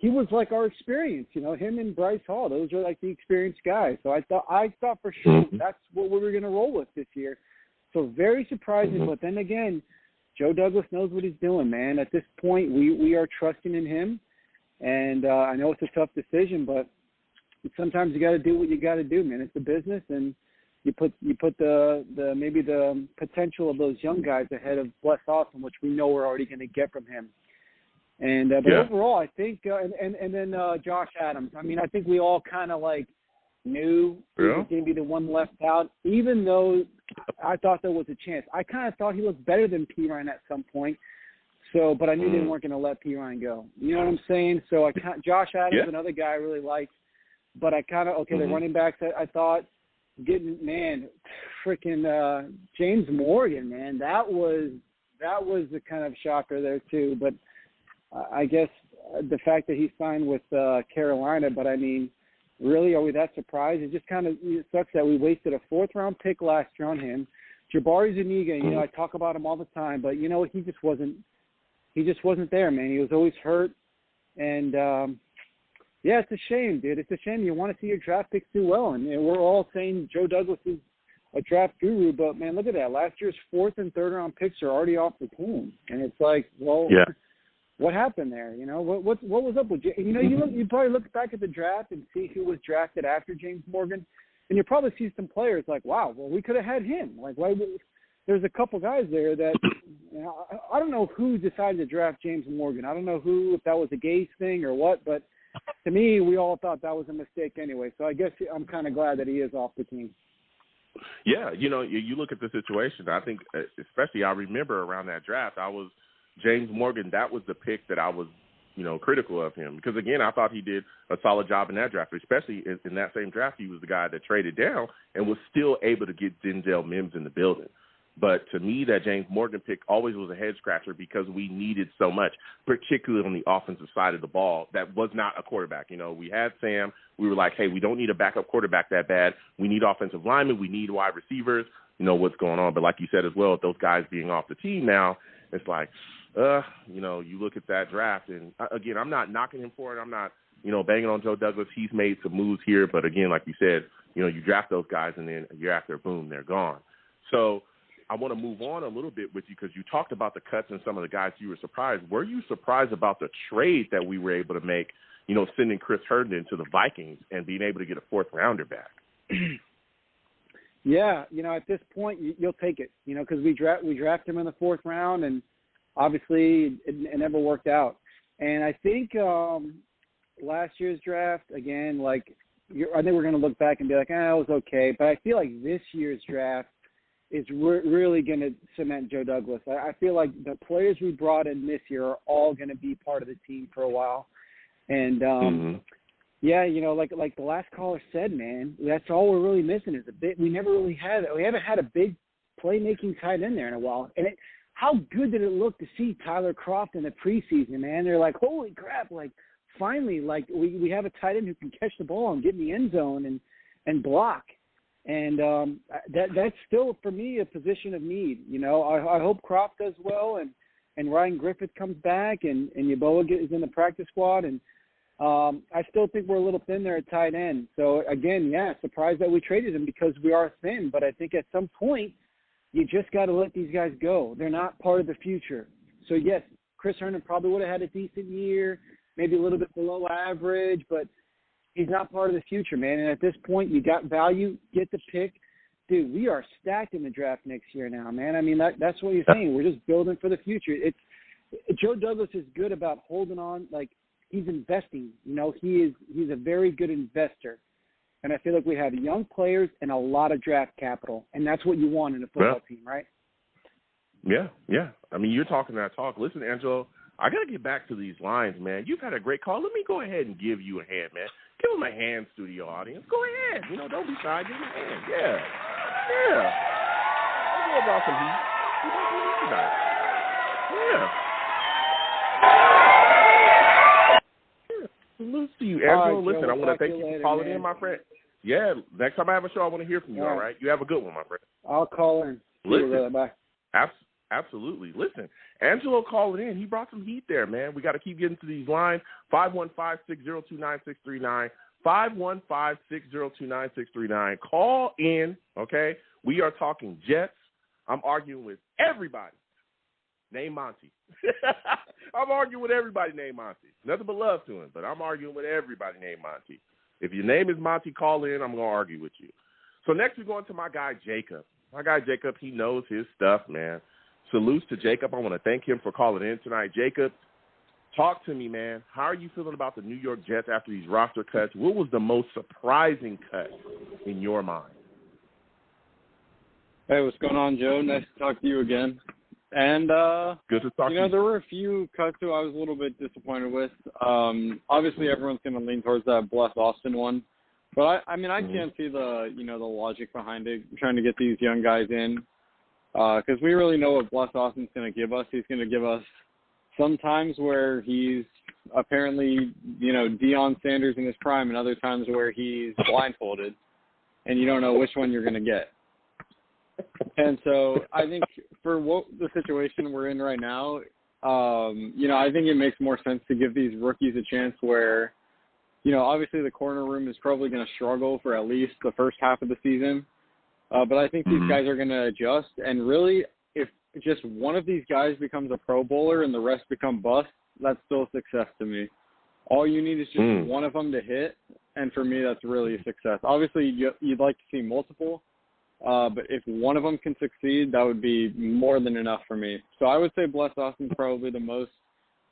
Speaker 12: was like our experience. Him and Bryce Hall, those are like the experienced guys. So I thought for sure that's what we were going to roll with this year. So very surprising. But then again, Joe Douglas knows what he's doing, man. At this point, we are trusting in him. And I know it's a tough decision, but sometimes you got to do what you got to do, man. It's a business, and you put the maybe the potential of those young guys ahead of Bless Austin, which we know we're already going to get from him. And but overall, I think, and then Josh Adams. I mean, I think we all kind of like knew he was going to be the one left out, even though I thought there was a chance. I kind of thought he looked better than Perine at some point. So, but I knew they weren't going to let Perine go. You know what I'm saying? So Josh Adams, another guy I really liked, but I kind of the running backs. I thought freaking James Morgan, man, that was the kind of shocker there too. But I guess the fact that he signed with Carolina, but I mean, really, are we that surprised? It just kind of sucks that we wasted a 4th-round pick last year on him. Jabari Zuniga, you know, I talk about him all the time, but you know, he just wasn't there, man. He was always hurt. And, it's a shame, dude. It's a shame. You want to see your draft picks do well. And we're all saying Joe Douglas is a draft guru, but, man, look at that. Last year's 4th and 3rd-round picks are already off the team. And it's like, well, what happened there? You know, what was up with you know, you probably look back at the draft and see who was drafted after James Morgan, and you probably see some players like, wow, well, we could have had him. Like, why? There's a couple guys there that, you know, I don't know who decided to draft James Morgan. I don't know if that was a Gase thing or what, but to me, we all thought that was a mistake anyway. So I guess I'm kind of glad that he is off the team.
Speaker 2: Yeah, you know, you look at the situation. I think, especially, I remember around that draft, James Morgan, that was the pick that I was, you know, critical of him. Because, again, I thought he did a solid job in that draft, especially in that same draft. He was the guy that traded down and was still able to get Denzel Mims in the building. But to me, that James Morgan pick always was a head-scratcher because we needed so much, particularly on the offensive side of the ball, that was not a quarterback. You know, we had Sam. We were like, hey, we don't need a backup quarterback that bad. We need offensive linemen. We need wide receivers. You know what's going on. But like you said as well, those guys being off the team now, it's like, you know, you look at that draft. And, again, I'm not knocking him for it. I'm not, you know, banging on Joe Douglas. He's made some moves here. But, again, like you said, you know, you draft those guys and then a year after, boom, they're gone. So I want to move on a little bit with you because you talked about the cuts and some of the guys you were surprised. Were you surprised about the trade that we were able to make, you know, sending Chris Herndon to the Vikings and being able to get a 4th-rounder back?
Speaker 12: Yeah, you know, at this point, you'll take it, you know, because we draft him in the 4th round, and obviously it never worked out. And I think last year's draft, again, I think we're going to look back and be like, it was okay. But I feel like this year's draft is really going to cement Joe Douglas. I feel like the players we brought in this year are all going to be part of the team for a while. And, yeah, you know, like the last caller said, man, that's all we're really missing is we haven't had a big playmaking tight end there in a while. And how good did it look to see Tyler Kroft in the preseason, man? They're like, holy crap, like, finally, like, we have a tight end who can catch the ball and get in the end zone and block. And that's still, for me, a position of need. You know, I hope Kroft does well and Ryan Griffith comes back and Yeboah is in the practice squad. And I still think we're a little thin there at tight end. So, again, surprised that we traded him because we are thin. But I think at some point you just got to let these guys go. They're not part of the future. So, yes, Chris Herndon probably would have had a decent year, maybe a little bit below average, but he's not part of the future, man. And at this point, you got value, get the pick. Dude, we are stacked in the draft next year now, man. I mean, that's what you're saying. We're just building for the future. Joe Douglas is good about holding on. Like, he's investing. You know, he's a very good investor. And I feel like we have young players and a lot of draft capital. And that's what you want in a football team, right?
Speaker 2: Yeah. I mean, you're talking that talk. Listen, Angelo, I got to get back to these lines, man. You've had a great call. Let me go ahead and give you a hand, man. Give him a hand, studio audience. Go ahead. You know, don't be shy. Give him a hand. Yeah. Don't go about some heat. You don't believe tonight. Yeah. Salute to you, Angelo. Listen, I want to thank you for calling in, my friend. Yeah, next time I have a show, I want to hear from you, all right? You have a good one, my friend.
Speaker 12: I'll call in.
Speaker 2: Listen.
Speaker 12: Bye.
Speaker 2: Absolutely. Listen, Angelo calling in. He brought some heat there, man. We got to keep getting to these lines. 515-602-9639. 515-602-9639. Call in, okay? We are talking Jets. I'm arguing with everybody named Monty. I'm arguing with everybody named Monty. Nothing but love to him, but I'm arguing with everybody named Monty. If your name is Monty, call in. I'm going to argue with you. So next we're going to my guy, Jacob. My guy, Jacob, he knows his stuff, man. Salutes to Jacob. I want to thank him for calling in tonight. Jacob, talk to me, man. How are you feeling about the New York Jets after these roster cuts? What was the most surprising cut in your mind?
Speaker 13: Hey, what's going on, Joe? Nice to talk to you again. And,
Speaker 2: good to talk to you.
Speaker 13: There were a few cuts who I was a little bit disappointed with. Obviously, everyone's going to lean towards that Bless Austin one. But, I can't see the logic behind it, trying to get these young guys in. Because we really know what Bless Austin's going to give us. He's going to give us some times where he's apparently, Deion Sanders in his prime, and other times where he's blindfolded. And you don't know which one you're going to get. And so I think for what the situation we're in right now, I think it makes more sense to give these rookies a chance where, obviously the corner room is probably going to struggle for at least the first half of the season. But I think these guys are going to adjust. And really, if just one of these guys becomes a Pro Bowler and the rest become busts, that's still a success to me. All you need is just one of them to hit. And for me, that's really a success. Obviously, you'd like to see multiple. But if one of them can succeed, that would be more than enough for me. So I would say Bless Austin's probably the most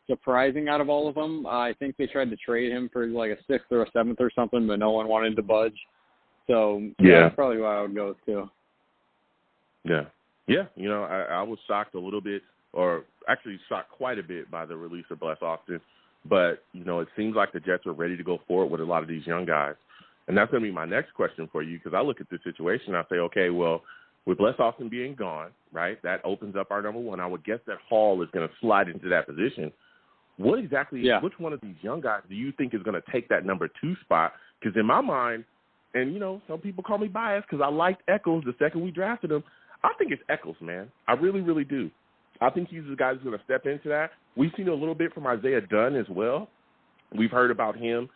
Speaker 13: surprising out of all of them. I think they tried to trade him for like a 6th or a 7th or something, but no one wanted to budge. So that's probably what I would go with too.
Speaker 2: Yeah. Yeah. I was shocked a little bit, or actually shocked quite a bit by the release of Bless Austin. But, it seems like the Jets are ready to go forward with a lot of these young guys. And that's going to be my next question for you, because I look at this situation and I say, okay, well, with Bless Austin being gone, right, that opens up our number one. I would guess that Hall is going to slide into that position. What exactly, which one of these young guys do you think is going to take that number 2 spot? Because in my mind, and, some people call me biased because I liked Echols the second we drafted him, I think it's Echols, man. I really, really do. I think he's the guy who's going to step into that. We've seen a little bit from Isaiah Dunn as well. We've heard about him,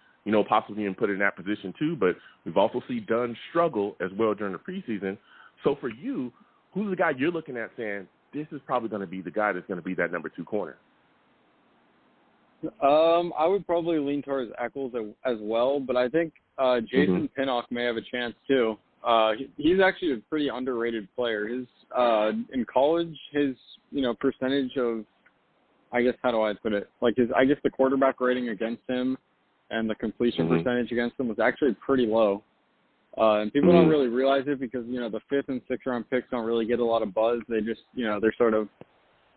Speaker 2: possibly being put in that position too, but we've also seen Dunn struggle as well during the preseason. So for you, who's the guy you're looking at saying, this is probably going to be the guy that's going to be that number 2 corner?
Speaker 13: I would probably lean towards Echols as well, but I think Jason Pinnock may have a chance too. He's actually a pretty underrated player. His in college, his percentage of, I guess, how do I put it? Like the quarterback rating against him and the completion percentage against them was actually pretty low. And people don't really realize it because, the 5th and 6th round picks don't really get a lot of buzz. They just, they're sort of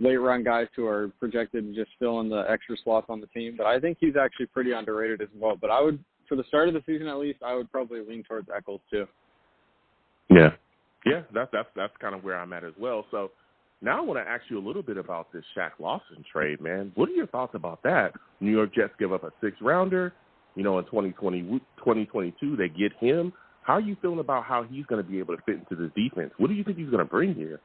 Speaker 13: late round guys who are projected to just fill in the extra slots on the team. But I think he's actually pretty underrated as well. But I would, for the start of the season at least, I would probably lean towards Echols too.
Speaker 2: Yeah. Yeah, that's kind of where I'm at as well. So now I want to ask you a little bit about this Shaq Lawson trade, man. What are your thoughts about that? New York Jets give up a 6th rounder. In 2022, they get him. How are you feeling about how he's going to be able to fit into this defense? What do you think he's going to bring here?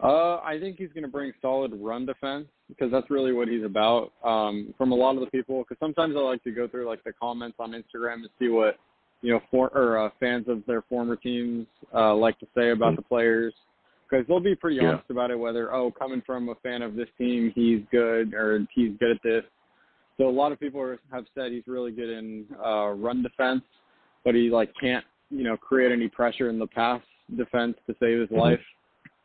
Speaker 13: I think he's going to bring solid run defense because that's really what he's about. From a lot of the people, because sometimes I like to go through like the comments on Instagram to see what fans of their former teams like to say about the players, because they'll be pretty honest about it. Whether coming from a fan of this team, he's good or he's good at this. So a lot of people have said he's really good in run defense, but he can't create any pressure in the pass defense to save his life.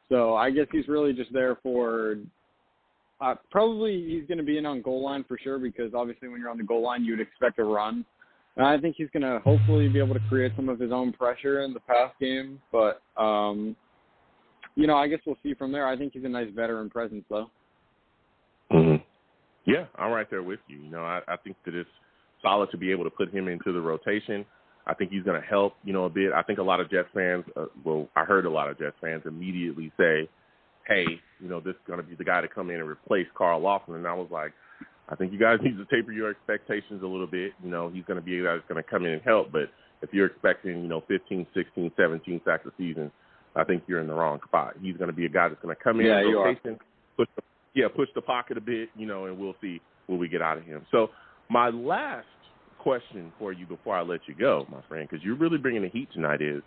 Speaker 13: So I guess he's really just there for probably he's going to be in on goal line for sure, because obviously when you're on the goal line, you'd expect a run. And I think he's going to hopefully be able to create some of his own pressure in the pass game. But, I guess we'll see from there. I think he's a nice veteran presence, though.
Speaker 2: Yeah, I'm right there with you. I think that it's solid to be able to put him into the rotation. I think he's going to help, a bit. I think a lot of Jets fans, I heard a lot of Jets fans immediately say, hey, this is going to be the guy to come in and replace Carl Lawson. And I was like, I think you guys need to taper your expectations a little bit. He's going to be a guy that's going to come in and help. But if you're expecting, 15, 16, 17 sacks a season, I think you're in the wrong spot. He's going to be a guy that's going to come in and rotation, push the pocket a bit, and we'll see what we get out of him. So my last question for you before I let you go, my friend, because you're really bringing the heat tonight, is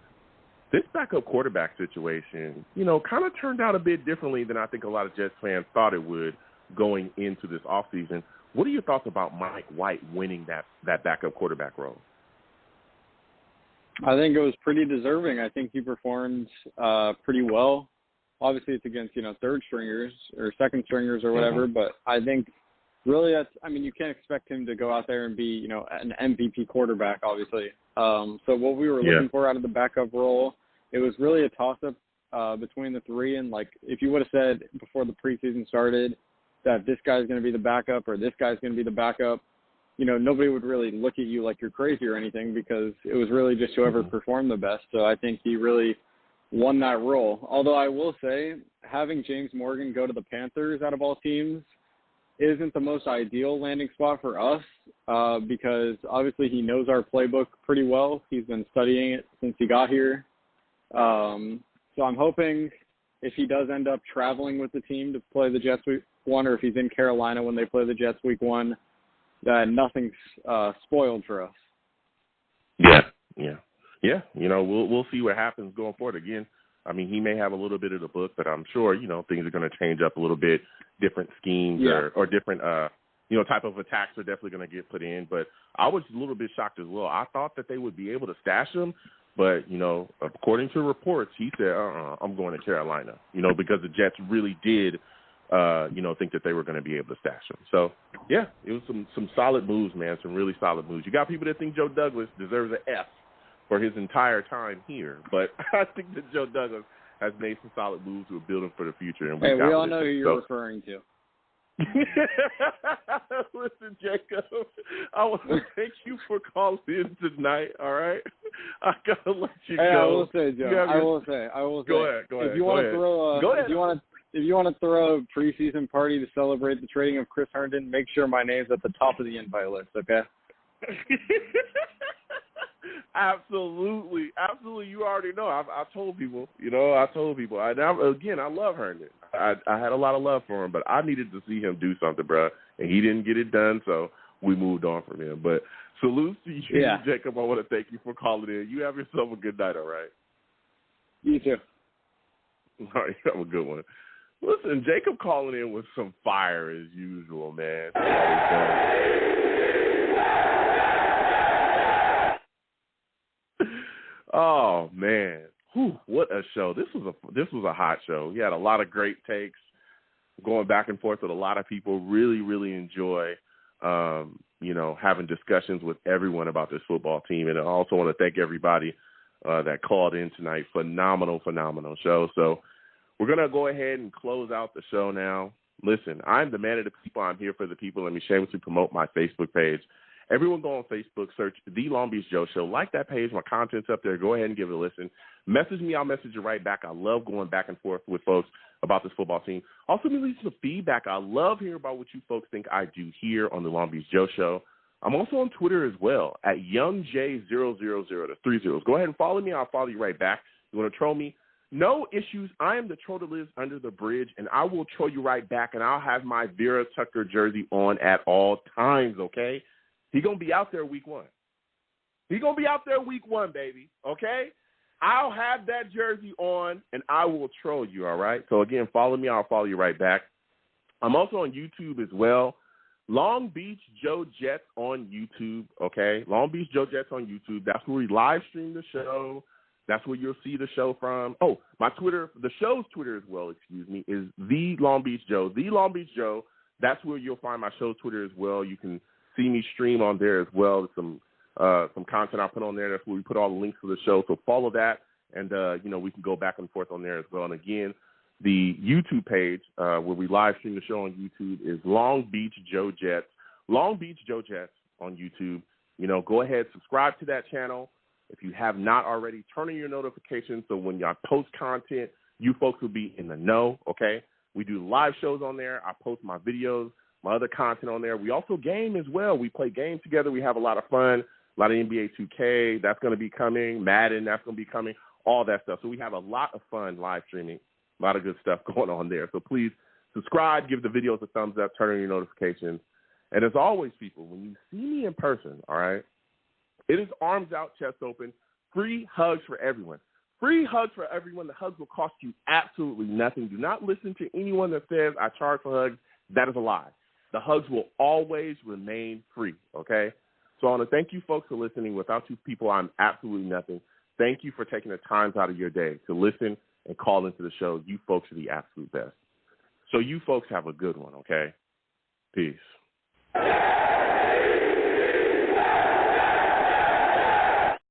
Speaker 2: this backup quarterback situation, kind of turned out a bit differently than I think a lot of Jets fans thought it would going into this offseason. What are your thoughts about Mike White winning that backup quarterback role?
Speaker 13: I think it was pretty deserving. I think he performed pretty well. obviously it's against, third stringers or second stringers or whatever, but I think really you can't expect him to go out there and be, an MVP quarterback, obviously. So what we were looking for out of the backup role, it was really a toss-up between the three. And, if you would have said before the preseason started that this guy's going to be the backup or this guy's going to be the backup, nobody would really look at you like you're crazy or anything, because it was really just whoever performed the best. So I think he really won that role. Although I will say, having James Morgan go to the Panthers out of all teams isn't the most ideal landing spot for us, because obviously he knows our playbook pretty well. He's been studying it since he got here. So I'm hoping if he does end up traveling with the team to play the Jets week one, or if he's in Carolina when they play the Jets week one, that nothing's spoiled for us.
Speaker 2: Yeah. We'll see what happens going forward. Again, he may have a little bit of the book, but I'm sure, things are going to change up a little bit. Different schemes or different, type of attacks are definitely going to get put in. But I was a little bit shocked as well. I thought that they would be able to stash him, but, according to reports, he said, I'm going to Carolina, because the Jets really did, think that they were going to be able to stash him. So, yeah, it was some solid moves, man, some really solid moves. You got people that think Joe Douglas deserves an F for his entire time here, but I think that Joe Douglas has made some solid moves to build him for the future. And
Speaker 13: we all know who you're referring to.
Speaker 2: Listen, Jacob, I want to thank you for calling in tonight, all right? I got to let you go.
Speaker 13: I will say, Joe, I will say.
Speaker 2: Go ahead.
Speaker 13: If you want to throw a preseason party to celebrate the trading of Chris Herndon, make sure my name's at the top of the invite list, okay?
Speaker 2: Absolutely. You already know. I told people. I love Herndon. I had a lot of love for him, but I needed to see him do something, bro, and he didn't get it done, so we moved on from him. But salute to you, Jacob. I want to thank you for calling in. You have yourself a good night, all right?
Speaker 13: You too.
Speaker 2: All right, have a good one. Listen, Jacob calling in with some fire as usual, man. Oh man, what a show! This was a hot show. He had a lot of great takes, going back and forth with a lot of people. Really, really enjoy, having discussions with everyone about this football team. And I also want to thank everybody that called in tonight. Phenomenal show. So we're gonna go ahead and close out the show now. Listen, I'm the man of the people. I'm here for the people. Let me shamelessly promote my Facebook page. Everyone go on Facebook, search The Long Beach Joe Show. Like that page. My content's up there. Go ahead and give it a listen. Message me. I'll message you right back. I love going back and forth with folks about this football team. Also, leave some feedback. I love hearing about what you folks think I do here on The Long Beach Joe Show. I'm also on Twitter as well, at YoungJ000, the 3 zeros. Go ahead and follow me. I'll follow you right back. You want to troll me? No issues. I am the troll that lives under the bridge, and I will troll you right back, and I'll have my Vera Tucker jersey on at all times, okay? He's going to be out there week one. He's going to be out there week one, baby, okay? I'll have that jersey on, and I will troll you, all right? So, again, follow me. I'll follow you right back. I'm also on YouTube as well. Long Beach Joe Jets on YouTube, okay? Long Beach Joe Jets on YouTube. That's where we live stream the show. That's where you'll see the show from. Oh, my Twitter, the show's Twitter as well, is The Long Beach Joe. The Long Beach Joe. That's where you'll find my show's Twitter as well. You can see me stream on there as well. Some content I put on there. That's where we put all the links to the show. So follow that, and we can go back and forth on there as well. And again, the YouTube page where we live stream the show on YouTube is Long Beach Joe Jets. Long Beach Joe Jets on YouTube. Go ahead, subscribe to that channel. If you have not already, turn on your notifications so when y'all post content, you folks will be in the know, okay? We do live shows on there. I post my videos, my other content on there. We also game as well. We play games together. We have a lot of fun, a lot of NBA 2K. That's going to be coming. Madden, that's going to be coming, all that stuff. So we have a lot of fun live streaming, a lot of good stuff going on there. So please subscribe, give the videos a thumbs up, turn on your notifications. And as always, people, when you see me in person, all right, it is arms out, chest open, free hugs for everyone. Free hugs for everyone. The hugs will cost you absolutely nothing. Do not listen to anyone that says I charge for hugs. That is a lie. The hugs will always remain free, okay? So I want to thank you folks for listening. Without you people, I'm absolutely nothing. Thank you for taking the time out of your day to listen and call into the show. You folks are the absolute best. So you folks have a good one, okay? Peace.